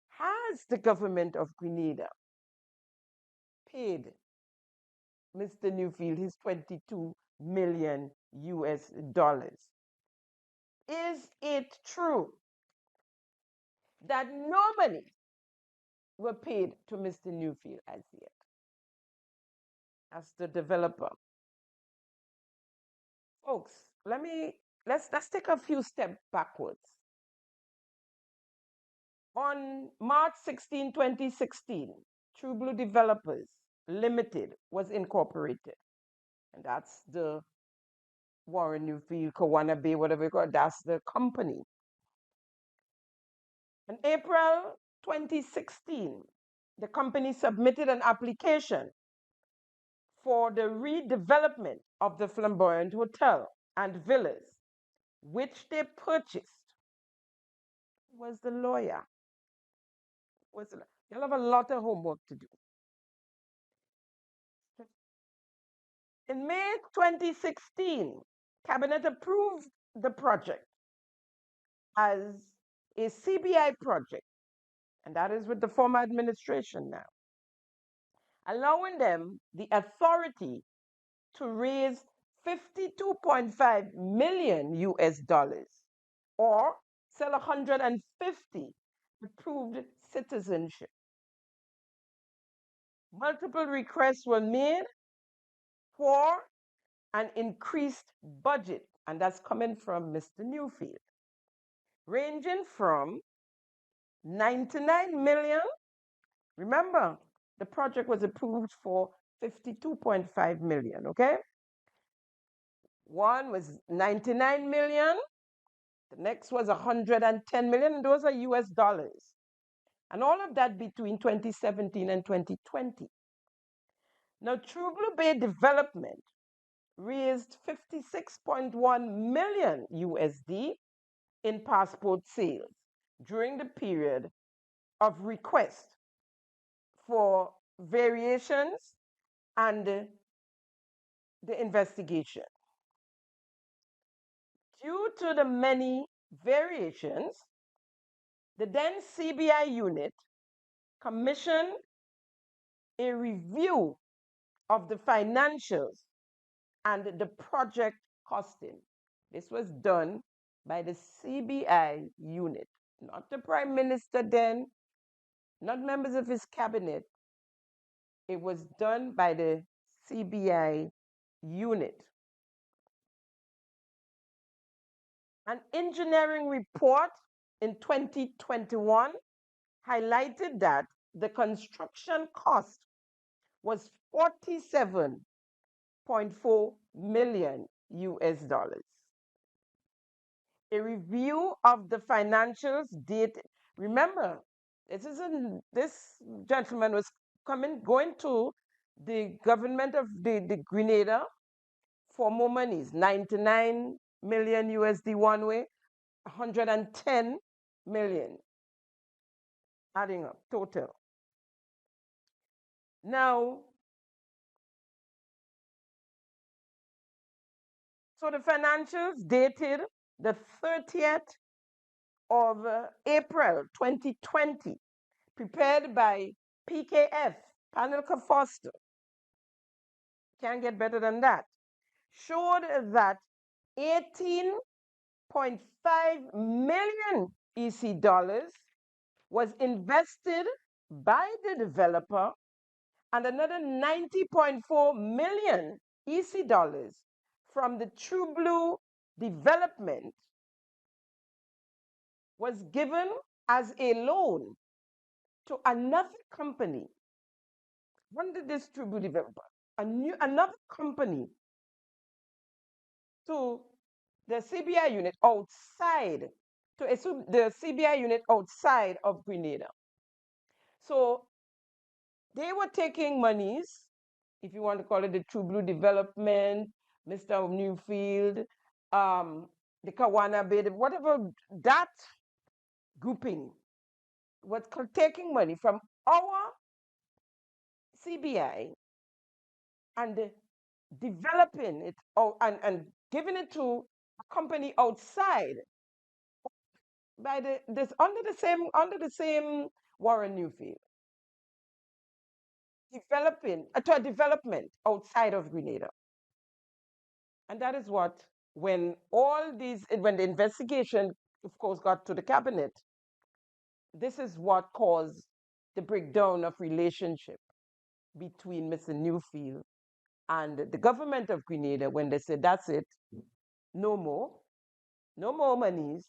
has the government of Grenada paid Mr. Newfield his 22 million US dollars? Is it true that no money were paid to Mr. Newfield as yet, as the developer? Folks, let's take a few steps backwards. On March 16, 2016, True Blue Developers Limited was incorporated. And that's the Warren Newfield, Kawana Bay, whatever you call it, that's the company. In April 2016, the company submitted an application for the redevelopment of the Flamboyant Hotel and Villas, which they purchased. Was the lawyer. You'll have a lot of homework to do. In May 2016, Cabinet approved the project as a CBI project, and that is with the former administration now, allowing them the authority to raise 52.5 million US dollars or sell 150 approved citizenship. Multiple requests were made for an increased budget, and that's coming from Mr. Newfield, ranging from 99 million. Remember, the project was approved for 52.5 million, okay? One was 99 million, the next was 110 million, and those are US dollars. And all of that between 2017 and 2020. Now, True Blue Bay Development raised 56.1 million USD in passport sales during the period of request for variations and the investigation. Due to the many variations, the then CBI unit commissioned a review of the financials and the project costing. This was done by the CBI unit, not the Prime Minister then, not members of his cabinet. It was done by the CBI unit. An engineering report in 2021 highlighted that the construction cost was 47.4 million US dollars. A review of the financials dated, remember, this gentleman was going to the government of the Grenada for more monies, 99 million USD one way, 110 million, adding up total. Now, so the financials dated the 30th of April 2020, prepared by PKF, Panelka Foster, can't get better than that, showed that 18.5 million EC dollars was invested by the developer and another 90.4 million EC dollars from the True Blue Development was given as a loan to another company. When did this True Blue Developer? Another company to the CBI unit outside to assume the CBI unit outside of Grenada. So they were taking monies, if you want to call it the True Blue Development, Mr. Newfield, the Kawana Bay, whatever, that grouping was taking money from our CBI and developing it and giving it to a company outside by this under the same Warren Newfield, developing to a development outside of Grenada. And that is what, when the investigation, of course, got to the cabinet, this is what caused the breakdown of relationship between Mr. Newfield and the government of Grenada, when they said, that's it, no more monies,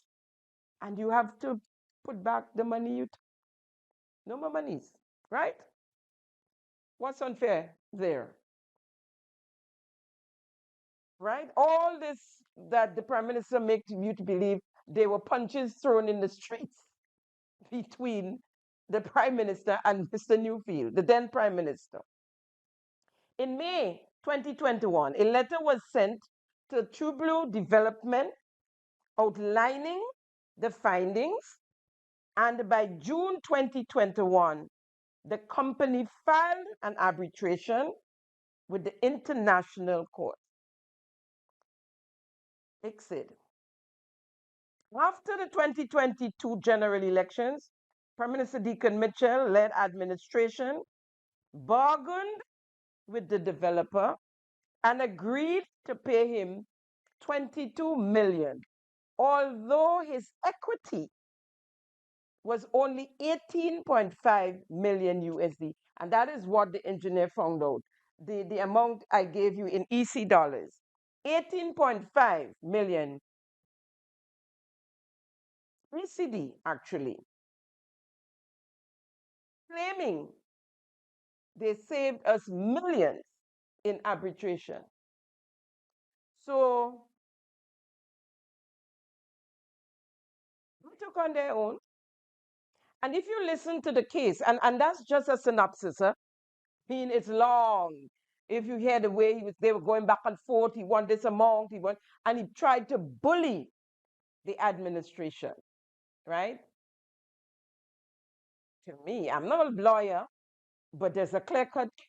and you have to put back the money you took. No more monies, right? What's unfair there? Right? All this that the Prime Minister makes you to believe, there were punches thrown in the streets between the Prime Minister and Mr. Newfield, the then Prime Minister. In May 2021, a letter was sent to True Blue Development outlining the findings, and by June 2021, the company filed an arbitration with the International Court. ICSID. After the 2022 general elections, Prime Minister Deacon Mitchell-led administration bargained with the developer and agreed to pay him $22 million, although his equity was only 18.5 million USD. And that is what the engineer found out. The amount I gave you in EC dollars, 18.5 million ECD, actually, claiming they saved us millions in arbitration. So we took on their own. And if you listen to the case, and that's just a synopsis, I mean, it's long. If you hear the way they were going back and forth, he won this amount, and he tried to bully the administration, right? To me, I'm not a lawyer, but there's a clear-cut case.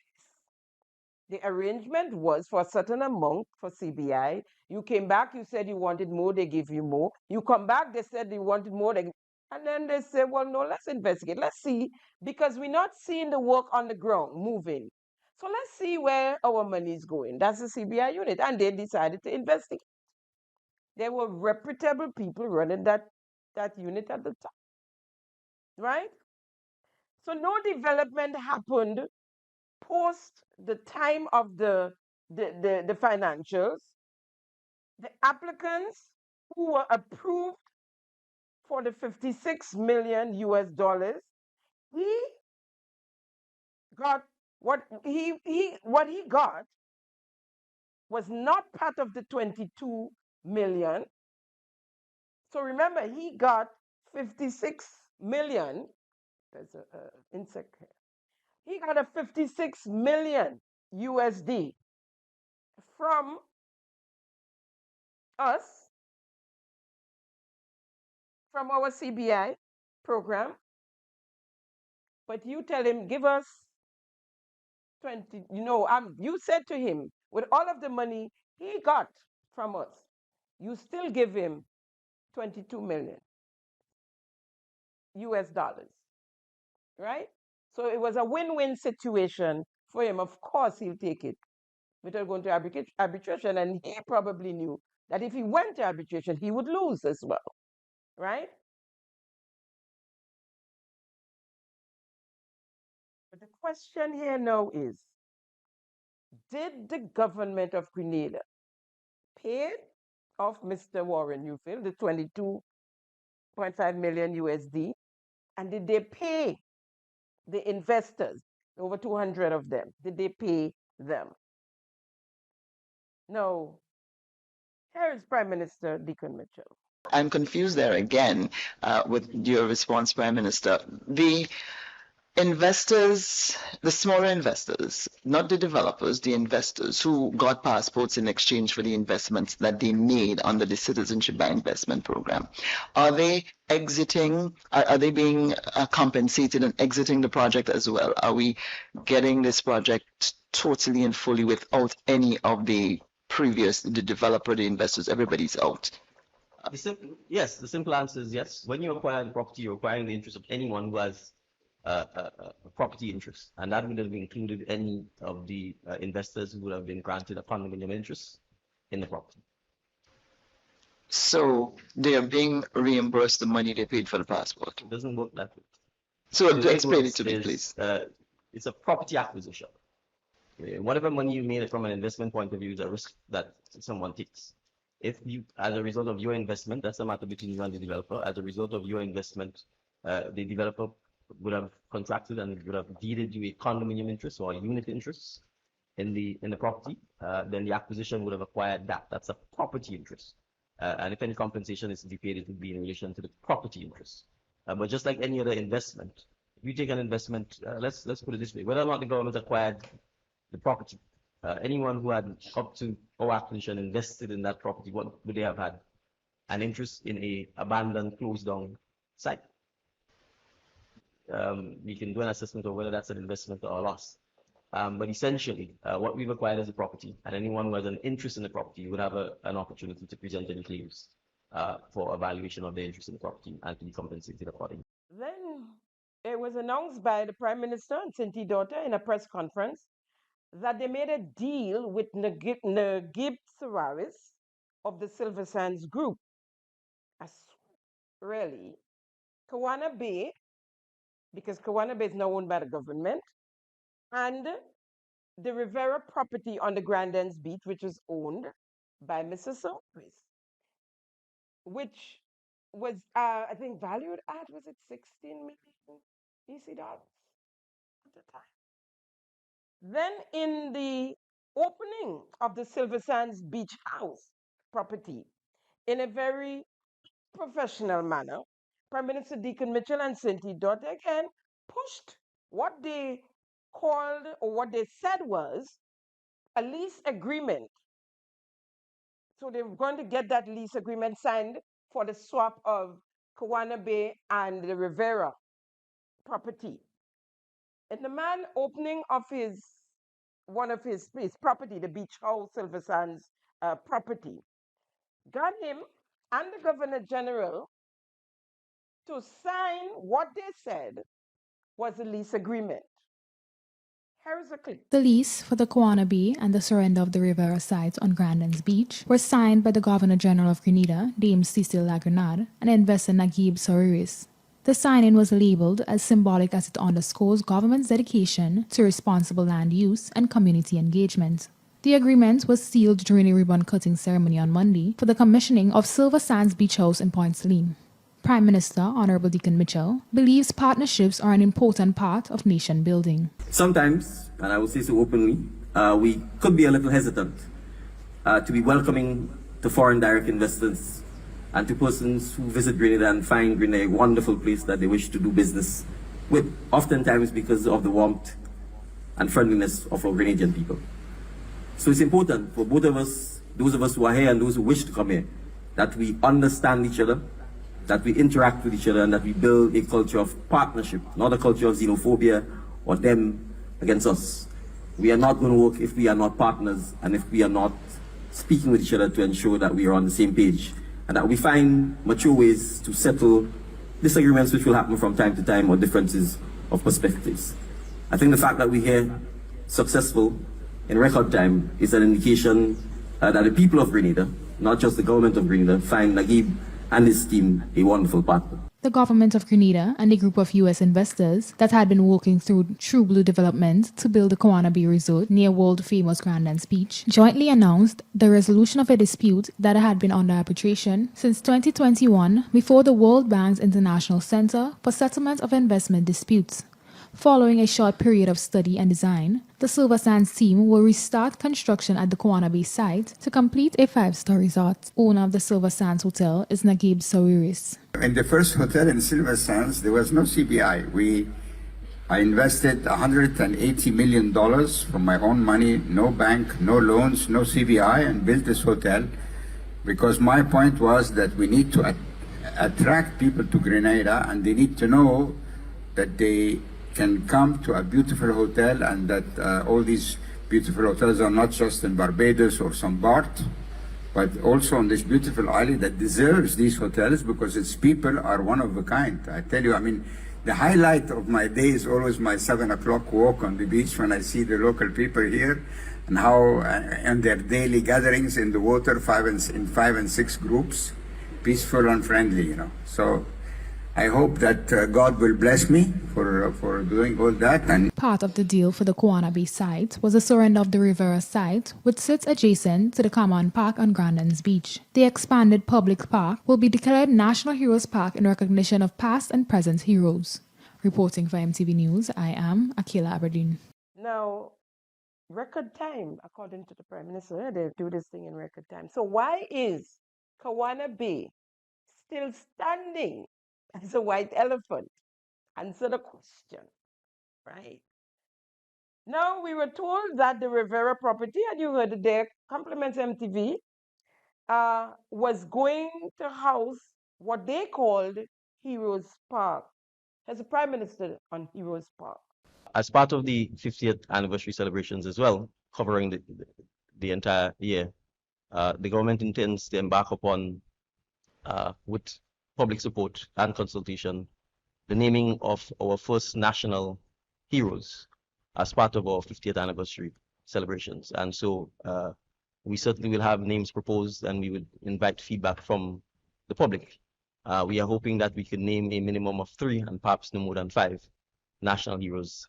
The arrangement was for a certain amount for CBI. You came back, you said you wanted more, they give you more. You come back, they said you wanted more, and then they say, well, no, let's investigate. Let's see, because we're not seeing the work on the ground moving. So let's see where our money is going. That's the CBI unit. And they decided to investigate. There were reputable people running that unit at the time, right? So no development happened post the time of the financials. The applicants who were approved for the 56 million US dollars, he got what he got was not part of the 22 million. So remember, he got 56 million. There's an insect here. He got a 56 million USD from us, from our CBI program. But you tell him, give us 20, you said to him, with all of the money he got from us, you still give him 22 million US dollars, right? So it was a win-win situation for him. Of course, he'll take it without going to arbitration. And he probably knew that if he went to arbitration, he would lose as well, right? But the question here now is, did the government of Grenada pay off Mr. Warren Newfield the 22.5 million USD? And did they pay the investors, over 200 of them? Did they pay them? No. Here is Prime Minister Deacon Mitchell. I'm confused there again with your response, Prime Minister. The investors, the smaller investors, not the developers, the investors who got passports in exchange for the investments that they made under the Citizenship by Investment program, are they exiting? Are they being compensated and exiting the project as well? Are we getting this project totally and fully without any of the previous, the developer, the investors, everybody's out? Yes, the simple answer is yes. When you acquire the property, you're acquiring the interest of anyone who has a property interest, and that would have included any of the investors who would have been granted a condominium interest in the property. So they are being reimbursed the money they paid for the passport. It doesn't work that way. So explain it to me, please. It's a property acquisition. Whatever money you made from an investment point of view is a risk that someone takes. If you, as a result of your investment, that's a matter between you and the developer. As a result of your investment, the developer would have contracted and would have deeded you a condominium interest or a unit interest in the property. Then the acquisition would have acquired that. That's a property interest. And if any compensation is to be paid, it would be in relation to the property interest. But just like any other investment, if you take an investment, let's put it this way: whether or not the government acquired the property, anyone who had up to our acquisition invested in that property, what would they have had? An interest in a abandoned, closed down site. You can do an assessment of whether that's an investment or a loss. But essentially, what we've acquired as a property, and anyone who has an interest in the property would have an opportunity to present any claims for evaluation of their interest in the property and to be compensated accordingly. Then it was announced by the Prime Minister and Sinti daughter in a press conference that they made a deal with Naguib Sawiris of the Silver Sands Group. Really? Kawana Bay, because Kawana Bay is now owned by the government, and the Rivera property on the Grand Ends Beach, which is owned by Mrs. Sawiris, which was, I think, valued at, was it 16 million EC dollars at the time? Then in the opening of the Silver Sands Beach House property, in a very professional manner, Prime Minister Deacon Mitchell and Sinti Daughter again pushed what they called, or what they said was, a lease agreement. So they were going to get that lease agreement signed for the swap of Kawana Bay and the Rivera property. And the man opening of one of his property, the Beach House Silver Sands property, got him and the Governor General to sign what they said was a lease agreement. Here is a clip. The lease for the Kowana Bay and the surrender of the Rivera sites on Grand Ends Beach were signed by the Governor General of Grenada, Dame Cecile Lagrenade, and investor Naguib Sawiris. The signing was labeled as symbolic as it underscores government's dedication to responsible land use and community engagement. The agreement was sealed during a ribbon-cutting ceremony on Monday for the commissioning of Silver Sands Beach House in Point Saline. Prime Minister Honorable Deacon Mitchell believes partnerships are an important part of nation building. Sometimes, and I will say so openly, we could be a little hesitant to be welcoming to foreign direct investors and to persons who visit Grenada and find Grenada a wonderful place that they wish to do business with, oftentimes because of the warmth and friendliness of our Grenadian people. So it's important for both of us, those of us who are here and those who wish to come here, that we understand each other, that we interact with each other, and that we build a culture of partnership, not a culture of xenophobia or them against us. We are not going to work if we are not partners and if we are not speaking with each other to ensure that we are on the same page and that we find mature ways to settle disagreements which will happen from time to time or differences of perspectives. I think the fact that we're here successful in record time is an indication that the people of Grenada, not just the government of Grenada, find Naguib and his team a wonderful partner. The government of Grenada and a group of U.S. investors that had been working through True Blue Development to build the Kawana Bay Resort near world-famous Grand Ends Beach jointly announced the resolution of a dispute that had been under arbitration since 2021 before the World Bank's International Center for Settlement of Investment Disputes. Following a short period of study and design, the Silver Sands team will restart construction at the Kawana Bay site to complete a 5-star resort. Owner of the Silver Sands Hotel is Naguib Sawiris. In the first hotel in Silver Sands, there was no CPI. I invested $180 million from my own money, no bank, no loans, no CPI, and built this hotel because my point was that we need to attract people to Grenada, and they need to know that they can come to a beautiful hotel, and that all these beautiful hotels are not just in Barbados or St. Bart, but also on this beautiful island that deserves these hotels because its people are one of a kind. I tell you, I mean, the highlight of my day is always my 7 o'clock walk on the beach when I see the local people here and how, and their daily gatherings in the water, 5 and 6 groups, peaceful and friendly, you know. So I hope that God will bless me for doing all that. And part of the deal for the Kowana Bay site was the surrender of the Rivera site, which sits adjacent to the Common Park on Grandins Beach. The expanded public park will be declared National Heroes Park in recognition of past and present heroes. Reporting for MTV News, I am Akila Aberdeen. Now, record time, according to the Prime Minister, they do this thing in record time. So why is Kawana Bay still standing as a white elephant? Answer the question, right? Now, we were told that the Rivera property, and you heard it there, compliments MTV, was going to house what they called Heroes Park. As a Prime Minister on Heroes Park. As part of the 50th anniversary celebrations as well, covering the entire year, the government intends to embark upon, with public support and consultation, the naming of our first national heroes as part of our 50th anniversary celebrations. And so we certainly will have names proposed, and we would invite feedback from the public. We are hoping that we can name a minimum of 3 and perhaps no more than 5 national heroes,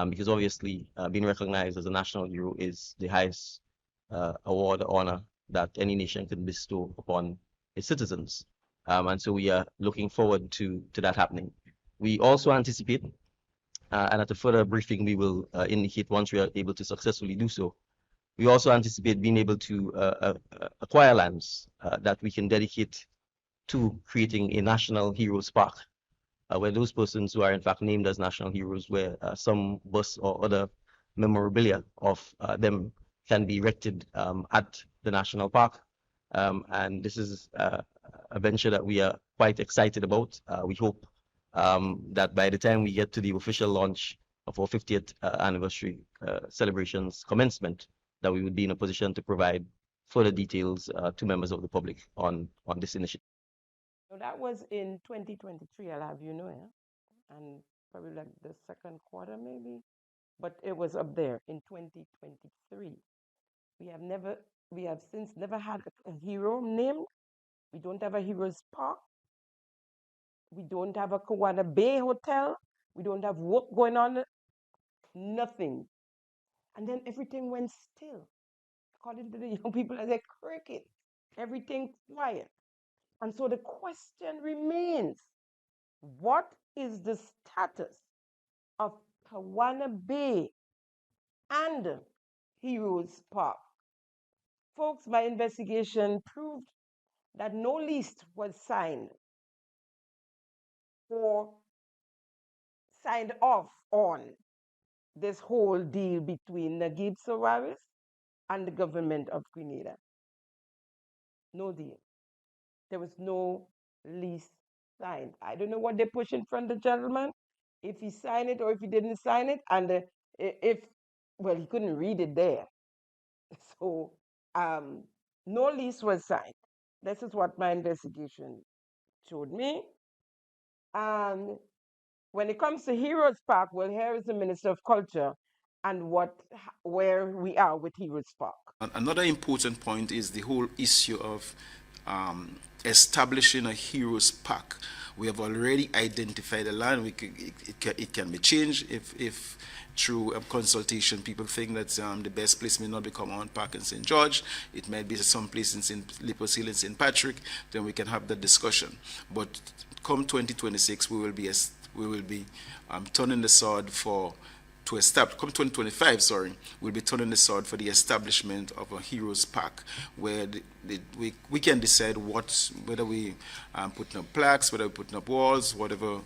because obviously being recognized as a national hero is the highest award or honor that any nation can bestow upon its citizens. And so we are looking forward to that happening. We also anticipate, and at a further briefing we will indicate once we are able to successfully do so, we also anticipate being able to acquire lands that we can dedicate to creating a national heroes park, where those persons who are in fact named as national heroes, where some bus or other memorabilia of them can be erected at the national park. And this is a venture that we are quite excited about. We hope that by the time we get to the official launch of our 50th anniversary celebrations commencement, that we would be in a position to provide further details to members of the public on this initiative. So that was in 2023, I'll have you know, yeah? And probably like the second quarter maybe, but it was up there in 2023. We have since never had a hero named. We don't have a Heroes Park. We don't have a Kawana Bay Hotel. We don't have work going on, nothing. And then everything went still. According to the young people, I said, cricket, everything quiet. And so the question remains, what is the status of Kawana Bay and Heroes Park? Folks, my investigation proved that no lease was signed or signed off on this whole deal between Naguib Sawiris and the government of Grenada. No deal. There was no lease signed. I don't know what they push in front of the gentleman, if he signed it or if he didn't sign it, and well, he couldn't read it there. So no lease was signed. This is what my investigation showed me. And when it comes to Heroes Park, well, here is the Minister of Culture and where we are with Heroes Park. Another important point is the whole issue of establishing a Heroes Park. We have already identified the land. It can be changed if through consultation people think that the best place may not be Common Park in St. George. It might be some place in Lippos Hill in St. Patrick. Then we can have that discussion. But come 2026, we will be turning the sword to establish, come 2025, sorry, we'll be turning the sword for the establishment of a Heroes Park, where we can decide whether we putting up plaques, whether we putting up walls, whatever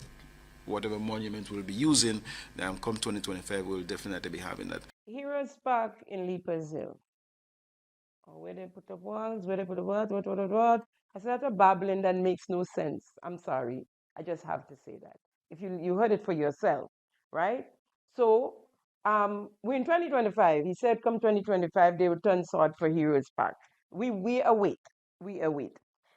monument we'll be using. Come 2025, we'll definitely be having that. Heroes Park in Lippos Hill. Oh, where they put up walls, where they put up what? I said, that's a babbling that makes no sense. I'm sorry. I just have to say that. If you heard it for yourself, right? So we're in 2025. He said come 2025, they will turn sword for Heroes Park. We await.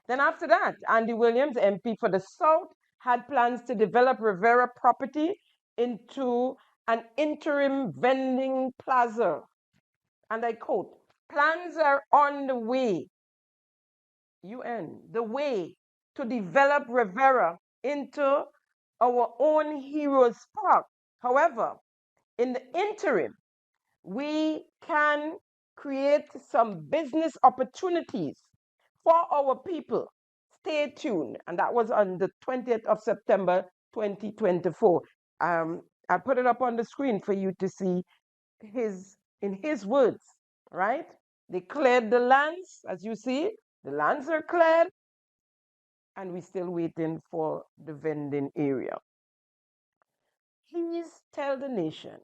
Then after that, Andy Williams, MP for the South, had plans to develop Rivera property into an interim vending plaza. And I quote, plans are on the way, the way to develop Rivera into our own Heroes Park. However, in the interim, we can create some business opportunities for our people. Stay tuned. And that was on the 20th of September, 2024. I'll put it up on the screen for you to see in his words, right? They cleared the lands, as you see. The lands are cleared, and we're still waiting for the vending area. Please tell the nation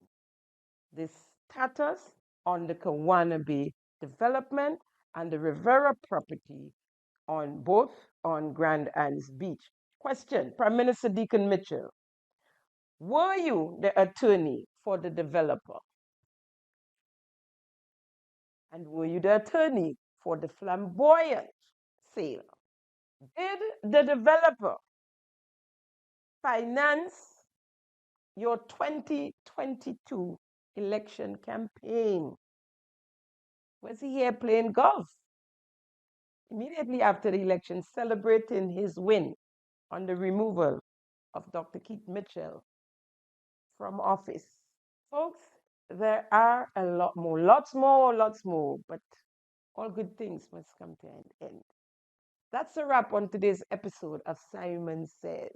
the status on the Kawana Bay development and the Rivera property on both on Grand Anne's Beach. Question, Prime Minister Deacon Mitchell, were you the attorney for the developer? And were you the attorney for the flamboyant sale? Did the developer finance your 2022 election campaign? Was he here playing golf? Immediately after the election, celebrating his win on the removal of Dr. Keith Mitchell from office. Folks, there are a lot more, lots more, but all good things must come to an end. That's a wrap on today's episode of Simon Says.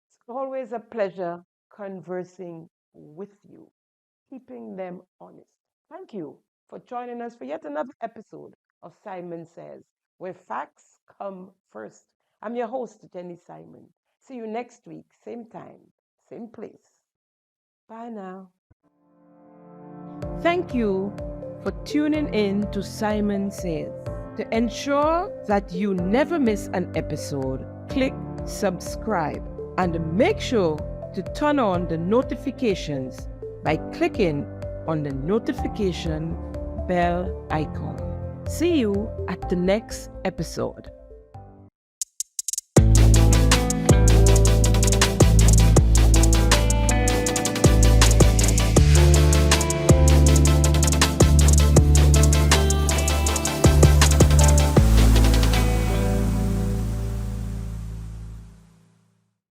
It's always a pleasure conversing with you, keeping them honest. Thank you for joining us for yet another episode of Simon Says, where facts come first. I'm your host, Jenny Simon. See you next week, same time, same place. Bye now. Thank you for tuning in to Simon Says. To ensure that you never miss an episode, click subscribe and make sure to turn on the notifications by clicking on the notification bell icon. See you at the next episode.